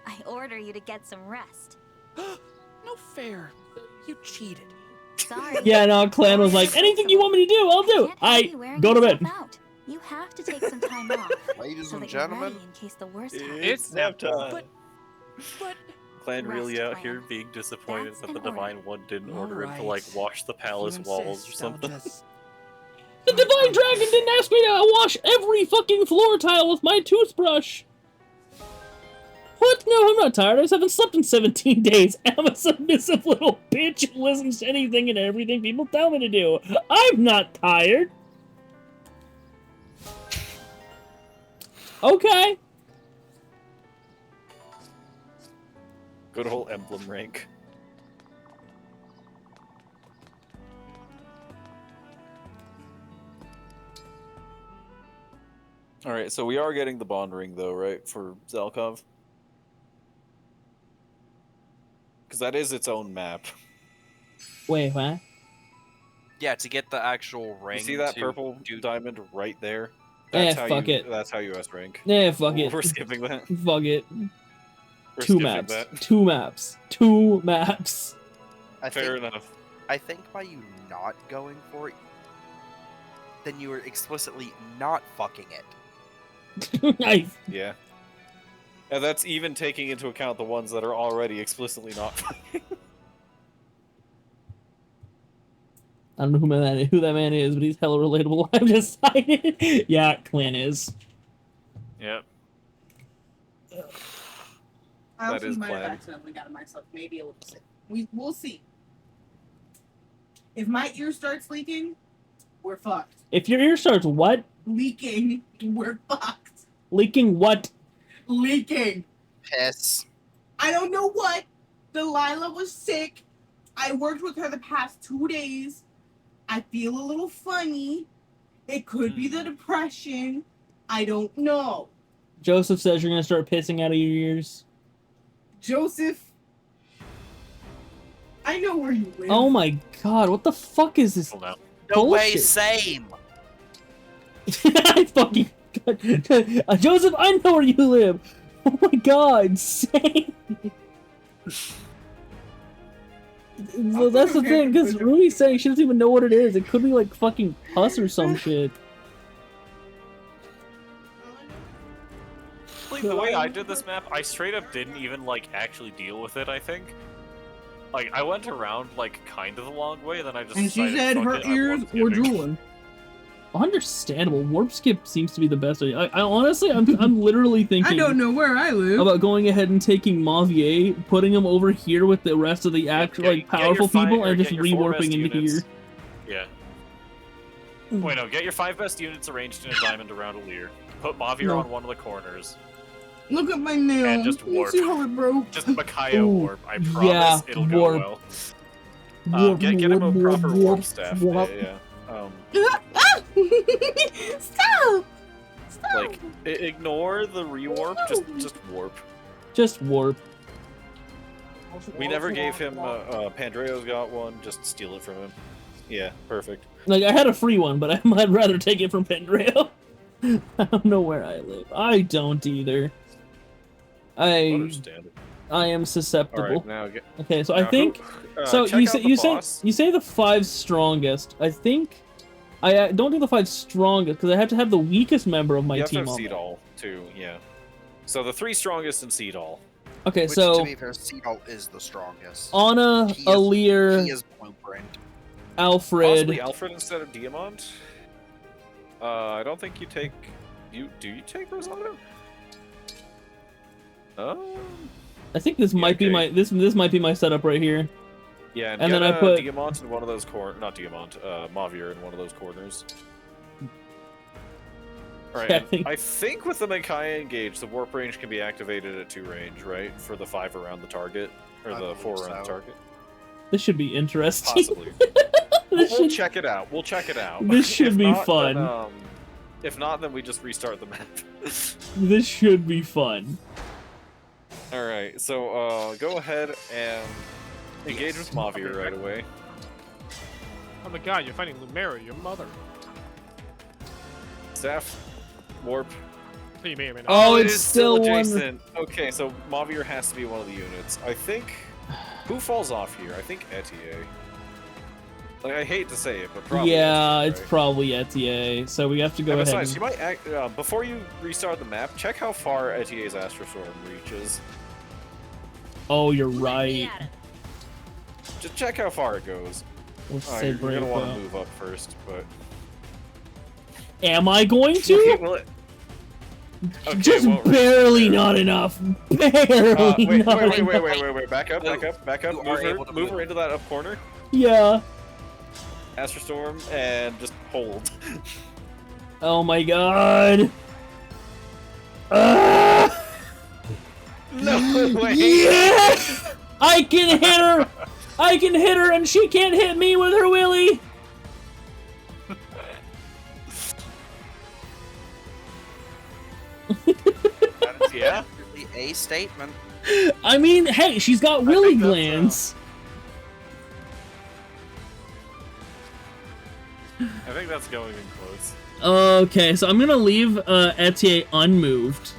I order you to get some rest. No fair. You cheated. Sorry. Yeah, no, Clan was like, anything you want me to do, I'll do. Can't be wearing Go to bed. yourself out. You have to take some time off. Ladies so and that you're gentlemen, ready in case the worst happens. It's nap time. But Clan really Rest out plan. here being disappointed That's that an the Divine One didn't order him to, Alright. like, wash the palace you walls or insist, I'll something. just- The Divine Dragon didn't ask me to wash every fucking floor tile with my toothbrush. What? No, I'm not tired. I just haven't slept in 17 days. I'm a submissive little bitch who listens to anything and everything people tell me to do. I'm not tired. Okay. Good old Emblem rank. Alright, so we are getting the bond ring, though, right? For Zelkov? Because that is its own map. Wait, what? yeah, to get the actual ring. You see that to purple do- diamond right there? Fuck it. That's how you S rank. Fuck it. We're skipping that. Fuck it. We're Two skipping maps. that. Two maps. Two maps. I Fair think, enough. I think by you not going for it, then you were explicitly not fucking it. Nice. Yeah. And that's even taking into account the ones that are already explicitly not. I don't know who that man is, but he's hella relatable. I've decided. Yeah, Clan is. Yep. I That also is might have planned. accidentally gotten myself maybe a little sick. We'll see. If my ear starts leaking, we're fucked. If your ear starts what? Leaking, we're fucked. Leaking what? Leaking. Piss. I don't know what. Delilah was sick. I worked with her the past 2 days. I feel a little funny. It could be the depression. I don't know. Joseph says you're gonna start pissing out of your ears. Joseph, I know where you live. Oh my god, what the fuck is this? No way, bullshit? same. I fucking Joseph, I know where you live. Oh my god, same. So that's the thing, because Ruby's saying she doesn't even know what it is. It could be like fucking pus or some shit. Like, the way I did this map, I straight up didn't even, like, actually deal with it, I think. Like, I went around, like, kind of the long way, then I just And she decided, said "Fuck her it, I'm ears warp were skipping." drooling. Understandable. Warp skip seems to be the best way. I honestly, I'm literally thinking. I don't know where I live. About going ahead and taking Mavier, putting him over here with the rest of the actual like powerful people, and just rewarping into here. Yeah. Wait, no, get your 5 best units arranged in a diamond around a Lear. Put Mavier No. on one of the corners. Look at my nail. And just You warp. see how it broke? Just Micaiah Ooh, warp. I promise yeah, it'll go warp. well. Warp, Get him a warp, proper warp, warp, staff. warp. Yeah. Stop! Like, ignore the rewarp. Just warp. Just warp. We never gave him. Pandreo's got one. Just steal it from him. Yeah, perfect. Like, I had a free one, but I'd rather take it from Pendreo. I don't know where I live. I don't either. I am susceptible. All right, now okay, so now I think so. check out the You say the 5 strongest. I think I don't do the 5 strongest because I have to have the weakest member of my you have team to have on Seed there. All too. Yeah. So the 3 strongest in Seed All. Okay, Which, so to be fair, Seagull is the strongest. Anna, Alir, he is blueprint. Alfred. Possibly Alfred instead of Diamant. I don't think you take. Do you take Rosado? I think this might be my this might be my setup right here. Yeah, and then I put Diamant in one of those not Diamant, Mavier in one of those corners. Alright, I think with the Micaiah engaged, the warp range can be activated at 2 range, right? For the 5 around the target, or the 4 around the target. This should be interesting. Possibly. We'll check it out. We'll check it out. This should be fun. Then, if not, then we just restart the map. This should be fun. Alright, so go ahead and engage with Mavier right away. Oh my god, you're fighting Lumera, your mother. Staff, warp. You may or may not. Oh, it it's is still adjacent. Okay, so Mavier has to be one of the units. I think. Who falls off here? I think Etier. Like, I hate to say it, but probably. Yeah, Etier, it's right? probably Etier. So we have to go And ahead. besides, you might act, before you restart the map, check how far Etier's Astrostorm reaches. Oh, you're right. Just check how far it goes. We'll Alright, say you're gonna break want to out. move up first, but. Am I going to? Okay, well, okay, Just well, barely not enough. Barely wait, not wait, enough. wait. Back up. Move her into that up corner. Yeah. Astrostorm and just hold. Oh my god. No way. Yes! I can hit her. I can hit her, and she can't hit me with her willy. Yeah. A statement. I mean, hey, she's got willy glands. I think that's going in close. Okay, so I'm gonna leave Etier unmoved,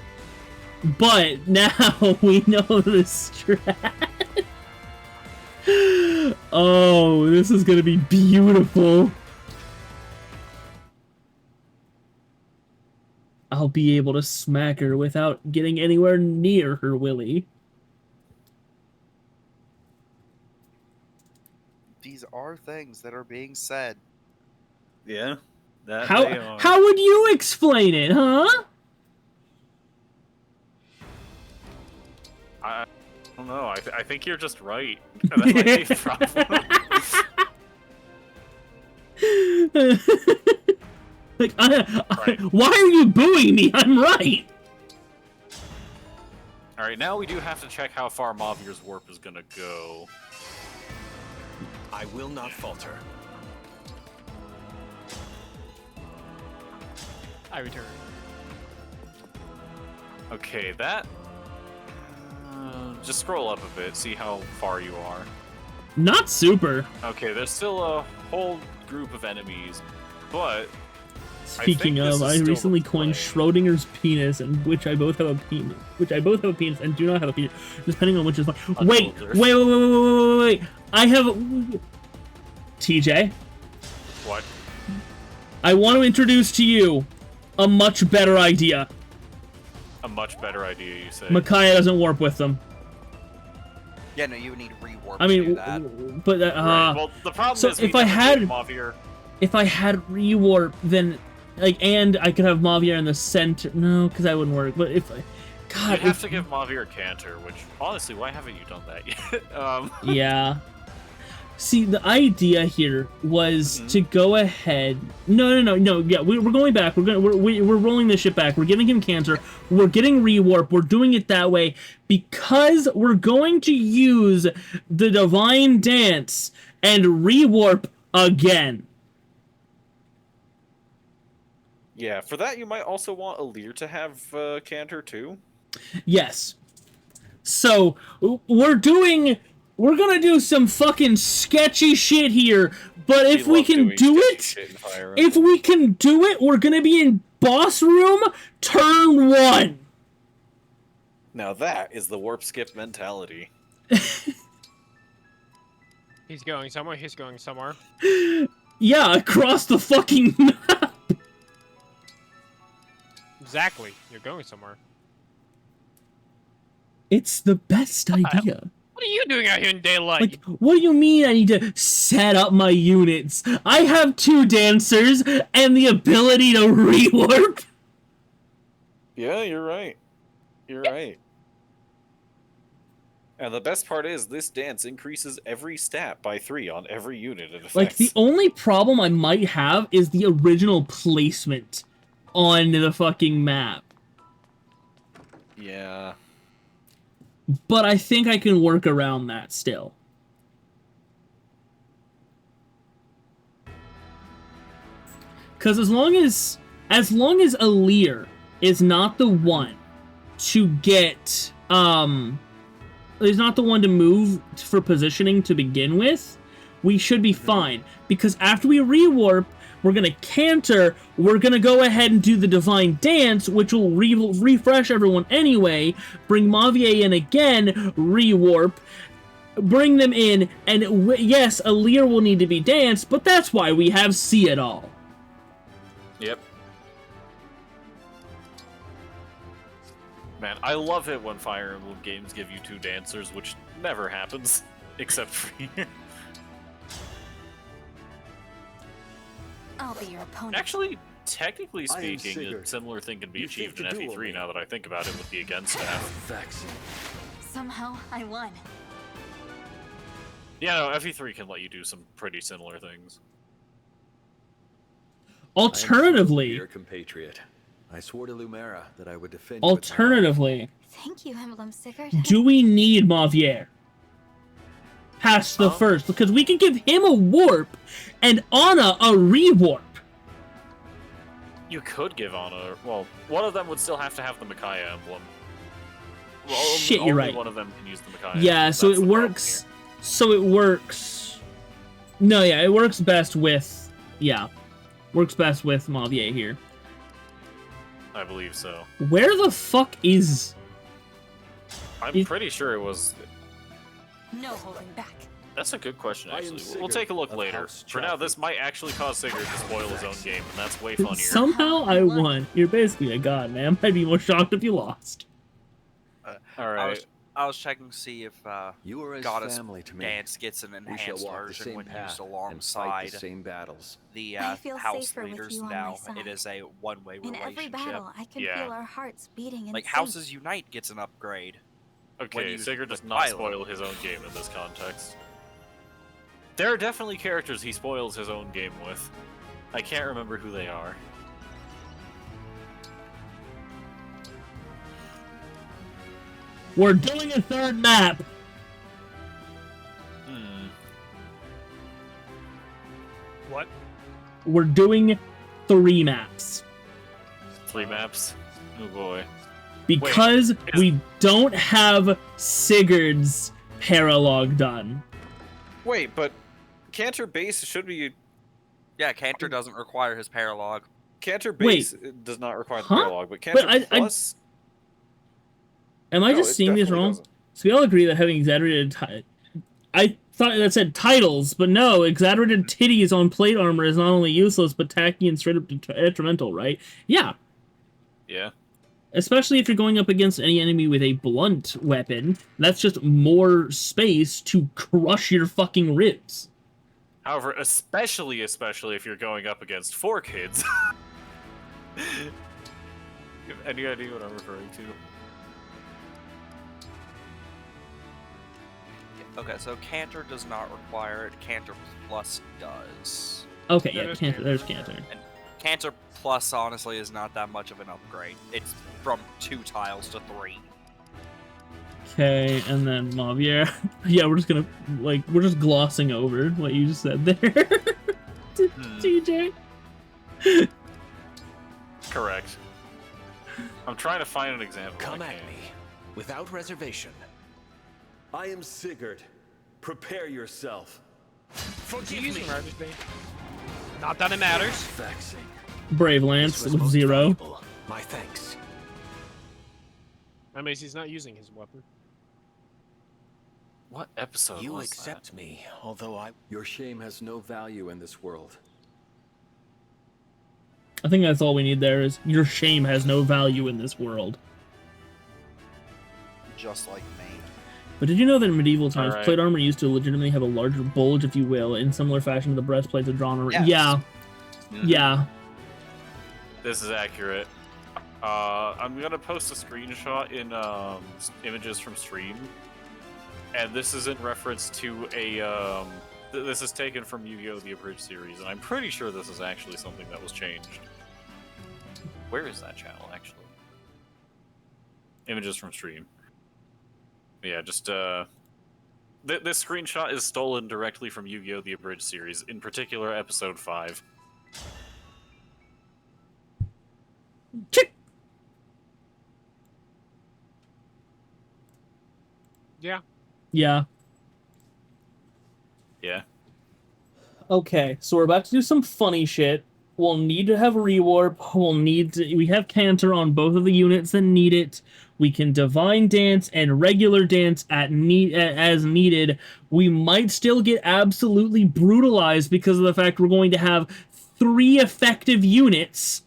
but now we know the strat. Oh, this is gonna be beautiful. I'll be able to smack her without getting anywhere near her willy. These are things that are being said. Yeah. That How would you explain it, huh? I don't know. I think you're just right. That might be a problem. Like, why are you booing me? I'm right. All right, now we do have to check how far Mavier's warp is gonna go. I will not falter. I return. Okay, that. Just scroll up a bit, see how far you are. Not super. Okay, there's still a whole group of enemies, but. Speaking of, I recently coined Schrodinger's penis, and which I both have a penis, and do not have a penis, depending on which is fine. Wait. I have TJ. What? I want to introduce to you a much better idea. A much better idea, you say? Micaiah doesn't warp with them. Yeah, no, you would need rewarp I to mean, do that. but Right, well, the problem so is if I had rewarp, then and I could have Mavier in the center. No, because that wouldn't work. But if you have to give Mavier Cantor, which honestly, why haven't you done that yet? Yeah. See, the idea here was to go ahead. No. Yeah, we're going back. We're rolling this shit back. We're giving him cancer. We're getting rewarp. We're doing it that way because we're going to use the divine dance and rewarp again. Yeah, for that you might also want Alir to have Cantor too. Yes. So we're gonna do some fucking sketchy shit here, but if we can do it, we're gonna be in boss room turn 1. Now that is the warp skip mentality. He's going somewhere. He's going somewhere. Yeah, across the fucking map. Exactly. You're going somewhere. It's the best idea. What are you doing out here in daylight? Like, what do you mean I need to set up my units? I have 2 dancers and the ability to rework. Yeah, you're right. You're right. And the best part is this dance increases every stat by 3 on every unit it affects. Like, the only problem I might have is the original placement on the fucking map. Yeah. But I think I can work around that still. Because as long as Alir is not the one to get is not the one to move for positioning to begin with, we should be fine. Because after we rewarp, we're gonna canter, we're gonna go ahead and do the divine dance, which will refresh everyone anyway, bring Mavier in again, rewarp, bring them in, and yes, Alir will need to be danced, but that's why we have See It All. Yep. Man, I love it when Fire Emblem games give you 2 dancers, which never happens, except for here. I'll be your opponent. Actually, technically speaking, a similar thing can be achieved in FE3 now that I think about it with the against staff. Somehow, I won. Yeah, no, FE3 can let you do some pretty similar things. Alternatively, your compatriot. I swore to Lumera that I would defend. alternatively, Thank you, Emblem Sigurd. do we need Mavier past the first? Because we can give him a warp and Anna a rewarp. You could give Anna, well, one of them would still have to have the Micaiah emblem. Well, Shit, you're only right. One of them can use the Micaiah. Yeah, so it works. So it works. No, yeah, it works best with. Yeah, works best with Mavier here. I believe so. Where the fuck is? I'm pretty sure it was. No holding back. That's a good question, actually. We'll take a look later. For now, this might actually cause Sigurd to spoil his own game, and that's way funnier. Somehow I won. You're basically a god, man. I'd be more shocked if you lost. Alright. I was checking to see if You are as Goddess family to me. Dance gets an We shall enhanced walk the version same when path used and alongside fight the same battles. the I feel house safer with leaders you on now. my It side. is a one-way In relationship. every battle, I can feel our hearts beating in Like sync. Houses Unite gets an upgrade. when Okay, used Sigurd with does not Pilot. spoil his own game in this context. There are definitely characters he spoils his own game with. I can't remember who they are. We're doing a third map. What? We're doing 3 maps. 3 maps? Oh boy. Because we don't have Sigurd's paralog done. Wait, but Cantor base should be. Yeah, Cantor doesn't require his paralog. Cantor base does not require the paralog, but Cantor plus. Am I No, just it seeing this definitely wrong? doesn't. So we all agree that having exaggerated I thought that said titles, but no, exaggerated titties on plate armor is not only useless, but tacky and straight up detrimental, right? Yeah. Yeah. Especially if you're going up against any enemy with a blunt weapon, that's just more space to crush your fucking ribs. However, especially if you're going up against 4 kids. You have any idea what I'm referring to? Okay, so Canter does not require it. Canter Plus does. Okay, yeah, Canter. There's Canter. And Canter Plus, honestly, is not that much of an upgrade. It's from 2 tiles to 3. Okay, and then Mavier. Yeah, we're just glossing over what you just said there. TJ. Correct. I'm trying to find an example. Come at me, without reservation. I am Sigurd. Prepare yourself. Forgive me. Not that it matters. Vexing. Brave Lance with 0. My thanks. That means he's not using his weapon. What episode You was accept me, although Your shame has no value in this world. I think that's all we need there is your shame has no value in this world. Just like me. But did you know that in medieval times, Alright. plate armor used to legitimately have a larger bulge, if you will, in similar fashion to the breastplates of drawn around? Yes. Yeah. Yeah. This is accurate. I'm gonna post a screenshot in images from stream, and this is in reference to a this is taken from Yu-Gi-Oh! The Abridged series, and I'm pretty sure this is actually something that was changed. Where is that channel actually? Images from stream. Yeah, just this screenshot is stolen directly from Yu-Gi-Oh! The Abridged series, in particular episode 5. Yeah. Yeah. Yeah. Okay, so we're about to do some funny shit. We'll need to have rewarp. We have Canter on both of the units that need it. We can divine dance and regular dance as needed. We might still get absolutely brutalized because of the fact we're going to have 3 effective units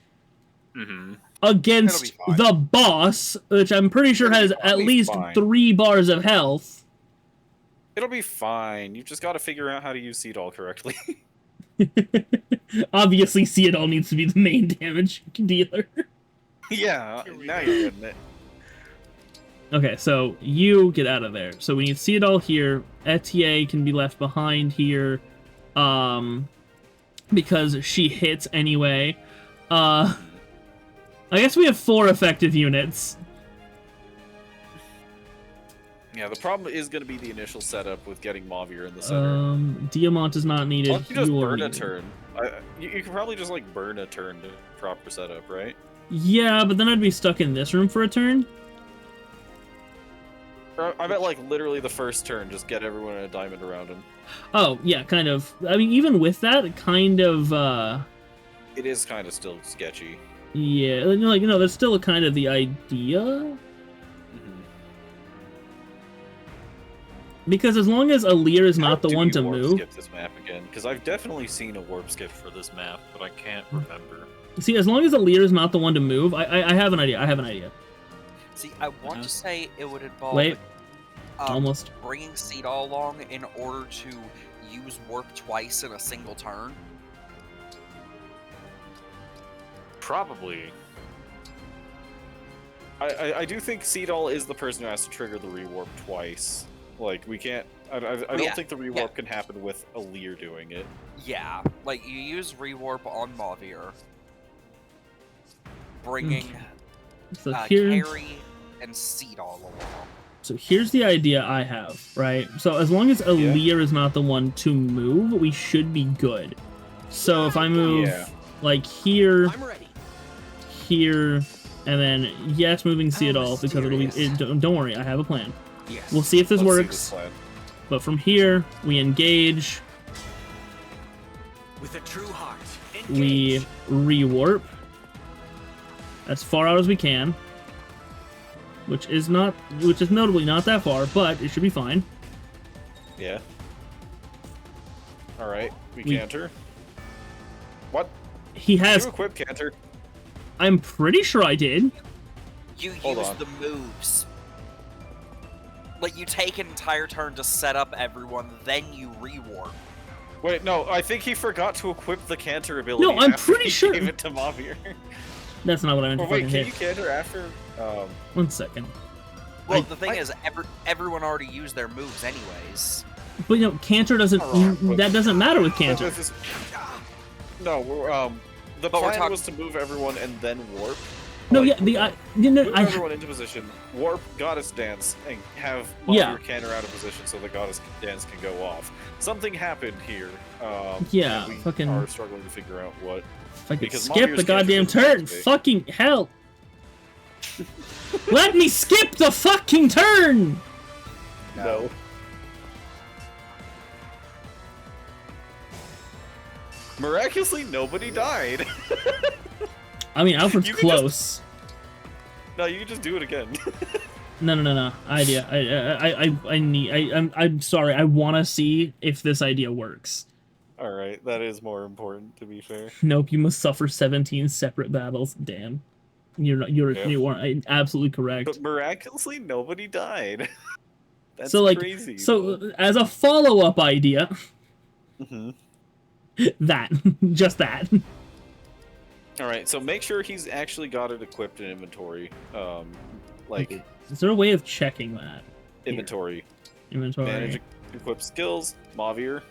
against the boss, which I'm pretty sure has at least 3 bars of health. It'll be fine. You just got to figure out how to use Seed All correctly. Obviously, See It All needs to be the main damage dealer. Yeah, now you're getting it. Okay, so you get out of there. So we need See It All here. Etier can be left behind here, because she hits anyway. I guess we have 4 effective units. Yeah, the problem is going to be the initial setup with getting Mavier in the center. Diamant is not needed. Why don't you just You will burn be a needed. turn? You can probably just like burn a turn to proper setup, right? Yeah, but then I'd be stuck in this room for a turn. Or, I bet like literally the first turn, just get everyone in a diamond around him. Oh, yeah, kind of. I mean, even with that, it kind of, It is kind of still sketchy. yeah, that's still kind of the idea. Because as long as Alir is not the one to warp move... skip this map again, because I've definitely seen a warp skip For this map, but I can't remember. See, as long as Alir is not the one to move, I have an idea. See, I want to say it would involve Wait. Almost. bringing Seed All along in order to use Warp twice in a single turn. Probably. I do think Seed All is the person who has to trigger the rewarp twice. Like, we can't... I don't think the rewarp can happen with Alir doing it. Yeah, like you use Rewarp on Mavier, bringing So here- Carry and Seed All along. So here's the idea I have, right? So as long as Alir is not the one to move, we should be good. So if I move, like, here, here, and then, yes, moving See It All, because it'll be... don't worry, I have a plan. Yes. We'll see if this Let's see works. this plan. But from here, we engage, With a true heart. we rewarp as far out as we can, which is notably not that far, but it should be fine. Yeah. Alright, we We- canter. What? He Did has... you equip canter? I'm pretty sure I did. You Hold use on. the moves. Like, you take an entire turn to set up everyone, then you rewarp. Wait, no, I think he forgot to equip the canter ability. No, I'm after pretty he sure- gave it to Mavier. That's not what I meant to Oh, wait, fucking can hit. you canter after? 1 second. Well, the thing is, everyone already used their moves anyways. But you know, Cantor doesn't. That doesn't matter with Cantor. No, the But we're plan talking- was to move everyone and then warp. No, Like, yeah, move everyone into position, warp Goddess Dance, and have Yeah. Mother Cantor out of position so the Goddess Dance can go off. Something happened here. Yeah, and we fucking- are struggling to figure out what. If I could because skip Mavier's the Cantor goddamn doesn't turn, activate. fucking hell! Let me skip the fucking turn! No. Miraculously, nobody died. I mean, Alfred's You can just- close. No, you can just do it again. No. Idea. I'm sorry. I want to see if this idea works. All right, that is more important, to be fair. Nope. You must suffer 17 separate battles. Damn. Yeah. You are absolutely correct. But miraculously, nobody died. That's so like, crazy. so as a follow-up idea, Mhm. that, just that. All right, so make sure he's actually got it equipped in inventory. Like Is there a way of checking that? inventory. Inventory. Manage equip skills. Mavir.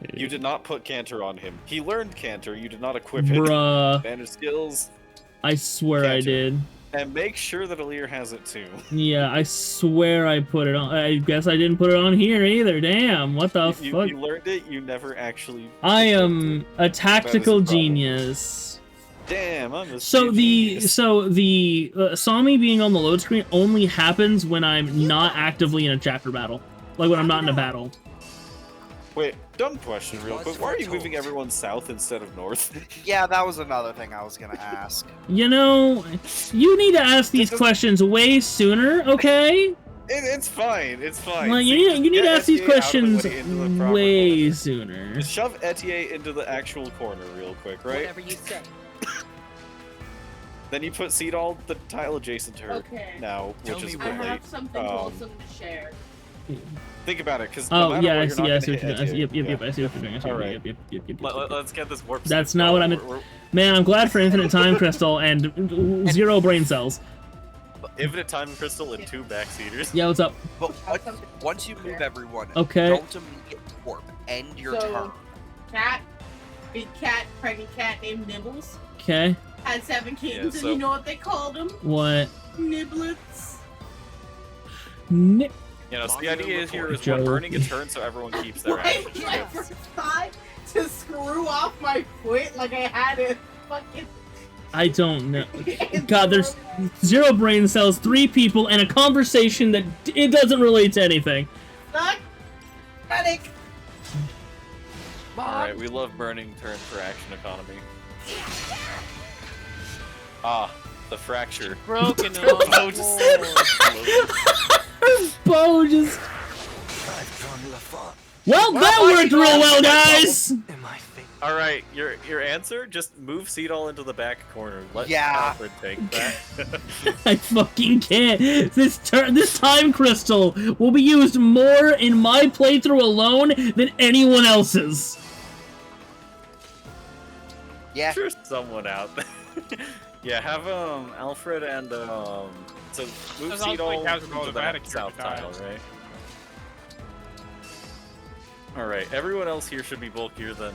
Okay. You did not put Cantor on him. He learned Cantor. You did not equip it. Bruh. Manage skills. I swear I Cantor. did. And make sure that Alir has it too. Yeah, I swear I put it on. I guess I didn't put it on here either. Damn, what the fuck? You learned it. You never actually. I am a tactical problem. genius. Damn, I'm a So genius. the Sami being on the load screen only happens when I'm not actively in a chapter battle, like when I'm not in a battle. Wait, dumb question, real quick. Why are you moving everyone south instead of north? Yeah, that was another thing I was gonna ask. You know, you need to ask these questions way sooner, okay? It's fine. It's fine. Like, See, you just need to get ask these Etienne out of the questions way into the proper way corner. sooner. Just shove Etienne into the actual corner real quick, right? Whatever you say. Then you put Seedall the tile adjacent to her Okay. now, Tell which is me I a bit late. have something wholesome to share. Think about it, because Oh no matter yeah, what, I you're see. not I gonna see what hit you're doing. Etienne. Yep. I see what you're doing. I see what All you're doing. right. Yep. Let's get this warp. That's skip not what I going. meant. Man, I'm glad for infinite time crystal and 0 brain cells. Infinite time crystal and 2 backseaters. Yeah, what's up? But once you move everyone, Okay. don't immediately warp. End your turn. So, cat, big cat, pregnant cat named Nibbles, Okay. had 7 kittens, Yeah, and so- you know what they called them? What? Niblets. Ni- You know, so the idea is here is Joe. we're burning a turn so everyone keeps their Like, actions. my first time to screw off my foot, like I had it fucking. I don't know. God, there's 0 brain cells, 3 people, and a conversation that it doesn't relate to anything. Stuck. Panic. Alright, we love burning turn for action economy. Ah, the fracture. Broken Bo just- Bo just. I've drawn La Font. Well, that worked real well, guys. All right, your answer: just move Seedall into the back corner. Let Yeah. Alfred take that. I fucking can't. This time crystal will be used more in my playthrough alone than anyone else's. Yeah. Sure, someone out there. Yeah, have Alfred and so move As I was playing Seedall casual mode, into if the I had a south character tile, die. right? All right, everyone else here should be bulkier than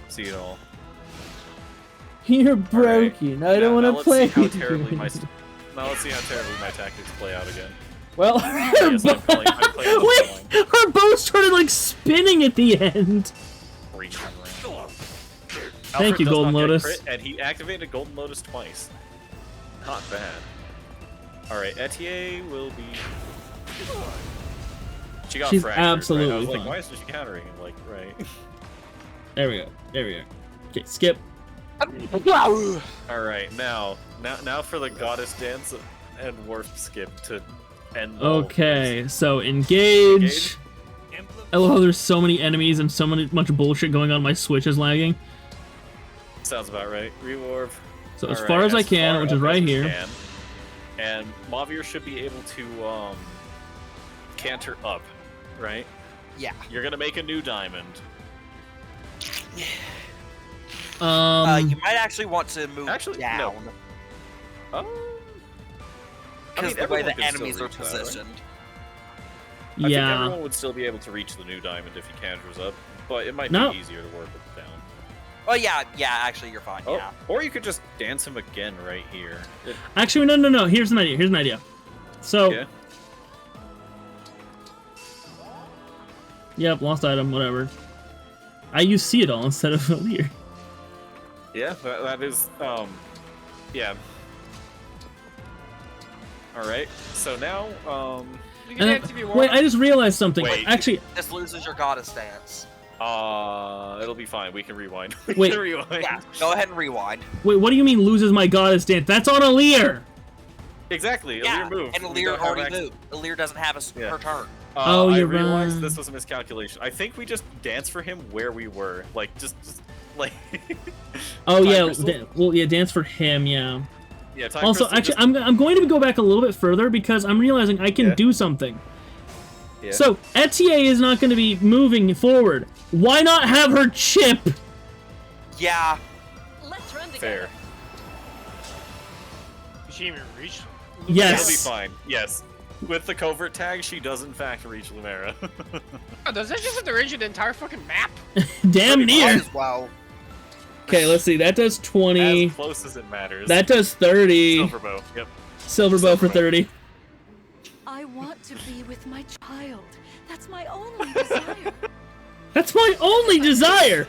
Seedall. You're broken. I don't want to play. Now let's see how terribly my tactics play out again. Well, Yes, I'm playing on the wait, her bow started like spinning at the end. Thank you, Alfred does Golden not get Lotus. crit, and he activated Golden Lotus twice. Not bad. Alright, Etienne will be... She got She's fractured, right? I absolutely was like, fine. why isn't she countering him? Like, right. There we go. Okay, skip. Alright, now for the Goddess Dance and Warp Skip to end the whole Okay, so engage. I love how there's so many enemies and so much bullshit going on. My Switch is lagging. Sounds about right. Rewarp. So as Alright, far as I as can, far which is up right as you here. can. And Mavir should be able to canter up, right? Yeah. You're gonna make a new diamond. You might actually want to move Actually, down. no. Because the way everyone the can still enemies are reach that, right? positioned. I think Yeah. everyone would still be able to reach the new diamond if he canters up, but it might No. be easier to work with the down. Oh yeah, actually you're fine, Oh, yeah. or you could just dance him again right here. Actually, no. Here's an idea. So. Yeah. Yep, lost item, whatever. I use See It All instead of Leer. Yeah, that is, yeah. Alright, so now, You can dance if you want. Wait, I just realized something. Wait. Actually, This loses your goddess dance. it'll be fine. We can rewind. We Wait. can rewind. Yeah, go ahead and rewind. wait, what do you mean loses my goddess dance? That's on a Leer! Exactly, Yeah, Aleer moved. and We Aleer don't have already access- moved. Aleer doesn't have her turn. Oh, I you're realized right. this was a miscalculation. I think we just danced for him where we were. Like, just like... Oh, Time yeah, crystal? well, yeah, dance for him, yeah. Yeah, time Also, crystal actually, just- I'm going to go back a little bit further because I'm realizing I can Yeah. do something. Yeah. So, Etier is not going to be moving forward. Why not have her chip? Yeah. Let's run Fair. Did she even reach? Yes. It'll be fine, yes. With the covert tag, she does in fact reach Lumera. Oh, does that just have to reach the entire fucking map? Damn near. As well. Okay, let's see. That does 20. As close as it matters. That does 30. Silverbow, yep. Silver bow for 30. I want to be with my child. That's my only desire. That's my only desire.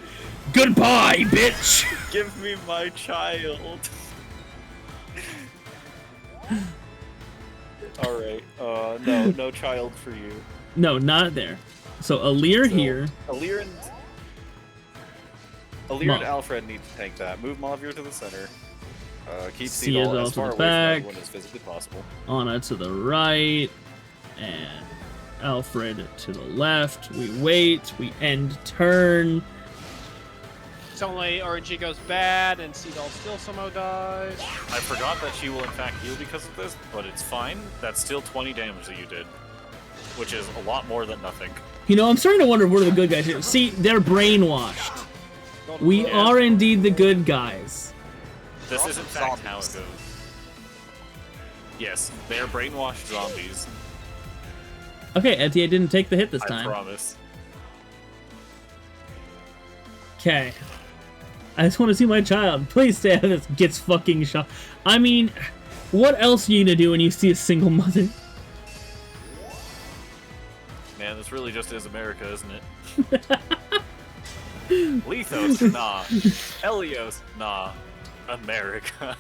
Goodbye, bitch. Give me my child. Alright, no child for you. No, not there. So Aleer here. Aleer and Mav. Alfred need to tank that. Move Mavir to the center. Keep See Seedall us as to far the away back. from everyone as physically possible. Anna to the right. And Alfred to the left. We wait. We end turn. Suddenly RNG goes bad and Seagull still somehow dies. I forgot that she will in fact heal because of this, but it's fine. That's still 20 damage that you did, which is a lot more than nothing. You know, I'm starting to wonder where the good guys are. See, they're brainwashed. We Yeah. are indeed the good guys. This is in fact how it goes. Yes, they are brainwashed zombies. Okay, Etier didn't take the hit this I time. promise. Okay. I just want to see my child. Please stay out of this. Gets fucking shot. I mean, what else are you gonna do when you see a single mother? Man, this really just is America, isn't it? Lethos, nah. Helios, nah. America.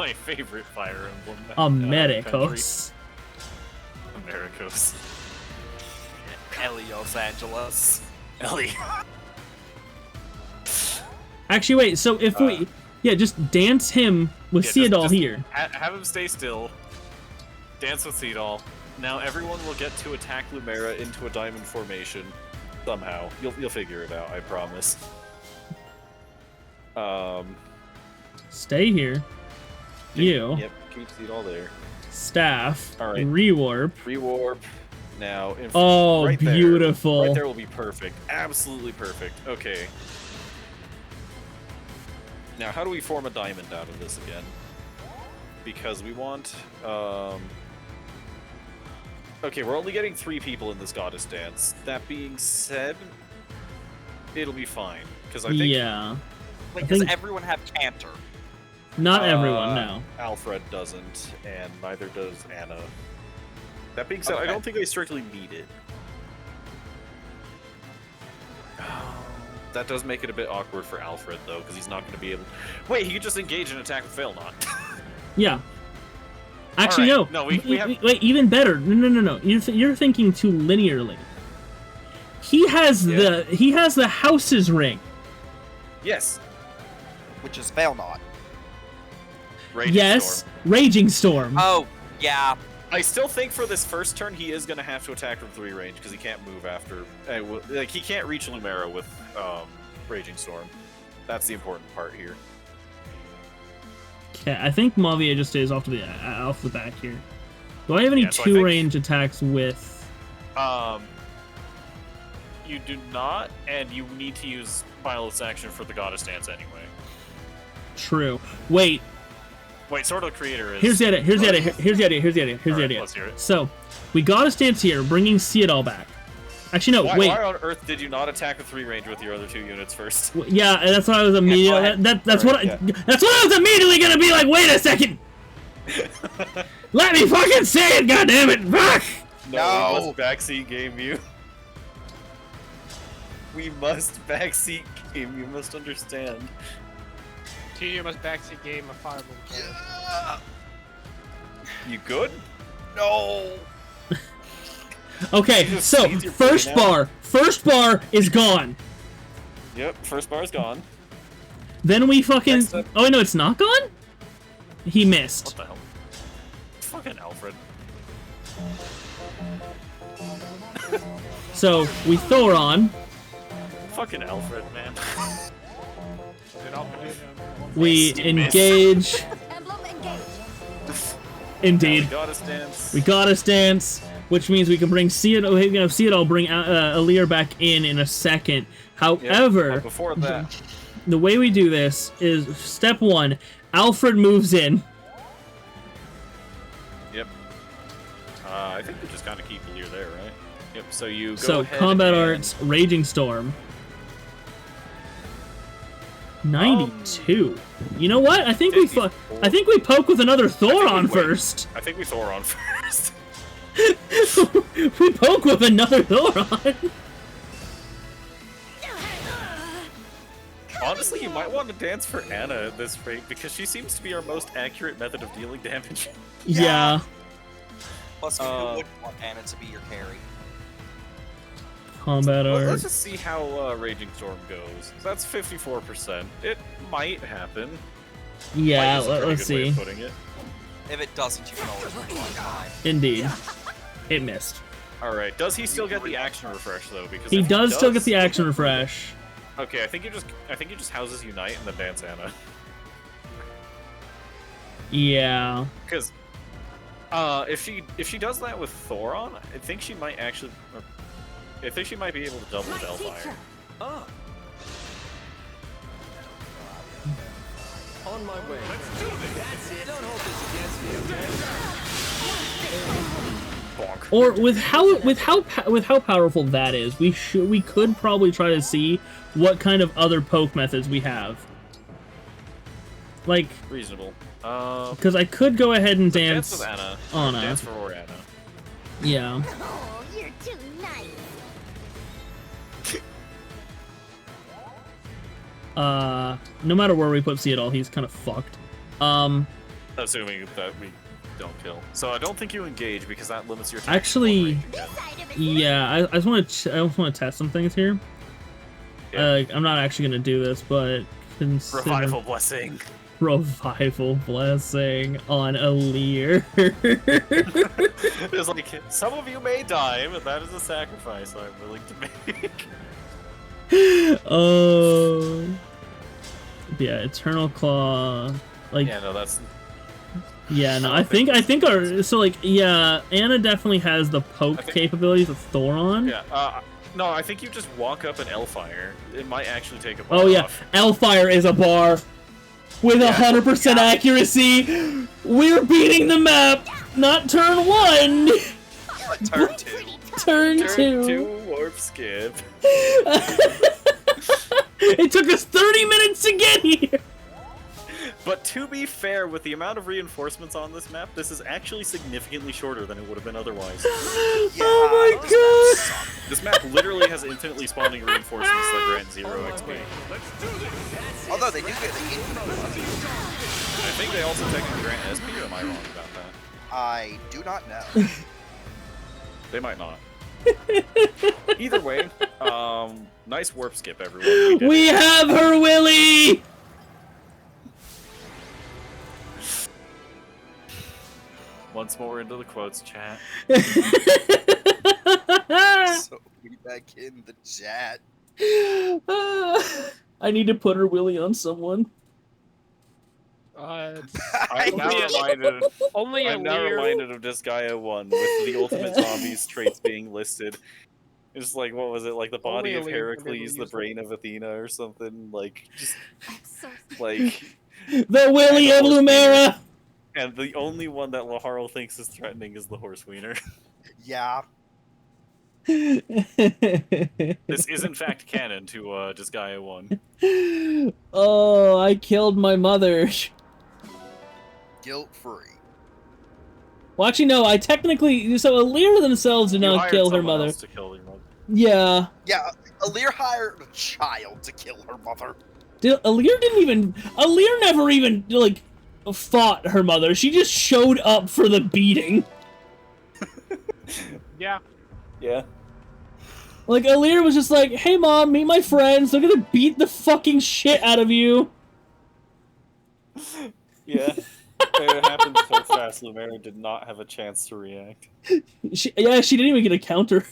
My favorite Fire Emblem. Americos. Americos. Helios Angeles. Ellie. Actually, wait. So if we, yeah, just dance him with Seedall here. Have him stay still. Dance with Seedall. Now everyone will get to attack Lumera into a diamond formation somehow. You'll figure it out, I promise. Stay here. You. Yep, keep Seedall there. Staff. All right. Rewarp. Rewarp. Now, Oh, right there. beautiful. Right there will be perfect. Absolutely perfect. Okay. Now, how do we form a diamond out of this again? Because we want, okay, we're only getting 3 people in this goddess dance. That being said, it'll be fine. Because I think... Yeah. Wait, I does think- everyone have Cantor? Not everyone, no. Alfred doesn't, and neither does Anna. That being said, I Okay. don't think they strictly need it. That does make it a bit awkward for Alfred, though, because he's not going to be able... Wait, he could just engage and attack with Fail Not. Yeah. Actually, Alright, no. no, we have- Wait, even better. No. You're thinking too linearly. He has the house's ring. Yes. Which is Fail Not. Raging Yes, Storm. Raging Storm. Oh, yeah. I still think for this first turn, he is going to have to attack from 3 range, because he can't move after... like, he can't reach Lumera with Raging Storm. That's the important part here. Okay, I think Mavia just stays off the back here. Do I have any Yeah, so I 2 think- range attacks with? You do not, and you need to use Pilot's action for the Goddess Dance anyway. True. Wait. Wait, Sword of the Creator is... Here's the idea. Here's the idea. Here's the idea. Here's the idea. Here's the idea. Let's hear it. So, we got a stance here, bringing Seattle back. Actually, no, wait. Why on earth did you not attack the 3 range with your other 2 units first? Yeah, that's what I was immediately. That's what I was immediately gonna be like. Wait a second. Let me fucking say it, goddammit! Fuck! No, we must backseat game you. We must backseat game. You must understand. You must backseat game a fireball. Yeah. You good? No. Okay, so first bar is gone. Yep, first bar is gone. Then we fucking. Oh no, it's not gone. He missed. What the hell? Fucking Alfred. So we Thoron. Fucking Alfred, man. We engage. Indeed. We got a stance, which means we can bring Seattle. We can have Seattle bring Alir back in a second. However, before that, the way we do this is step 1: Alfred moves in. Yep. I think we just kind of keep Alir there, right? Yep. So you go So ahead combat and... arts, Raging Storm. 92. You know what? I think we poke with another Thoron first. I think we Thoron first. We poke with another Thoron. Honestly, you might want to dance for Anna at this rate because she seems to be our most accurate method of dealing damage. Yeah. Plus, who wouldn't want Anna to be your carry? Combat art. Let's just see how Raging Storm goes. That's 54%. It might happen. Yeah, might is a pretty let's good way see. of putting it. If it doesn't, you can always rewind time. Indeed. It missed. Alright, does he still get the action refresh though? Because He if does still get the action refresh. Okay, I think he just houses Unite and then dance Anna. Yeah. Because if she does that with Thoron, I think she might actually I think she might be able to double Hellfire. Oh. On my way. Let's do this. That's it. Don't hold this against me, okay? Or with how powerful that is, we could probably try to see what kind of other poke methods we have. Like reasonable. Because I could go ahead and dance with Anna. Anna. Dance for Anna. Yeah. Oh, you're too nice. No matter where we put Seattle, he's kind of fucked. Assuming that we don't kill. So I don't think you engage because that limits your attack. Actually, yeah, I just want to test some things here. Yeah. I'm not actually gonna do this, but consider Revival blessing. Revival blessing on Alir. It's like some of you may die, but that is a sacrifice I'm willing to make. Oh. Yeah, Eternal Claw. Like. Yeah, no, that's. Yeah, no, I think our Anna definitely has the poke capabilities of Thoron. Yeah. No, I think you just walk up and Hellfire. It might actually take a bar off. Hellfire is a bar with 100% accuracy. We're beating the map. Not turn 1. Turn 2. Turn 2. Turn 2 warp skip. It took us 30 minutes to get here. But to be fair, with the amount of reinforcements on this map, this is actually significantly shorter than it would have been otherwise. Oh my god! This map literally has infinitely spawning reinforcements that grant 0 XP. Although they do get the I think they also technically grant SP, or am I wrong about that? I do not know. They might not. Either way, nice warp skip, everyone. We have her, Willy! Once more into the quotes, chat. So we back in the chat. I need to put her Willy on someone. I'm now reminded of Disgaea 1 with the ultimate zombies traits being listed. It's like, what was it, like the body of Heracles, the brain of Athena, or something? Like, just like the Willy of Lumera. And the only one that Laharl thinks is threatening is the horse wiener. Yeah. This is in fact canon to Disgaea 1. Oh, I killed my mother. Guilt-free. Well, actually, no. I technically so Alir themselves did You not hired kill her someone mother. else to kill your mother. Yeah. Yeah, Alir hired a child to kill her mother. Alir didn't even. Alir never even like fought her mother. She just showed up for the beating. Yeah. Yeah. Like Alir was just like, "Hey, mom, meet my friends. They're gonna beat the fucking shit out of you." Yeah. It happened so fast, Lumera did not have a chance to react. She didn't even get a counter.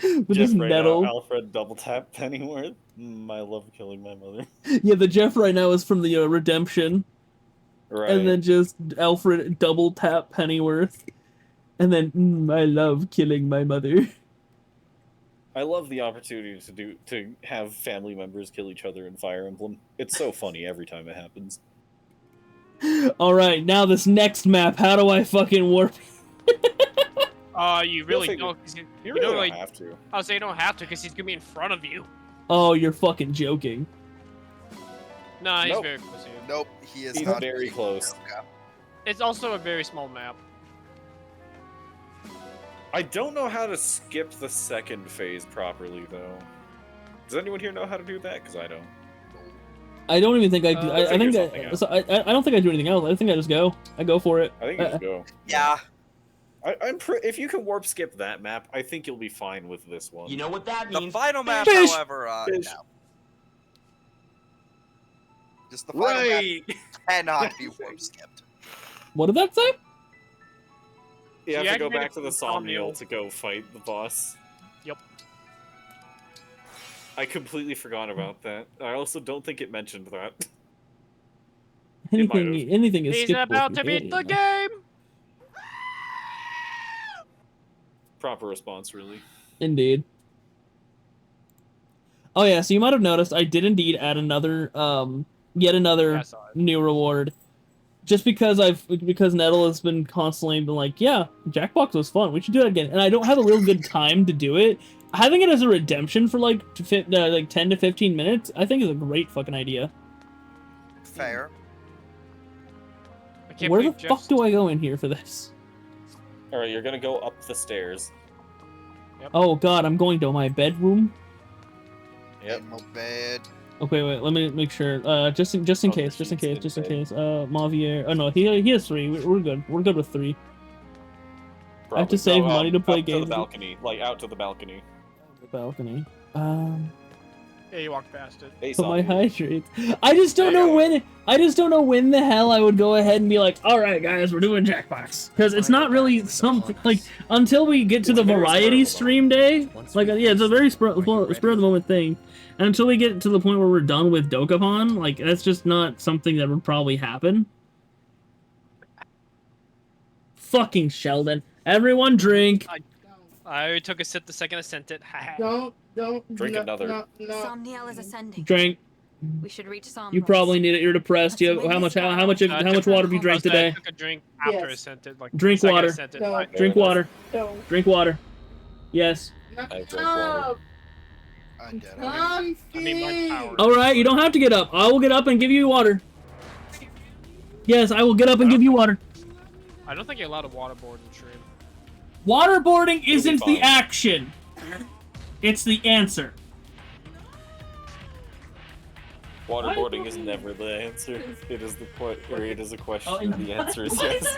With Jeff his right nettle. now, Alfred double tap Pennyworth. I love killing my mother. Yeah, the Jeff right now is from the Redemption. Right. And then just Alfred double tap Pennyworth. And then, I love killing my mother. I love the opportunity to have family members kill each other in Fire Emblem. It's so funny every time it happens. Alright, now this next map, how do I fucking warp? You really don't. You really don't have to. I'll say you don't have to because he's gonna be in front of you. Oh, you're fucking joking. Nah, he's Nope. very close to you. Nope, he is He's not very close. It's also a very small map. I don't know how to skip the second phase properly, though. Does anyone here know how to do that? Because I don't. I don't even think I do. I think something out. I don't think I do anything else. I think I just go. I go for it. I think you just go. Yeah. If you can warp skip that map, I think you'll be fine with this one. You know what that means? The final map, Fish. however, Fish. no. Just the final Right! map cannot be warp skipped. What did that say? You have You to go activated back to the Somnial. Somnial to go fight the boss. Yep. I completely forgot about that. I also don't think it mentioned that. Anything is He's skippable about if to you beat hate the it. game. Proper response, really. Indeed. Oh yeah, so you might have noticed I did indeed add another, yet another I saw it. new reward. Just because Nettle has been constantly been like, yeah, Jackbox was fun, we should do that again. And I don't have a real good time to do it. Having it as a redemption for like 10 to 15 minutes, I think is a great fucking idea. Fair. I can't Where the believe fuck Jeff's- do I go in here for this? Alright, you're gonna go up the stairs. Oh god, I'm going to my bedroom. Yep. In my bed. Okay, wait, let me make sure. Just in case. Mavier. Oh no, he has 3. We're good. We're good with 3. I have to save money to play up games. to the balcony. Like, out to the balcony. The balcony. Yeah, you walked past it. Hey, Put my Somnial. hydrate. I just don't know when. I just don't know when the hell I would go ahead and be like, all right, guys, we're doing Jackbox, because it's not really something like until we get to the variety stream day. Like, yeah, it's a very spur of the moment thing. And until we get to the point where we're done with Dokapon, like that's just not something that would probably happen. Fucking Sheldon. Everyone drink. I already took a sip the second I sent it. Don't Drink another. Somniel is ascending. Drink. We should reach Somniel. You probably need it. You're depressed. You how much water have you drank today? I took a drink after I Yes. sent it. Like, Drink the second I water. sent it, No. like- Drink water. Don't. Drink water. Yes. I drank water. I did it. I need my power. All right. You don't have to get up. I will get up and give you water. Yes, I will get up and give you water. I don't think you're allowed to waterboard in stream. Waterboarding isn't the fine. action. It's the answer. Waterboarding is never the answer. It is the point, or it is a question. Oh, The answer is yes.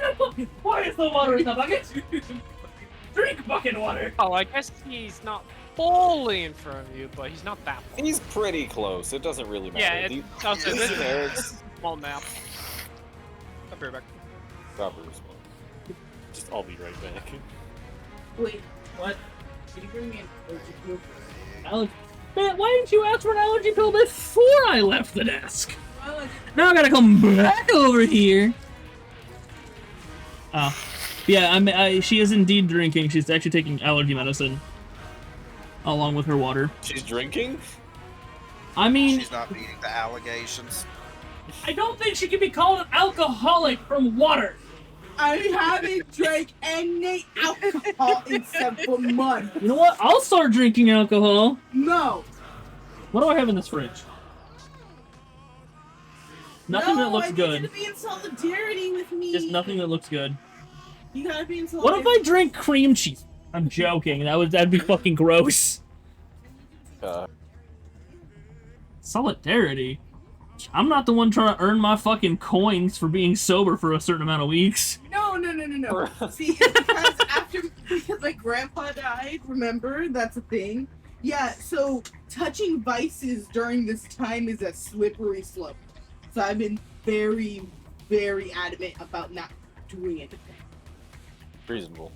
Why is the water in the bucket? Drink bucket water. Oh, I guess he's not fully in front of you, but he's not that far. He's pretty close. It doesn't really matter. Yeah, The- it's also the this generics- is a small map. I'll be right back. Proper response. Just, I'll be right back. Wait, What? can you bring me an allergy pill? Alex, man, why didn't you ask for an allergy pill before I left the desk? Now I gotta come back over here. Oh, yeah. She is indeed drinking. She's actually taking allergy medicine, along with her water. She's drinking? I mean, She's not beating the allegations. I don't think she can be called an alcoholic from water. I haven't drank any alcohol in several months. You know what? I'll start drinking alcohol. No. What do I have in this fridge? Nothing that looks I good. need you to be in solidarity with me. Just nothing that looks good. You gotta be in What solidarity. if I drink cream cheese? I'm joking. That'd be fucking gross. Solidarity? I'm not the one trying to earn my fucking coins for being sober for a certain amount of weeks. No. See, because my grandpa died, remember? That's a thing. Yeah, so touching vices during this time is a slippery slope. So I've been very, very adamant about not doing it. Reasonable.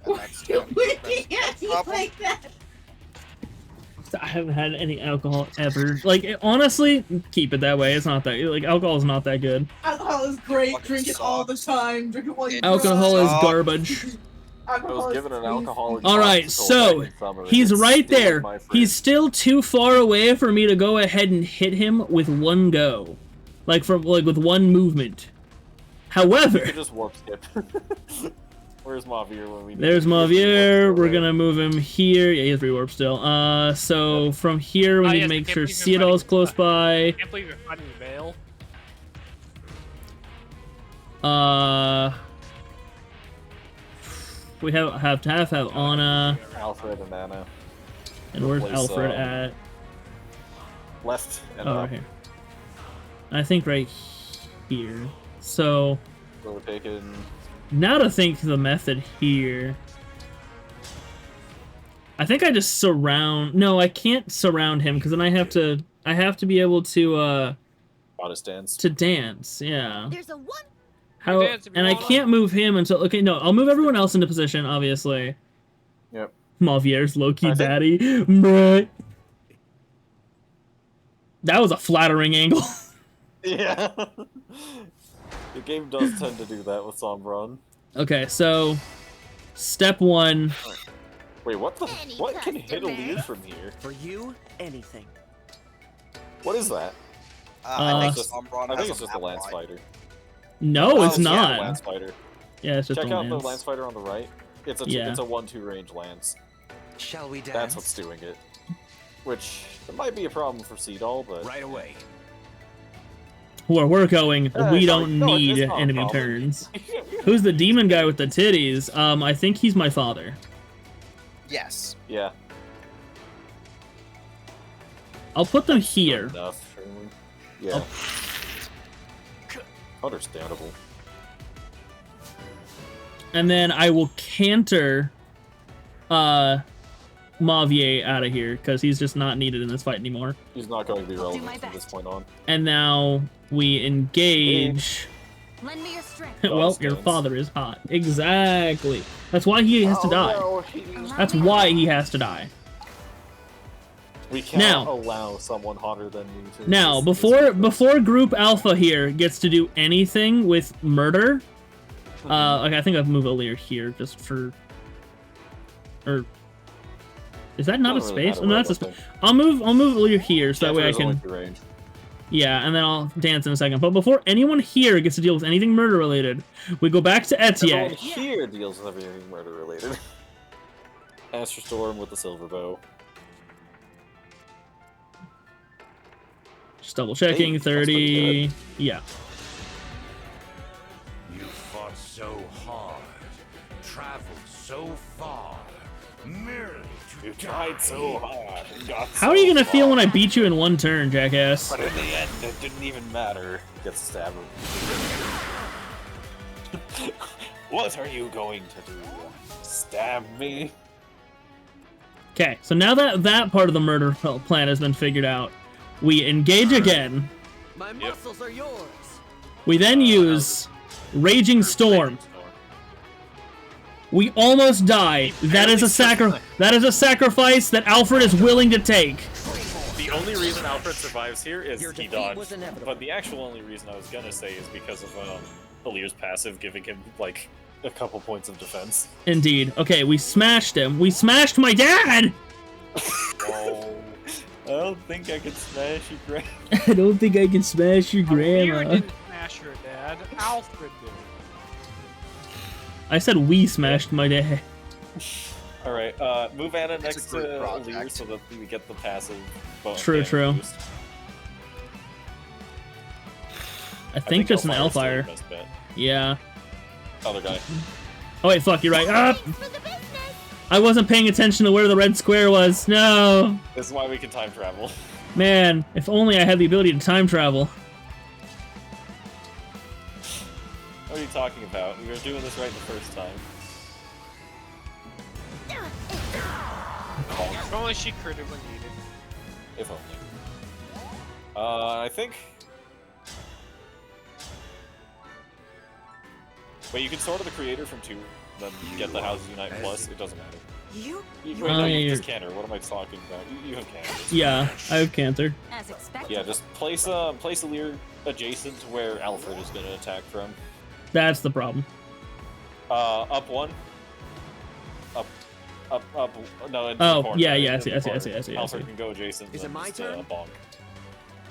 We can't be like that. I haven't had any alcohol ever. Like, honestly, keep it that way. It's not that, like, alcohol is not that good. Alcohol is great. Drink it all the time. Drink it while you Alcohol is garbage. I was given an alcoholic. Alright, so, he's right there. He's still too far away for me to go ahead and hit him with one go. Like, with one movement. However... You could just warp skip. Where's Mavier when we need There's Mavier. We're gonna move him here. Yeah, he has rewarp still. So from here we need to make sure Seattle is close by. I can't believe you're fighting Vale. We have to have Anna. Alfred and Anna. And where's Alfred at? Left and up. up. Right here. I think right here. So we're taking. Now to think the method here. I think I just surround. No, I can't surround him because then I have to be able to dance. To dance, yeah. There's a one. How? And I can't move him until. Okay, no, I'll move everyone else into position, obviously. Yep. Mavier's low-key baddie. Bruh. That was a flattering angle. Yeah. The game does tend to do that with Sombron. Okay, so step one. Wait, what the? What can hit a lead from here? For you, anything. What is that? I think I think it's just a lance fighter. No, it's Yeah, not. lance fighter. Yeah, it's just Check a out the lance. lance fighter on the right. It's a Yeah. it's a 1-2 range lance. Shall we dance? That's what's doing it. Which it might be a problem for Seadoll, but right away. Where we're going, we don't no, need it's not a enemy problem. turns. Who's the demon guy with the titties? I think he's my father. Yes. Yeah. I'll put them here. Enough. Yeah. Understandable. And then I will canter Mavier out of here because he's just not needed in this fight anymore. He's not going to be relevant from this point on. And now we engage. Lend me your strength. Well, your father is hot. Exactly. That's why he has to die. No, That's why he has to die. We cannot allow someone hotter than me to. Now, before Group Alpha here gets to do anything with murder, okay, I think I've moved Olir here just for. Or is that not a space? Oh, no, that's a space. I'll move Olir here so that way I can. Yeah, and then I'll dance in a second. But before anyone here gets to deal with anything murder related, we go back to Everyone Etier. here deals with everything murder related. Astro Storm with the silver bow. Just double checking, Hey, 30. Yeah. You fought so hard, traveled so far, merely to tried so hard. And got How are you gonna feel when I beat you in one turn, jackass? But in the end, it didn't even matter. Gets stabbed. What are you going to do? Stab me? Okay, so now that that part of the murder plan has been figured out, we engage again. My muscles are yours. We then use Raging Storm. We almost die. That is a sacrifice that Alfred is willing to take. The only reason Alfred survives here is he dodged. But the actual only reason I was gonna say is because of Alir's passive giving him like a couple points of defense. Indeed. Okay, we smashed him. We smashed my dad! Oh. I don't think I can smash your grandma. I don't think I can smash your Lear grandma. didn't smash your dad. Alfred did. I said we smashed my dad. Alright, move Anna It's a next to group Lear project. so that we get the passive bonus. True, damage true. boost. I think just an Hellfire's Hellfire. still your best bet. Yeah. Other guy. Oh wait, fuck, you're right. Ah! I wasn't paying attention to where the red square was. No! This is why we can time travel. Man, if only I had the ability to time travel. What are you talking about? We were doing this right the first time. If only she critted when needed. If only. I think... Wait, you can sort of the creator from 2, then get the Houses Unite plus, it doesn't matter. Wait, no, you just canter. What am I talking about? You have canter. Yeah, I have Canter. As expected. Yeah, just place a Lear adjacent to where Alfred is going to attack from. That's the problem. Up 1. Up, no, into Oh, the corner. yeah, into yeah, I the see, I see, I corner. see, I see, I Alfred see. can go adjacent. Is it my just, turn? bonk.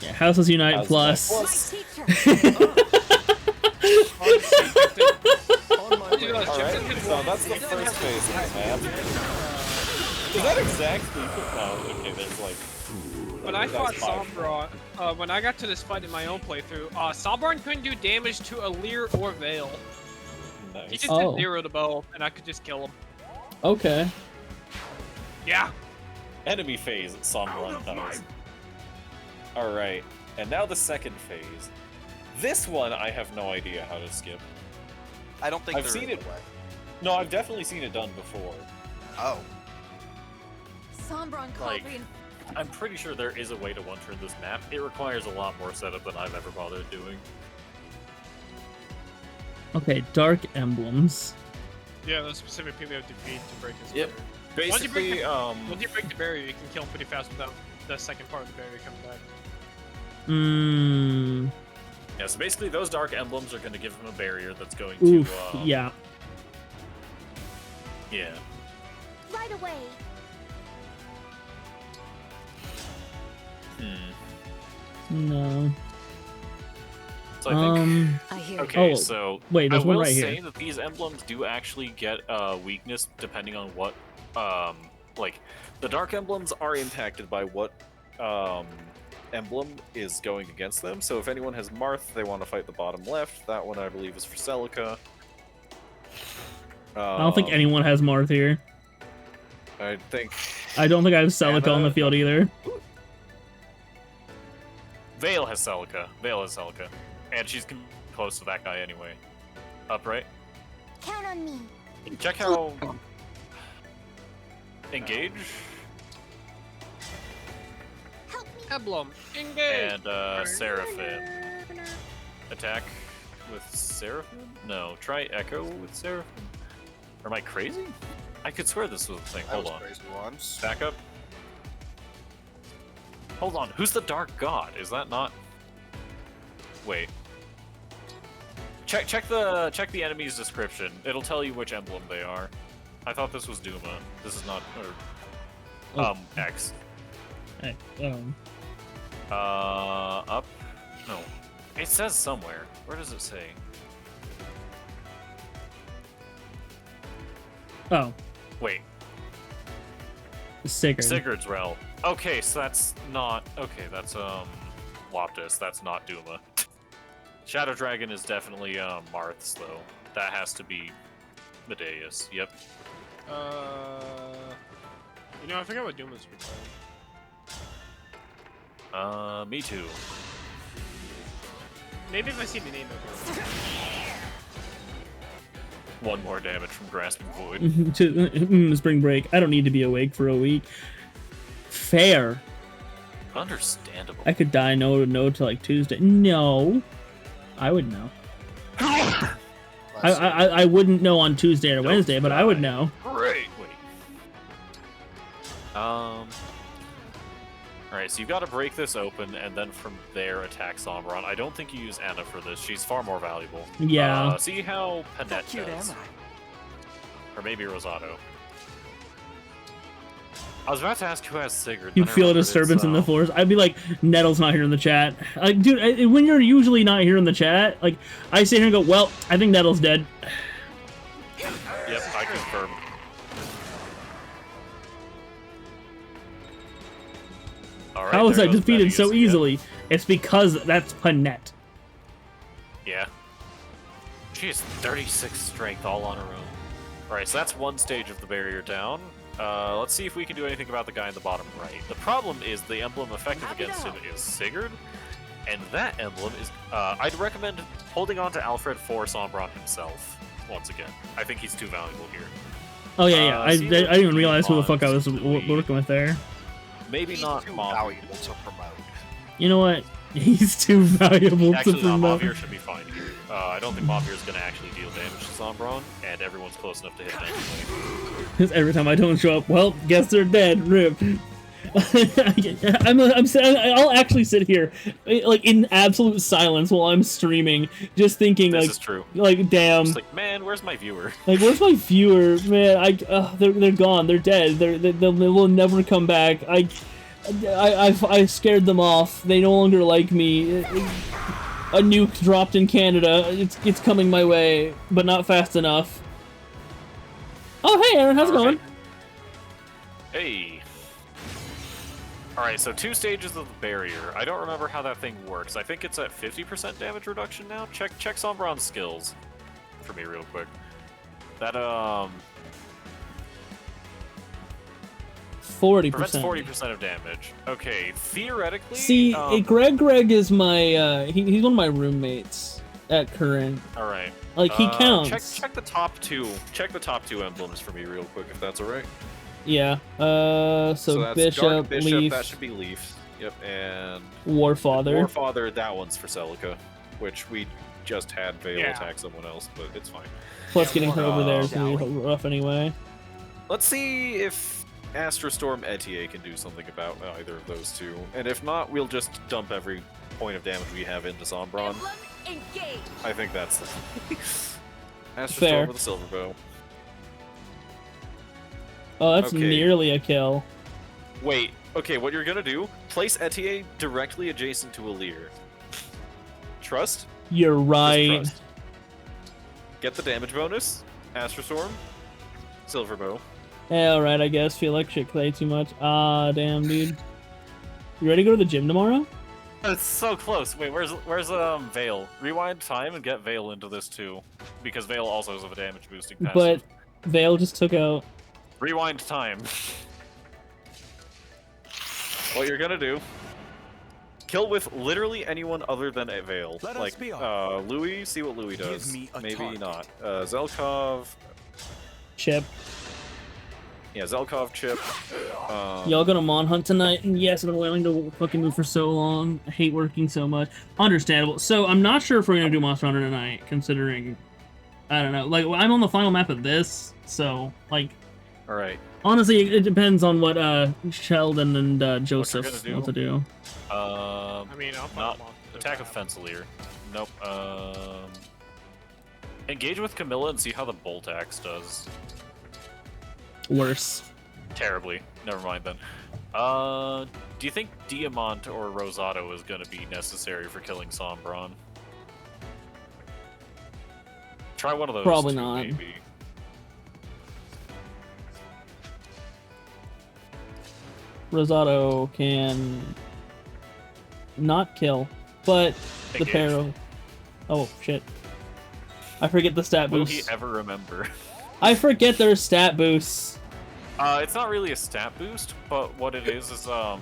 Yeah, Houses Unite Houses plus. Unite Alright, so that's the first phase of the map. Is that exactly? No, okay, there's like... When I fought that's 5. Sombra, when I got to this fight in my own playthrough, Sombra couldn't do damage to a Lear or Veil. Nice. He just Oh. did 0 to bow, and I could just kill him. Okay. Yeah. Enemy phase, Sombra does. Alright, and now the second phase. This one I have no idea how to skip. I don't think I've there seen is it. a way. No, I've definitely seen it done before. Oh. Sombron Like, called I'm pretty sure there is a way to one-turn this map. It requires a lot more setup than I've ever bothered doing. Okay, Dark Emblems. Yeah, those specific people you have to defeat to break his Yep. barrier. Basically, Once you break the barrier, you can kill him pretty fast without the second part of the barrier coming back. Mmm. Yeah, so basically those Dark Emblems are going to give him a barrier that's going Oof, to, yeah. Yeah. right away. No. So I think... I hear Okay, Oh, so wait, there's I one will right say here. that these emblems do actually get weakness depending on what, like, The Dark Emblems are impacted by what emblem is going against them. So if anyone has Marth, they want to fight the bottom left. That one I believe is for Celica. I don't think anyone has Marth here. I think... I don't think I have Celica on Anna- the field either. Vale has Celica. Vale has Celica. And she's close to that guy anyway. Up, right? Count on me. Check how... Engage. Emblem, engage! And, Seraphim. Attack with Seraphim? No, try Echo with Seraphim. Or am I crazy? I could swear this was a thing. That Hold was on. crazy once. Back up. Hold on, who's the Dark God? Is that not... Wait. Check the enemy's description. It'll tell you which emblem they are. I thought this was Duma. This is not... Or, X. Hey, Up? No. It says somewhere. Where does it say? Oh. Wait. Sigurd. Sigurd's Realm. Okay, so that's not... Okay, that's, Loptis. That's not Duma. Shadow Dragon is definitely, Marth's, though. That has to be Medeus. Yep. You know, I forgot what Doom is called. Me too. Maybe if I see the name of it. One more damage from Grasping Void. To Spring Break. I don't need to be awake for a week. Fair. Understandable. I could die no till like Tuesday. No. I would know. I wouldn't know on Tuesday or Wednesday, but I would know. Great. Wait. Alright, so you've got to break this open and then from there attack Sombron. I don't think you use Anna for this. She's far more valuable. Yeah. See how Panette How cute does. am I? Or maybe Rosato. I was about to ask who has Sigurd. You then I feel a remembered disturbance in the it's, force. I'd be like, Nettle's not here in the chat. Like, dude, when you're usually not here in the chat, like, I sit here and go, well, I think Nettle's dead. Yep, I confirm. All right, How was there I goes defeated Betty so again. easily? It's because that's Panette. Yeah. She has 36 strength all on her own. Alright, so that's one stage of the barrier down. Let's see if we can do anything about the guy in the bottom right. The problem is the emblem effective against him is Sigurd, and that emblem is... I'd recommend holding on to Alfred for Sombron himself, once again. I think he's too valuable here. Oh, yeah. I didn't even realize who the fuck I was Louis. working with there. Maybe not too Mavier. valuable to promote. You know what? He's too valuable Actually, to no, promote. Mavier should be fine here. I don't think Mavier is going to actually deal damage to Sombron, and everyone's close enough to hit anyway. Because every time I don't show up, well, guess they're dead. Rip. I'll actually sit here, like, in absolute silence while I'm streaming, just thinking, This like, is true. like, damn. Just like, man, where's my viewer? Like, where's my viewer? Man, they're gone. They're dead. They will never come back. I scared them off. They no longer like me. A nuke dropped in Canada. It's coming my way, but not fast enough. Oh, hey, Aaron, how's it going? Hey. Alright, so 2 stages of the barrier. I don't remember how that thing works. I think it's at 50% damage reduction now. Check Sombron's skills for me real quick. That, 40%. prevents 40% of damage. Okay, theoretically... See, Greg is my, he's one of my roommates at current. Alright. Like, he counts. Check the top 2. Check the top 2 emblems for me real quick, if that's alright. Yeah, so that's Bishop, Dark Bishop, Leaf, that should be Leaf. Yep, and... Warfather. Warfather, that one's for Celica, which we just had Vale Yeah. attack someone else, but it's fine. Plus getting her over there is gonna be rough anyway. Let's see if Astrostorm Etier can do something about either of those two. And if not, we'll just dump every point of damage we have into Sombron. I think that's the Astrostorm Fair. with a Silver Bow. Oh, that's Okay. nearly a kill. Wait, okay, what you're gonna do, place Etier directly adjacent to Alir. Trust? You're Just right. trust. Get the damage bonus, Astrostorm, Silver Bow. Yeah, alright, I guess. Feel like shit play too much. Ah, damn, dude. You ready to go to the gym tomorrow? It's so close. Wait, where's Vale? Rewind time and get Vale into this too, because Vale also has a damage boosting passive. But Vale just took out. Rewind time. What you're gonna do? Kill with literally anyone other than a Vale. Let us Like be off. Louis. See what Louis does. me a Maybe target. not. Zelkov. Chip. Yeah, Zelkov, Chip. Y'all gonna Mon hunt tonight? And yes, I've been willing to fucking move for so long. I hate working so much. Understandable. So I'm not sure if we're gonna do Monster Hunter tonight, considering I don't know. Like I'm on the final map of this, so like. All right. Honestly, it depends on what Sheldon and Joseph gonna do? want to do. I mean, I'll not fight attack of Fencelir. Nope. Engage with Camilla and see how the Bolt Axe does. Worse. Terribly. Never mind then. Do you think Diamant or Rosado is gonna be necessary for killing Sombron? Try one of those. Probably two, not. Maybe. Rosado can not kill, but the Engage. Paro. Oh shit! I forget the stat Will boosts. he ever remember? I forget their stat boosts. It's not really a stat boost, but what it is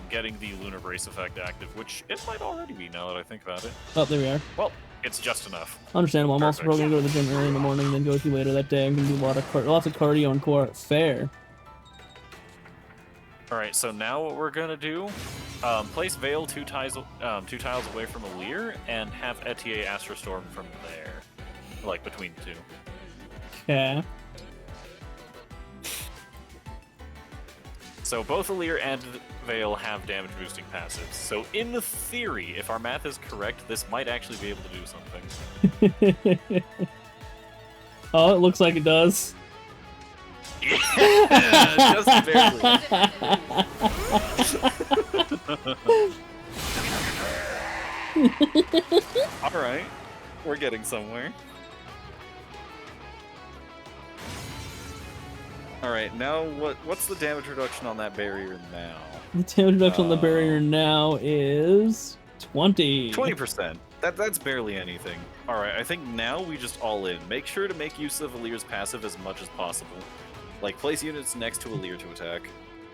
getting the Lunar Brace effect active, which it might already be now that I think about it. Oh, there we are. Well, it's just enough. Understandable. I'm also Perfect. probably gonna go to the gym early in the morning, then go to later that day. I'm gonna do lots of cardio and core. Fair. Alright, so now what we're gonna do, place Vale two tiles away from Alir, and have Etier Astrostorm from there. Like, between the two. Okay. So both Alir and Vale have damage boosting passives. So in theory, if our math is correct, this might actually be able to do something. Oh, it looks like it does. Yeah. Just barely. Alright. We're getting somewhere. Alright, now what's the damage reduction on that barrier now? The damage reduction on the barrier now is 20. 20%. That's barely anything. Alright, I think now we just all in. Make sure to make use of Alir's passive as much as possible. Like, place units next to Alir to attack.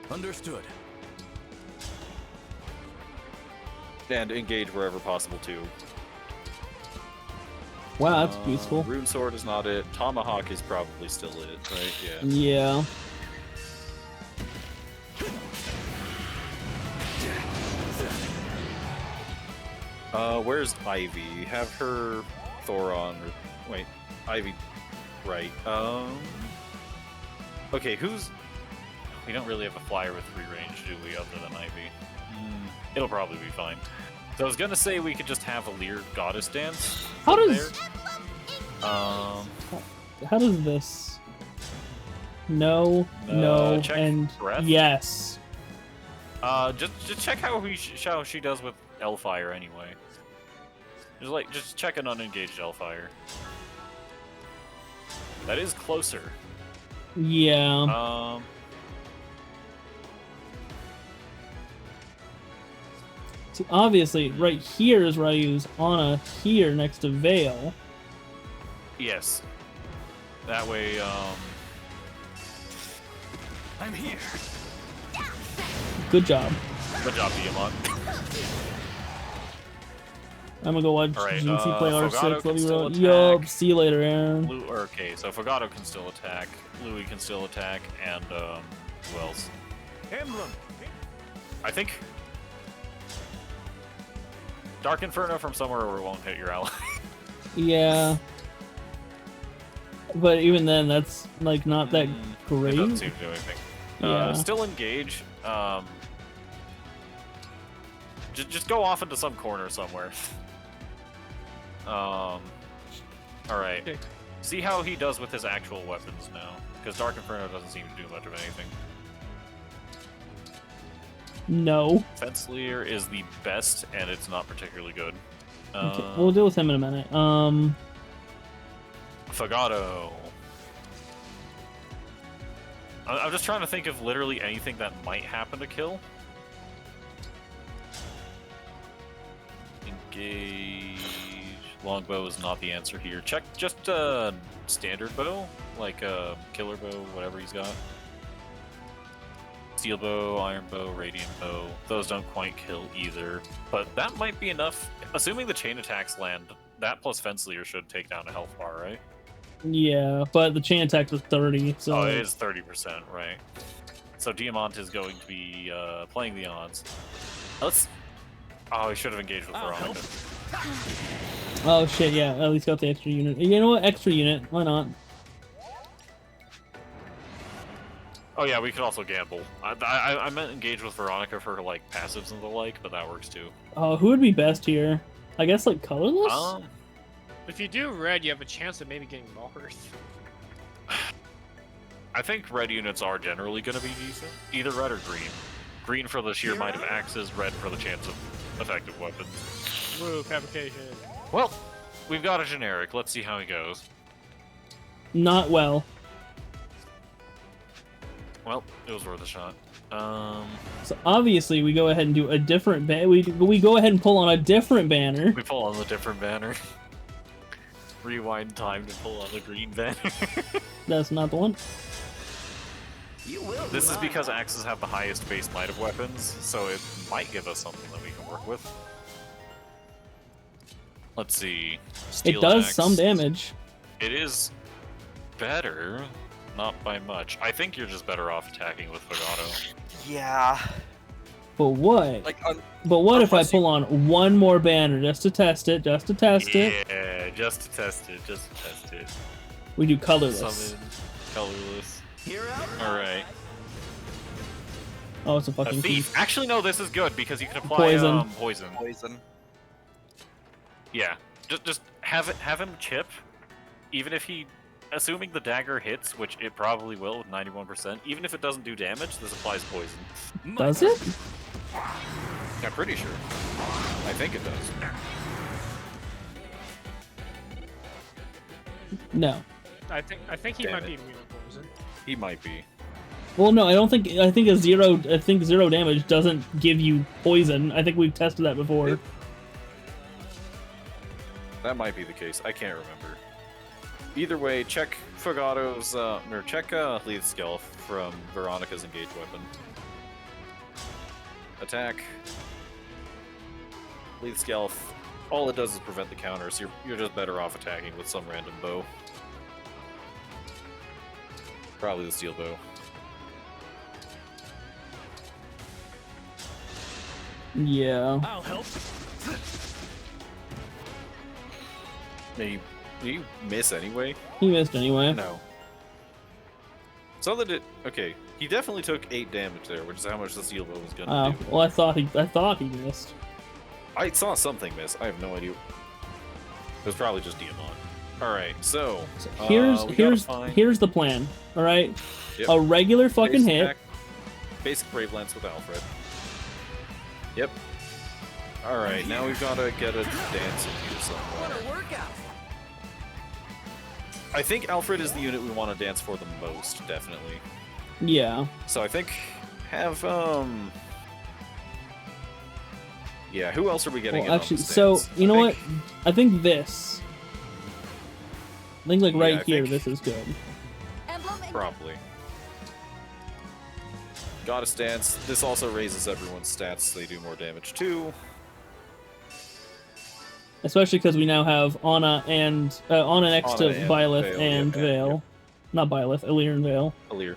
Understood. And engage wherever possible, too. Wow, that's useful. Rune Sword is not it. Tomahawk is probably still it, right? Yeah. Yeah. Where's Ivy? Have her Thoron. Wait, Ivy. Right. Okay, who's... We don't really have a flyer with 3 range, do we, other than Ivy? It'll probably be fine. So I was gonna say we could just have Alir Goddess Dance. How does... There. How does this... No, no, check and breath? yes. Just check how she does with Elfire anyway. Just check an unengaged Elfire. That is closer. Yeah. See, obviously, right here is where I use Anna here next to Vale. Yes. That way, I'm here. Good job. Good job, Diamond. I'm gonna go watch Alright, GC play R6. Fogato can still attack. Yup, see you later, Aaron. Okay, so Fogato can still attack, Louis can still attack, and, who else? Emblem. I think... Dark Inferno from somewhere where it won't hit your ally. Yeah. But even then, that's, like, not that great. It doesn't seem to do anything. Yeah. Still engage. Just go off into some corner somewhere. Alright. Okay. See how he does with his actual weapons now. Because Dark Inferno doesn't seem to do much of anything. No. Fencelir is the best, and it's not particularly good. Okay, we'll deal with him in a minute. Fogato. I'm just trying to think of literally anything that might happen to kill. Engage. Longbow is not the answer here. Check just standard bow, like killer bow, whatever he's got. Steel bow, iron bow, radiant bow. Those don't quite kill either, but that might be enough. Assuming the chain attacks land, that plus Fencelir should take down a health bar, right? Yeah, but the chain attack was 30, so... Oh, it is 30%, right. So Diamant is going to be playing the odds. Let's... Oh, he should have engaged with Veronica. Oh shit, yeah, at least got the extra unit. You know what? Extra unit, why not? Oh yeah, we could also gamble. I meant engage with Veronica for her, like, passives and the like, but that works too. Oh, who would be best here? I guess, like, colorless? If you do red, you have a chance of maybe getting Marth. I think red units are generally going to be decent. Either red or green. Green for the sheer might of axes, red for the chance of effective weapons. Woo, fabrication. Well, we've got a generic. Let's see how he goes. Not well. Well, it was worth a shot. So obviously we go ahead and do a different we go ahead and pull on a different banner. We pull on the different banner. Rewind time to pull on the green banner. That's not the one. This is because axes have the highest base might of weapons, so it might give us something that we can work with. Let's see. Steel it does axe. some damage. It is better, not by much. I think you're just better off attacking with Fogato. Yeah. But what? Like, but what if I pull on one more banner just to test it? Just to test it. Yeah, just to test it. Just to test it. We do colorless. Summon colorless. Alright. Oh, it's a fucking thief. Actually, no, this is good because you can apply Poison. poison. Yeah, just have him chip, even if he assuming the dagger hits, which it probably will with 91%, even if it doesn't do damage, this applies poison. Does it? I'm pretty sure. I think it does. No. I think he Damn might it. be immune to poison. He might be. Well, no, I don't think. I think zero damage doesn't give you poison. I think we've tested that before. That might be the case. I can't remember. Either way, check Fogato's, or check Leith's Skelf from Veronica's engaged weapon. Attack. Leith's Skelf. All it does is prevent the counter, so you're just better off attacking with some random bow. Probably the steel bow. Yeah. I'll help. Did you miss anyway? He missed anyway. No. So that it. Okay, he definitely took 8 damage there, which is how much the steel bow was gonna do. Well, I thought he missed. I saw something miss. I have no idea. It was probably just Diamond. All right, so here's the plan. All right, Yep. a regular fucking Basic hit. attack, basic Brave Lance with Alfred. Yep. All right, now we've got to get a dance in here somewhere. What a workout! I think Alfred is the unit we want to dance for the most, definitely. Yeah. So I think have yeah, who else are we getting? Well, in on actually, this so dance? you know what? I think this. I think like Yeah, right I here, think- this is good. Probably. Goddess Dance. This also raises everyone's stats, so they do more damage too. Especially because we now have Anna and Anna next Anna to and Byleth Vale, and yeah, Vale. Not Byleth, Alir and Vale. Alir.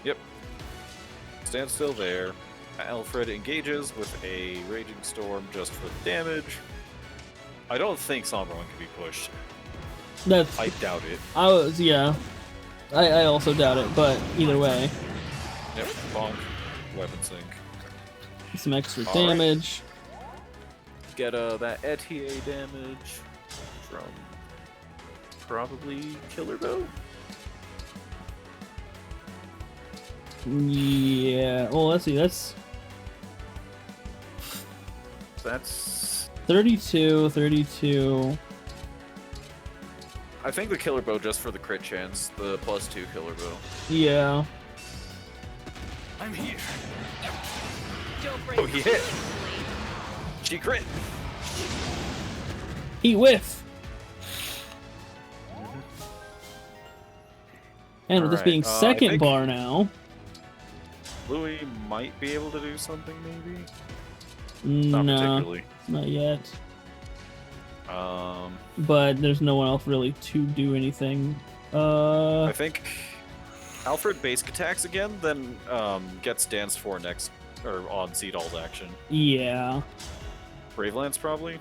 Yep. Stand still there. Alfred engages with a Raging Storm just for the damage. I don't think Sombra One can be pushed. That's. I doubt it. Yeah. I also doubt it, but either way, Yep. Bonk. Weapon sync. some extra All right. damage. Get that ETA damage from probably Killer Bow. Yeah. Well, let's see. That's That's 32. I think the Killer Bow just for the crit chance, the +2 Killer Bow. Yeah. I'm here. Oh, he hit! She crit! He whiff. And with this Alright, being I second think- bar now. Louis might be able to do something, maybe? No, Not particularly. not yet. Um, But there's no one else really to do anything. I think Alfred basic attacks again, then gets danced for next, or on Seed Alt action. Yeah. Brave Lance, probably?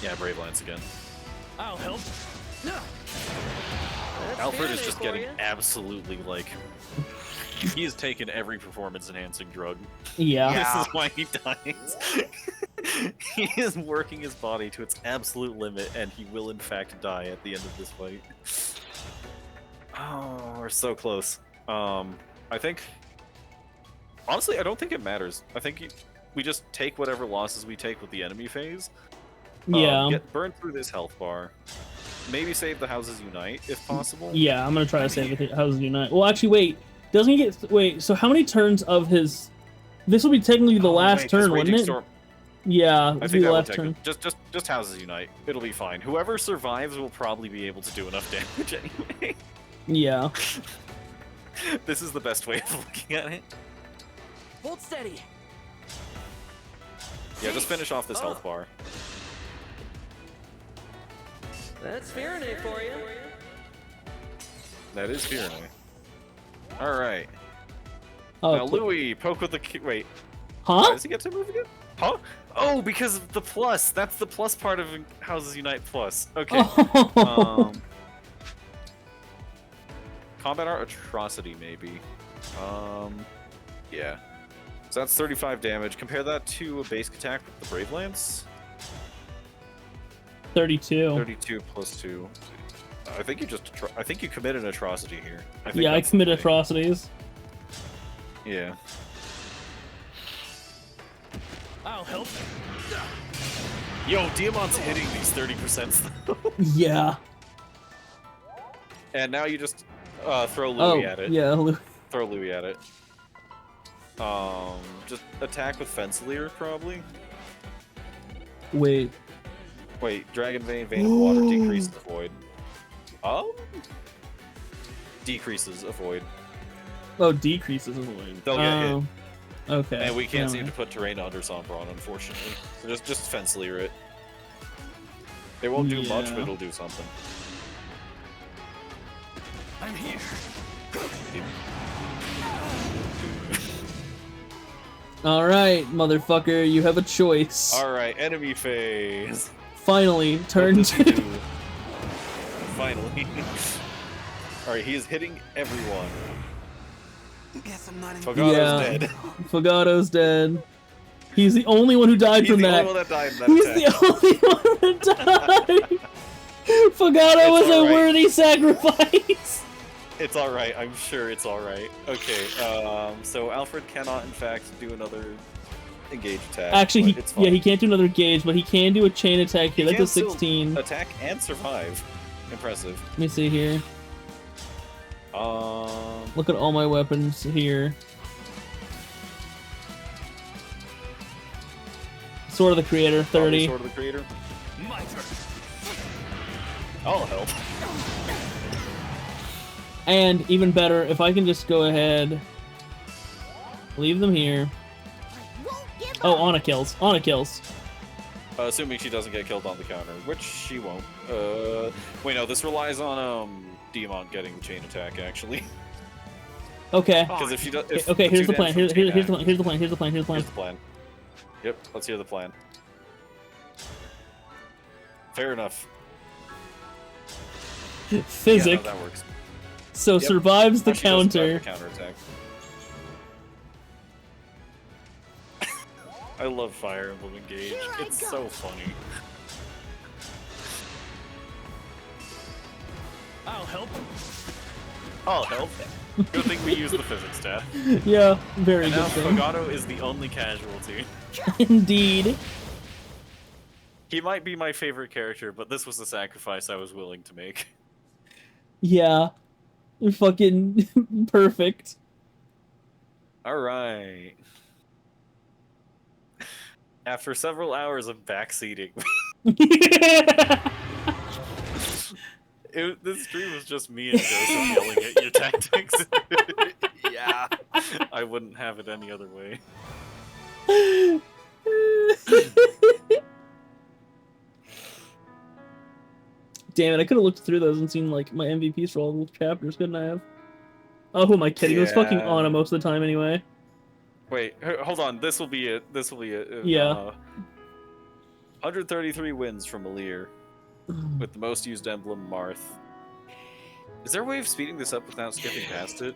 Yeah, Brave Lance again. I'll help. Alfred is just getting absolutely, like... He has taken every performance-enhancing drug. Yeah. This is why he dies. He is working his body to its absolute limit, and he will in fact die at the end of this fight. Oh, we're so close. I think... Honestly, I don't think it matters. I think we just take whatever losses we take with the enemy phase. Yeah. Burn through this health bar. Maybe save the Houses Unite, if possible. Yeah, I'm gonna try to save the Houses Unite. Well, actually, wait. Doesn't he get... Wait, so how many turns of his... This will be technically the last turn, wouldn't it? Yeah, I this will be think the that will last take turn. just Houses Unite. It'll be fine. Whoever survives will probably be able to do enough damage anyway. Yeah. This is the best way of looking at it. Hold steady. Yeah, just finish off this health bar. That's Fahrenheit for you. That is Tyranny. Alright. Oh, Now, Louis, poke with the... Wait. Huh? Does he get to move again? Huh? Oh, because of the plus. That's the plus part of Houses Unite plus. Okay. Oh. Combat Art Atrocity, maybe. Yeah. So that's 35 damage. Compare that to a basic attack with the Brave Lance. 32. 32 plus 2. I think you just. I think you commit an atrocity here. I think Yeah, I that's the commit thing. atrocities. Yeah. I'll help. Yo, Diamant's hitting these 30%. Yeah. And now you just throw Louis at it. Yeah, Throw Louis at it. Just attack with Fencelir, probably. Wait. Wait, Dragon Vein, Vein of Water decreases the void. Oh? Decreases a void. Oh, decreases a void. They'll get hit. Okay. And we can't seem alright. to put terrain under Sombron, unfortunately. So just Fencelir it. It won't do much, but Yeah. it'll do something. I'm here. Alright, motherfucker, you have a choice. Alright, enemy phase. Finally, turn What does he to... do? Finally. Alright, he is hitting everyone. Guess I'm not in. Fogato's dead. Fogato's dead. He's the only one who died He's from the that. only one that died in that He's attack. the only one that died. Fogato was a alright. worthy sacrifice. It's alright, I'm sure it's alright. Okay, so Alfred cannot in fact do another engage attack. Actually, but it's fine. he can't do another gauge, but he can do a chain attack here. He That's can a still 16. Attack and survive. Impressive. Let me see here. Look at all my weapons here. Sword of the Creator, 30. Sword of the Creator. My turn. I'll help. And even better, if I can just go ahead, leave them here. Oh, Anna kills. Anna kills. Assuming she doesn't get killed on the counter, which she won't. Wait, no, this relies on Diamant getting the chain attack actually. Okay. Because if she does, if Okay, here's the two plan. damage Here's from the plan. Here's the plan. Here's the plan. Here's the plan. Here's the plan. Yep, let's hear the plan. Fair enough. Physic. Yeah, no, that works. So Yep. survives the Now she does survive counter. the counterattack. I love Fire Emblem Engage. It's so funny. I'll help. I'll help. Good thing we use the physics staff. Yeah, very And good now thing. Fogato is the only casualty. Indeed. He might be my favorite character, but this was the sacrifice I was willing to make. Yeah. Fucking perfect. Alright. After several hours of backseating, this stream was just me and Joseph yelling at your tactics. Yeah. I wouldn't have it any other way. Damn it, I could have looked through those and seen like my MVPs for all the chapters, couldn't I have? Oh, who am I kidding? It was fucking Yeah. Anna most of the time anyway. Wait, hold on. This will be it. This will be it. Yeah. 133 wins from Alir, with the most used emblem, Marth. Is there a way of speeding this up without skipping past it?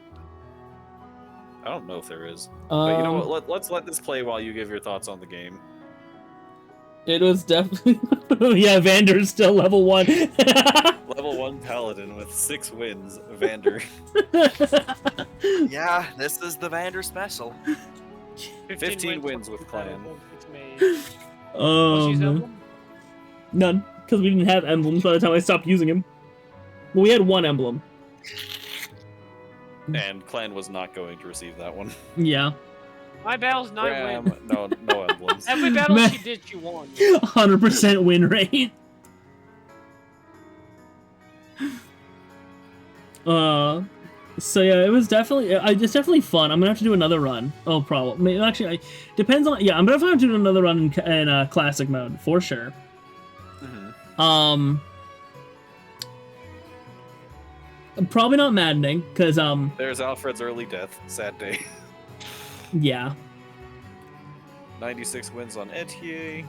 I don't know if there is. But you know what? Let's let this play while you give your thoughts on the game. It was definitely... yeah, Vander's still level 1. Level 1 Paladin with 6 wins, Vander. Yeah, this is the Vander special. 15 wins with Clan. None, because we didn't have emblems by the time I stopped using them. Well, we had one emblem. And Clan was not going to receive that one. Yeah. My battle's 9 wins. No emblems. Every battle Man. she did, she won. 100% win rate. So yeah, it was definitely, it's definitely fun. I'm gonna have to do another run. Oh, probably. Actually, depends on, yeah, I'm gonna have to do another run in classic mode, for sure. Probably not maddening, because, There's Alfred's early death. Sad day. yeah. 96 wins on Etier.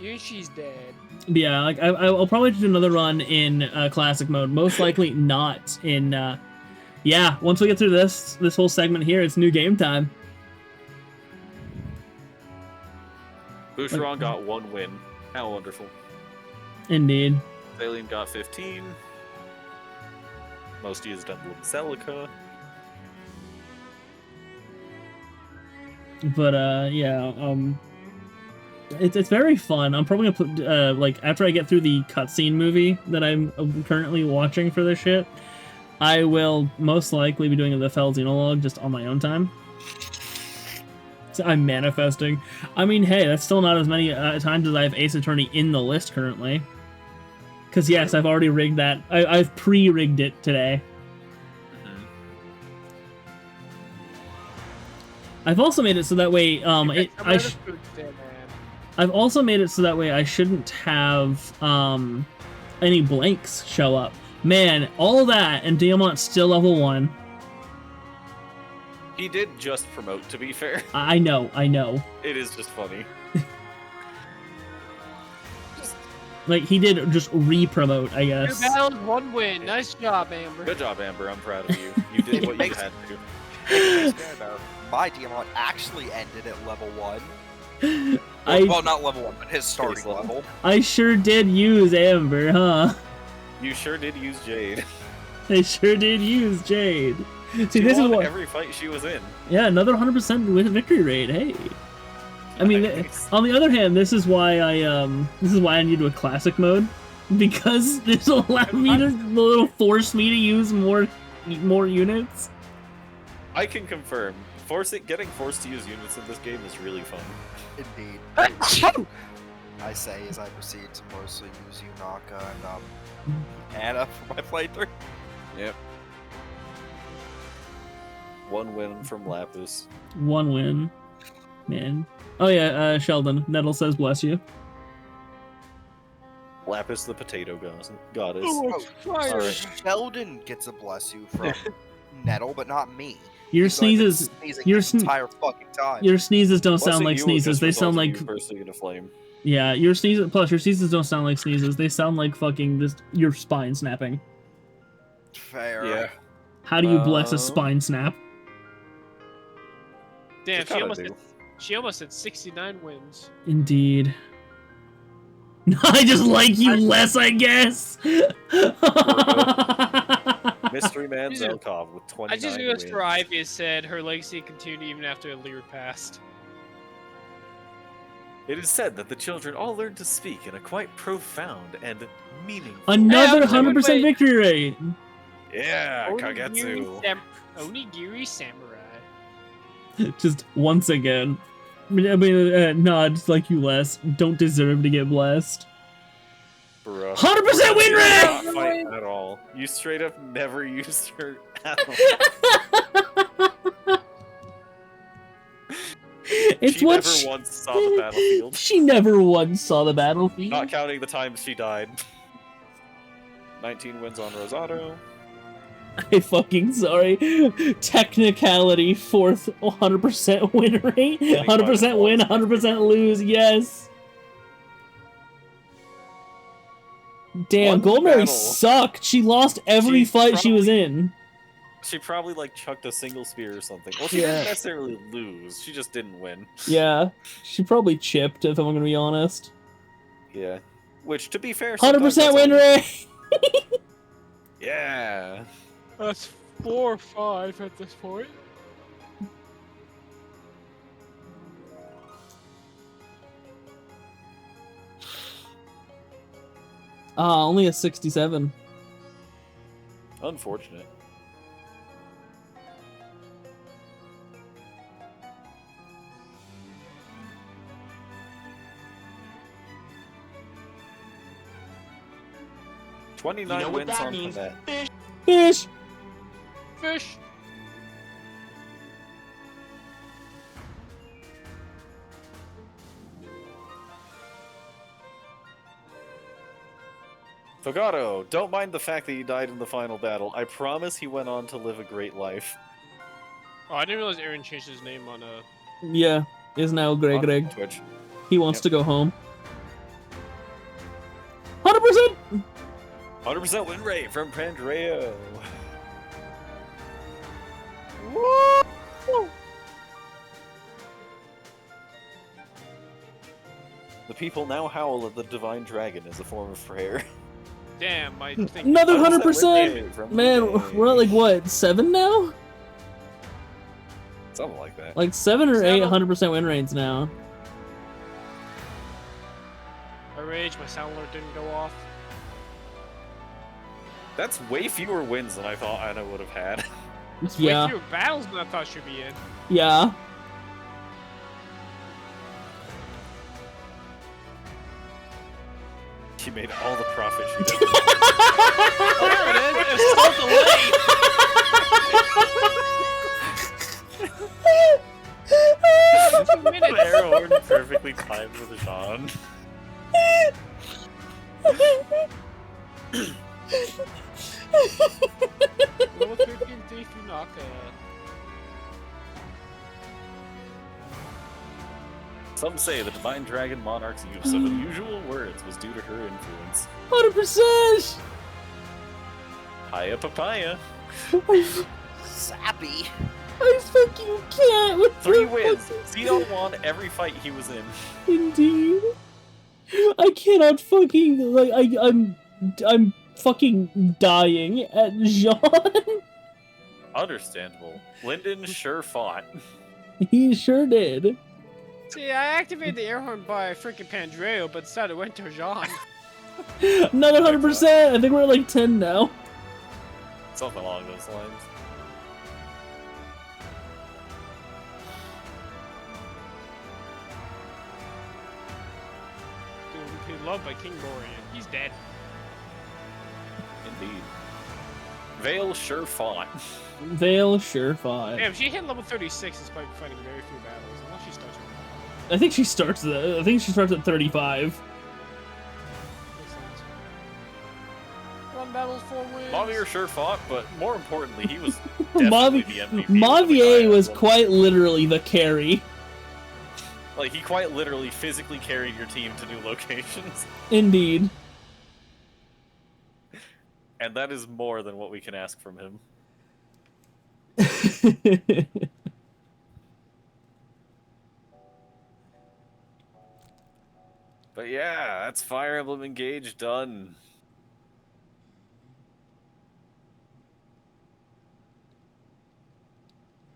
Yushi's dead. Yeah, like I'll probably do another run in classic mode. Most likely not in yeah, once we get through this whole segment here, it's new game time. Boucheron got 1 win. How wonderful. Indeed. Alien got 15. Most used Emblem Celica. But yeah, it's very fun. I'm probably gonna put like after I get through the cutscene movie that I'm currently watching for this shit, I will most likely be doing the Fel Xenologue just on my own time. So I'm manifesting. I mean, hey, that's still not as many times as I have Ace Attorney in the list currently. Because yes, I've already rigged that. I've pre-rigged it today. I've also made it so that way I've also made it so that way I shouldn't have any blanks show up. Man, all that and Diamant's still level 1. He did just promote, to be fair. I know. It is just funny. Like, he did just re-promote, I guess. 2 battles, 1 win. Nice job, Amber. Good job, Amber. I'm proud of you. You did what you had to. My Diamant actually ended at level 1. Well, not level 1, but his starting level. I sure did use Amber, huh? You sure did use Jade. I sure did use Jade. See, She this is won what every fight she was in. Yeah, another 100% victory rate. Hey. I mean, on the other hand, this is why I need to a classic mode, because this will allow me to force me to use more units. I can confirm. Getting forced to use units in this game is really fun. Indeed. I say as I proceed to mostly use Yunaka and Anna for my playthrough. Yep. 1 win from Lapis. 1 win. Man. Oh yeah, Sheldon. Nettle says bless you. Lapis the potato goddess. Oh, Sheldon gets a bless you from Nettle, but not me. Your sneezes, entire fucking time. Your sneezes don't sound like sneezes. They sound like bursting into flame. Yeah, your sneezes. Plus, your sneezes don't sound like sneezes. They sound like fucking your spine snapping. Fair. Yeah. How do you bless a spine snap? Damn, she almost had 69 wins. Indeed. I just like you less, I guess. Mystery Man Zelkov with 29 I just wins. noticed for Ivy said her legacy continued even after Lear passed. It is said that the children all learned to speak in a quite profound and meaningful Another 100% victory rate. Yeah, Kagetsu. Onigiri Samurai. Just once again. I mean, no, just like you less. Don't deserve to get blessed. 100% win rate! Not fight at all. You straight up never used her at all. It's she what never once saw the battlefield. She never once saw the battlefield. Not counting the times she died. 19 wins on Rosato. I fucking sorry. Technicality, 4th 100% win rate. 100% win, 100% lose, yes. Damn, Goldberry sucked. She lost every fight she was in. She probably like chucked a single spear or something. Well, she didn't necessarily lose. She just didn't win. Yeah, she probably chipped, if I'm gonna be honest. Yeah. Which, to be fair, 100% win rate! Yeah. That's 4 or 5 at this point. Only a 67. Unfortunate. $29 wins on that. Fish! Fish! Fogato, don't mind the fact that he died in the final battle. I promise he went on to live a great life. Oh, I didn't realize Aaron changed his name on Yeah, is now Greg. Twitch. He wants to go home. 100%! 100% win rate from Pandreo. The people now howl at the divine dragon as a form of prayer. Damn, I think Another How does that 100%. win from Man, the- we're at like what, 7 now? Something like that. Like 7 or 8 7. 100% win rates now. I rage. My sound alert didn't go off. That's way fewer wins than I thought Anna would have had. That's Yeah. way fewer battles than I thought she'd be in. Yeah. She made all the profit she did. Oh, there it is. It's so delayed. The arrow horn perfectly timed with Jean. Level 13 thief you knock Some say the divine dragon monarch's use of unusual words was due to her influence. 100%. Hiya papaya. Sappy. I fucking can't with 3 the wins. fucking- Xenon won every fight he was in. Indeed. I cannot fucking like I'm fucking dying at Jean. Understandable. Lyndon sure fought. He sure did. See, I activated the air horn by freaking Pandreo, but instead it went to Jean. Another 100%. I think we're at like 10 now. Something along those lines. Dude, he's loved by King Gorian. He's dead. Indeed. Vale sure fought. Vale sure fought. Damn, she hit level 36 despite fighting very few battles. Unless she starts with I think she starts at 35. Makes sense. 1 battle, 4 wins. Mavier sure fought, but more importantly, he was definitely the MVP. Mavier was quite literally the carry. Like, he quite literally physically carried your team to new locations. Indeed. And that is more than what we can ask from him. But yeah, that's Fire Emblem Engage done.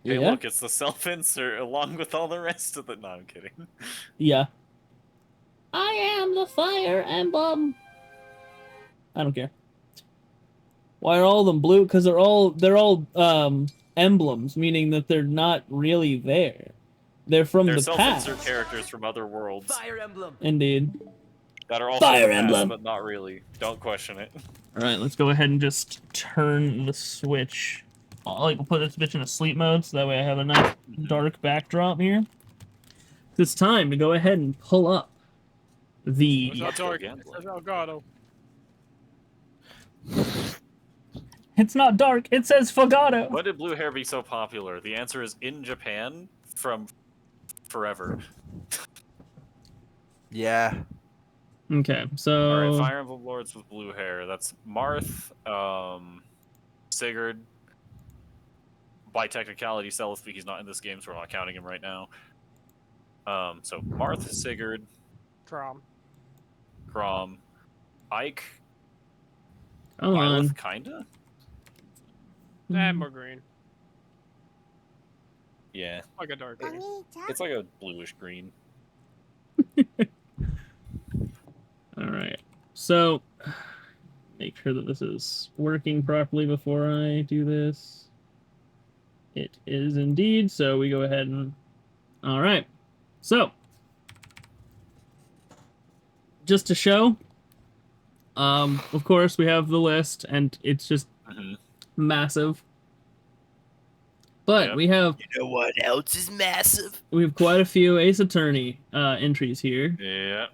Hey, Yeah. look, it's the self-insert along with all the rest of it. No, I'm kidding. Yeah. I am the Fire Emblem. I don't care. Why are all of them blue? Because they're all emblems, meaning that they're not really there. They're from They're the self-insert past. characters from other worlds. Fire Emblem. Indeed. That are also Fire the past, Emblem. but not really. Don't question it. All right, let's go ahead and just turn the switch. We'll put this bitch in a sleep mode, so that way I have a nice dark backdrop here. It's time to go ahead and pull up the. It's not dark. It's Elgato. It's not dark. It says Fogado. When did blue hair be so popular? The answer is in Japan from forever. Yeah. Okay, so. Alright, Fire Emblem Lords with blue hair. That's Marth, Sigurd. By technicality, Selith, he's not in this game, so we're not counting him right now. So Marth, Sigurd, Crom. Ike, Come on. Byleth, kinda? And more green. Yeah. Like a dark green. It's like a bluish green. Alright, so. Make sure that this is working properly before I do this. It is indeed, so we go ahead and... Alright, so... Just to show, of course, we have the list, and it's just massive. But we have... You know what else is massive? We have quite a few Ace Attorney entries here. Yeah.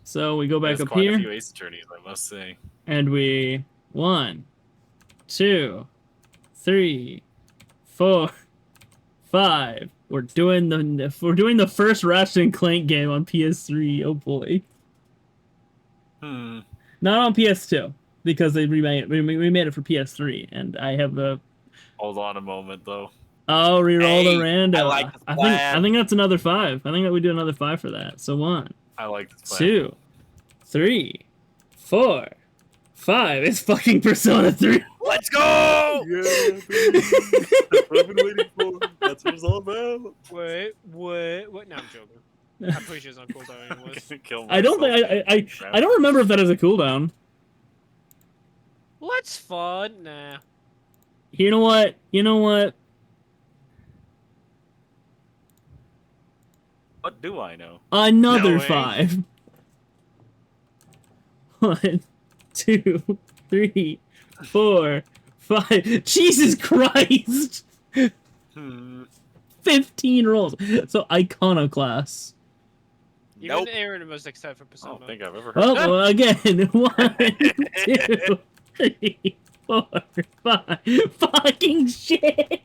So we go back There's up quite here. a few Ace Attorneys, I must say. And we 1, 2, 3, 4, 5. We're doing the first Ratchet and Clank game on PS3. Oh boy. Not on PS2 because they remade it. We made it for PS3, and I have a Hold on a moment, though. Oh, reroll the rando. I like this I plan. think that's another 5. I think that we do another 5 for that. So 1, I like this plan. 2, 3, 4, 5. It's fucking Persona 3. Let's go! Yeah, baby. That's what I've been waiting for. That's what it's all about. Wait, what? No, I'm joking. I'm pretty sure it's on cooldown anyways. I don't think I don't remember if that is a cooldown. What's fun? Nah. You know what? You know what? What do I know? Another No way. 5. 1, 2, 3, 4, 5. Jesus Christ! 15 rolls. So Iconoclast. Even Aaron was excited for Persona. I don't think I've ever heard Oh, that. well, again. 1, 2, 3, 4, 5. Fucking shit!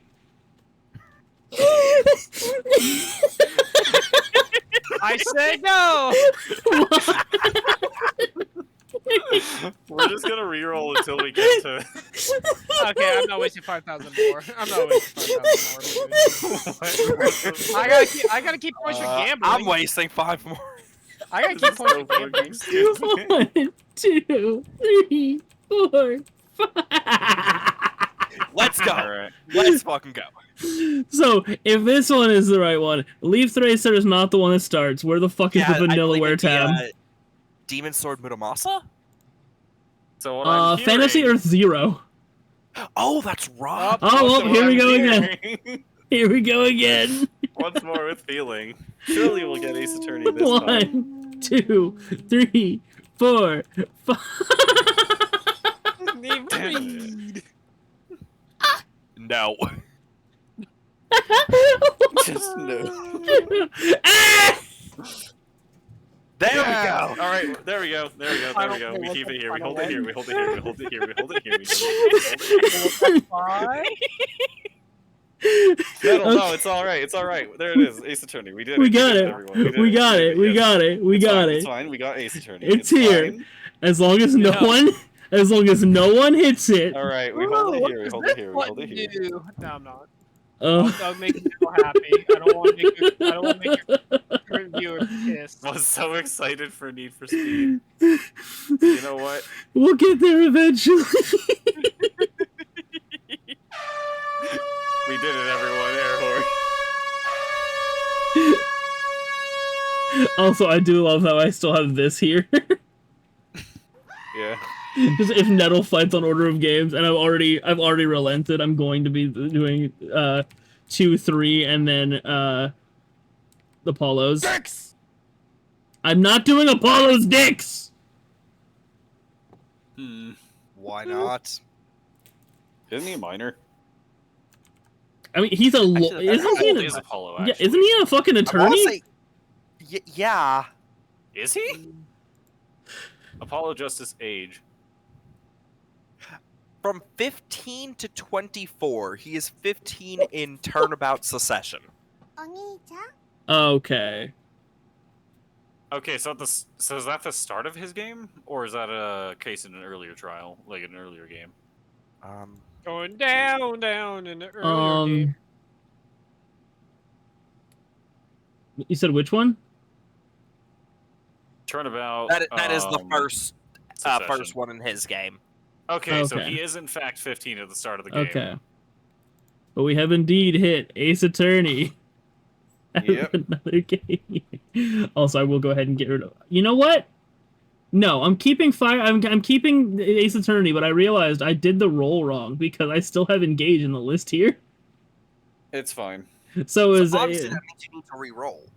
I say no! We're just gonna reroll until we get to. Okay, I'm not wasting 5,000 more. I'm not wasting 5,000 more. I gotta keep pushing gambling. I'm wasting 5 more. I gotta keep pushing gambling. 1, 2, 3, 4, 5. Let's go. Alright. Let's fucking go. So, if this one is the right one, Leaf Thracer is not the one that starts. Where the fuck is the I believe Vanillaware it'd be, tab? Demon Sword Muramasa? So what I'm hearing... Fantasy Earth 0. Oh, that's right. Oh, well, So here what we I'm go again. hearing- Here we go again. Once more with feeling. Surely we'll get Ace Attorney this time. 1, 2, 3, 4, 5. No. Just no. There we Yeah. go. All right, there we go. There we go. There we go. We keep it here. We hold it here. We hold it here. We hold it here. We hold it here. We hold it here. No, it's all right. It's all right. There it is. Ace Attorney. We did it. We got it. Everyone. We got it. We got it. We got it. It's fine. We got Ace Attorney. It's here. fine. As long as no one, as long as no one hits it. All right, we hold it here. We hold it here. We hold it here. No, I'm not. Oh. I'll make you feel happy. I don't want to make your current viewer pissed. I was so excited for Need for Speed. You know what? We'll get there eventually. We did it, everyone. Air horn. Also, I do love how I still have this here. Yeah. Just if Nettle fights on order of games, and I've already relented. I'm going to be doing 2, 3, and then Apollo's. Dicks! I'm not doing Apollo's dicks. Why not? Isn't he a minor? I mean, he's a Actually, that's isn't how he? old An, is Apollo, yeah, isn't he a fucking I wanna attorney? say, yeah. Is he? Apollo Justice age. From 15 to 24, he is 15 in Turnabout Secession. Okay. Okay, so is that the start of his game, or is that a case in an earlier trial, like an earlier game? Going down in the earlier game. You said which one? Turnabout. That is the first Secession. one in his game. Okay, so Okay. he is in fact 15 at the start of the game. Okay. But we have indeed hit Ace Attorney. Yep. Another game. Also, I will go ahead and get rid of. You know what? No, I'm keeping fire. I'm keeping Ace Attorney, but I realized I did the roll wrong because I still have Engage in the list here. It's fine. So is obviously that means you need to re-roll.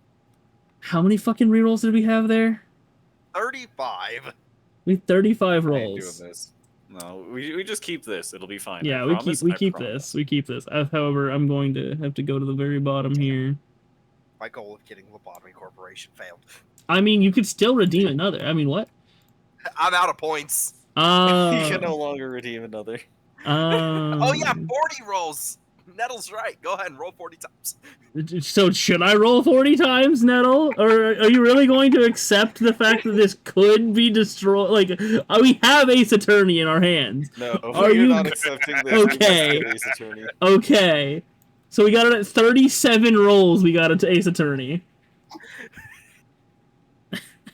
how many fucking rerolls did we have there? 35. We have 35 I ain't rolls. doing this. No, we just keep this. It'll be fine. Yeah, I we promise, keep I keep promise. this. We keep this. However, I'm going to have to go to the very bottom here. My goal of getting Lobotomy Corporation failed. I mean, you could still redeem another. I mean, what? I'm out of points. You can no longer redeem another. Oh yeah, 40 rolls. Nettle's right. Go ahead and roll 40 times. So should I roll 40 times, Nettle? Or are you really going to accept the fact that this could be destroyed? Like, we have Ace Attorney in our hands. No, Are you're you not accepting this. Okay. You must get Ace Attorney. Okay. So we got it at 37 rolls. We got it to Ace Attorney.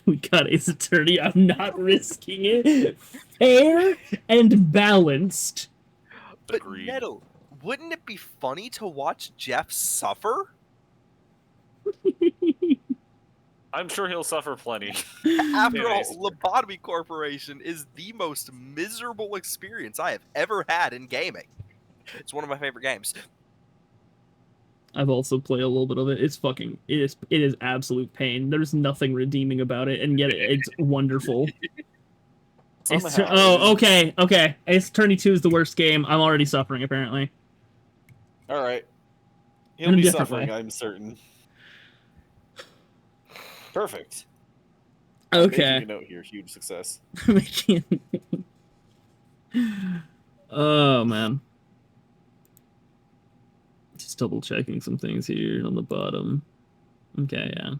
We got Ace Attorney. I'm not risking it. Fair and balanced. But Agreed. Nettle, wouldn't it be funny to watch Jeff suffer? I'm sure he'll suffer plenty. After all, Anyways. Lobotomy Corporation is the most miserable experience I have ever had in gaming. It's one of my favorite games. I've also played a little bit of it. It's fucking. It is absolute pain. There's nothing redeeming about it, and yet it's wonderful. Okay. Ace Attorney 2 is the worst game. I'm already suffering, apparently. All right. In He'll a be different suffering, way. I'm certain. Perfect. Okay. Making a note here, huge success. Oh man. Just double checking some things here on the bottom. Okay, yeah.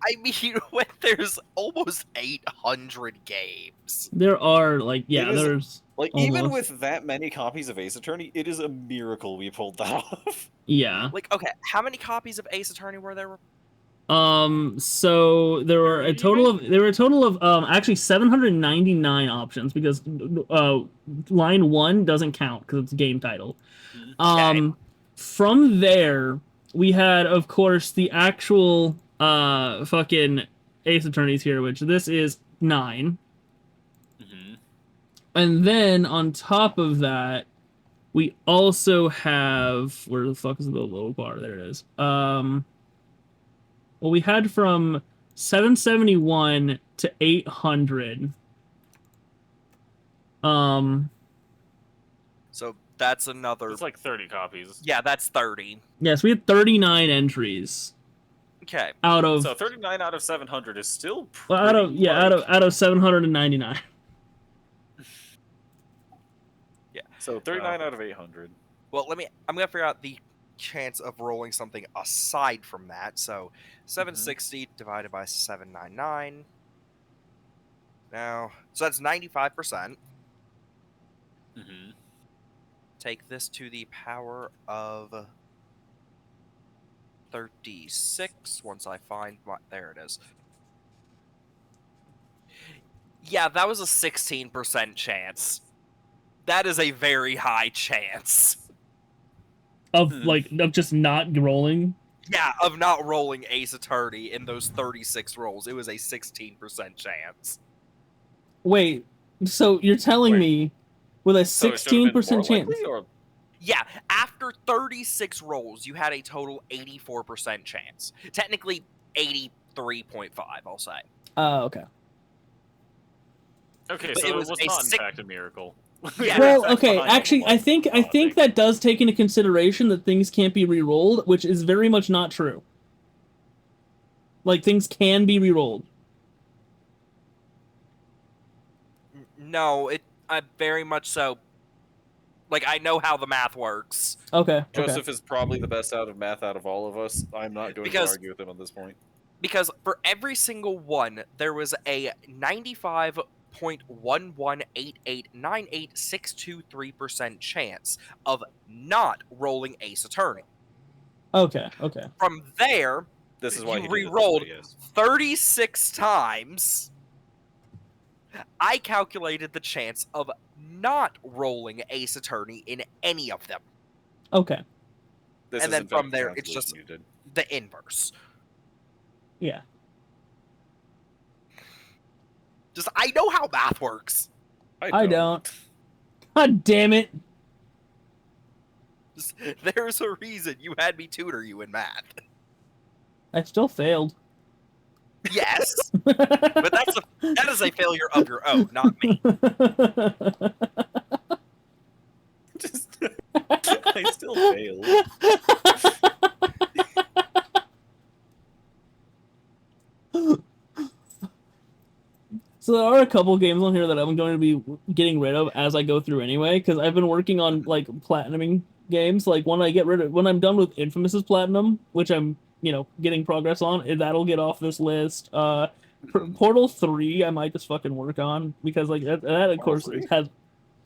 I mean, when there's almost 800 games. There are like It is- there's Like, even almost. with that many copies of Ace Attorney, it is a miracle we pulled that off. Yeah. Like, okay, how many copies of Ace Attorney were there? So there were a total of actually 799 options because line 1 doesn't count because it's a game title. From there we had, of course, the actual fucking Ace Attorneys here, which this is 9. And then on top of that, we also have, where the fuck is the little bar? There it is. Well, we had from 771 to 800. So that's another. It's like 30 copies. Yeah, that's 30. Yes, we had 39 entries. Okay. Out of So 39 out of 700 is still well, out of 799. Yeah. So 39 out of 800. Well, I'm gonna figure out the chance of rolling something aside from that. So 760 divided by 799. Now, so that's 95%. Take this to the power of 36 once I find my... There it is. Yeah, that was a 16% chance. That is a very high chance. Of of just not rolling. Yeah, of not rolling Ace Attorney in those 36 rolls. It was a 16% chance. Wait, so you're telling me with a 16% chance? Yeah, after 36 rolls, you had a total 84% chance. Technically, 83.5, I'll say. Okay. Okay, But so it it was was a not in six- fact a miracle. Yeah. Well, okay, actually, I think that does take into consideration that things can't be re-rolled, which is very much not true. Like, things can be re-rolled. No, very much so. Like, I know how the math works. Okay. Joseph is probably the best out of math out of all of us. I'm not going to argue with him on this point. Because for every single one, there was a 95.118898623% chance of not rolling Ace Attorney. Okay. From there, This is why you re-rolled 36 times. I calculated the chance of not rolling Ace Attorney in any of them. Okay. And then from there, it's just the inverse. Yeah. Just, I know how math works. I don't. God damn it. Just, there's a reason you had me tutor you in math. I still failed. Yes. But that is a failure of your own, not me. I still failed. So there are a couple games on here that I'm going to be getting rid of as I go through anyway, because I've been working on like platinuming games, like when I'm done with Infamous's Platinum, which I'm, getting progress on, that'll get off this list. Portal 3, I might just fucking work on, because, like, that of course, has...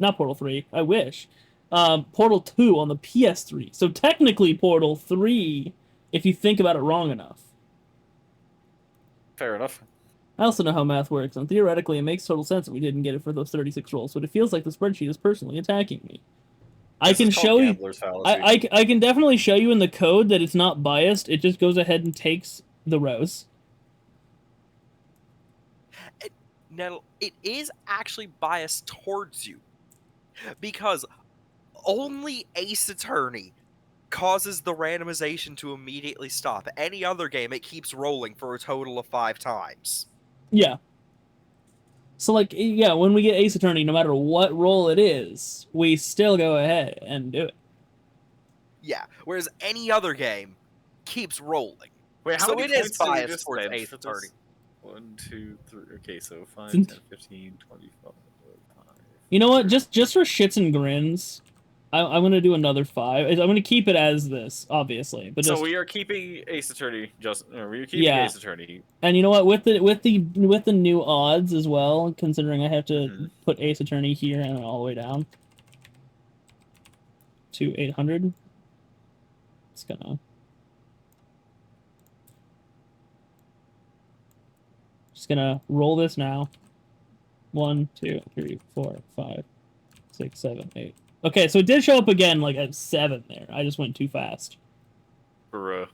Not Portal 3, I wish. Portal 2 on the PS3. So technically Portal 3, if you think about it wrong enough. Fair enough. I also know how math works, and theoretically it makes total sense that we didn't get it for those 36 rolls, but it feels like the spreadsheet is personally attacking me. I can show you... I can definitely show you in the code that it's not biased, it just goes ahead and takes the rows. Nettle, it is actually biased towards you. Because only Ace Attorney causes the randomization to immediately stop. Any other game, it keeps rolling for a total of 5 times. Yeah. So, like, yeah, when we get Ace Attorney, no matter what roll it is, we still go ahead and do it. Yeah, whereas any other game keeps rolling. Wait, how so many it points is do we biased just towards spend Ace for Attorney. this? 1, 2, 3. Okay, so 5, Didn't- 10, 15, 25. You know what? Just for shits and grins, I'm gonna do another 5. I'm gonna keep it as this, obviously. But So just, we are keeping Ace Attorney. We're keeping Ace Attorney. And you know what? With the new odds as well, considering I have to put Ace Attorney here and all the way down to 800, it's gonna. Just gonna roll this now. 1, 2, 3, 4, 5, 6, 7, 8. Okay, so it did show up again, like, at 7 there. I just went too fast. Bruh.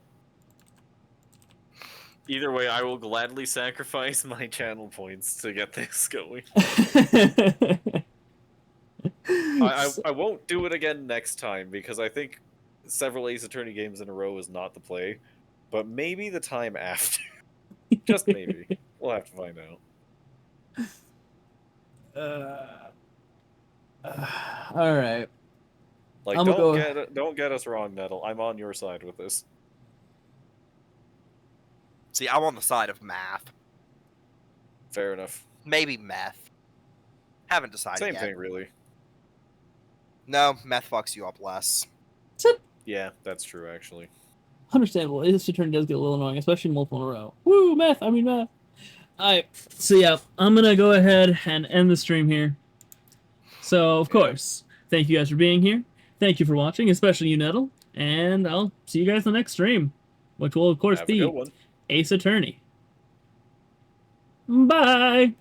Either way, I will gladly sacrifice my channel points to get this going. I won't do it again next time, because I think several Ace Attorney games in a row is not the play. But maybe the time after. Just maybe. We'll have to find out. All right. Like, don't get us wrong, Nettle. I'm on your side with this. See, I'm on the side of math. Fair enough. Maybe meth. Haven't decided Same yet. thing, really. No, meth fucks you up less. Yeah, that's true, actually. Understandable. This turn does get a little annoying, especially multiple in a row. Woo, math! I mean math. Alright, so yeah, I'm gonna go ahead and end the stream here. So, of course, thank you guys for being here. Thank you for watching, especially you, Nettle. And I'll see you guys in the next stream, which will, of course, be Ace Attorney. Bye!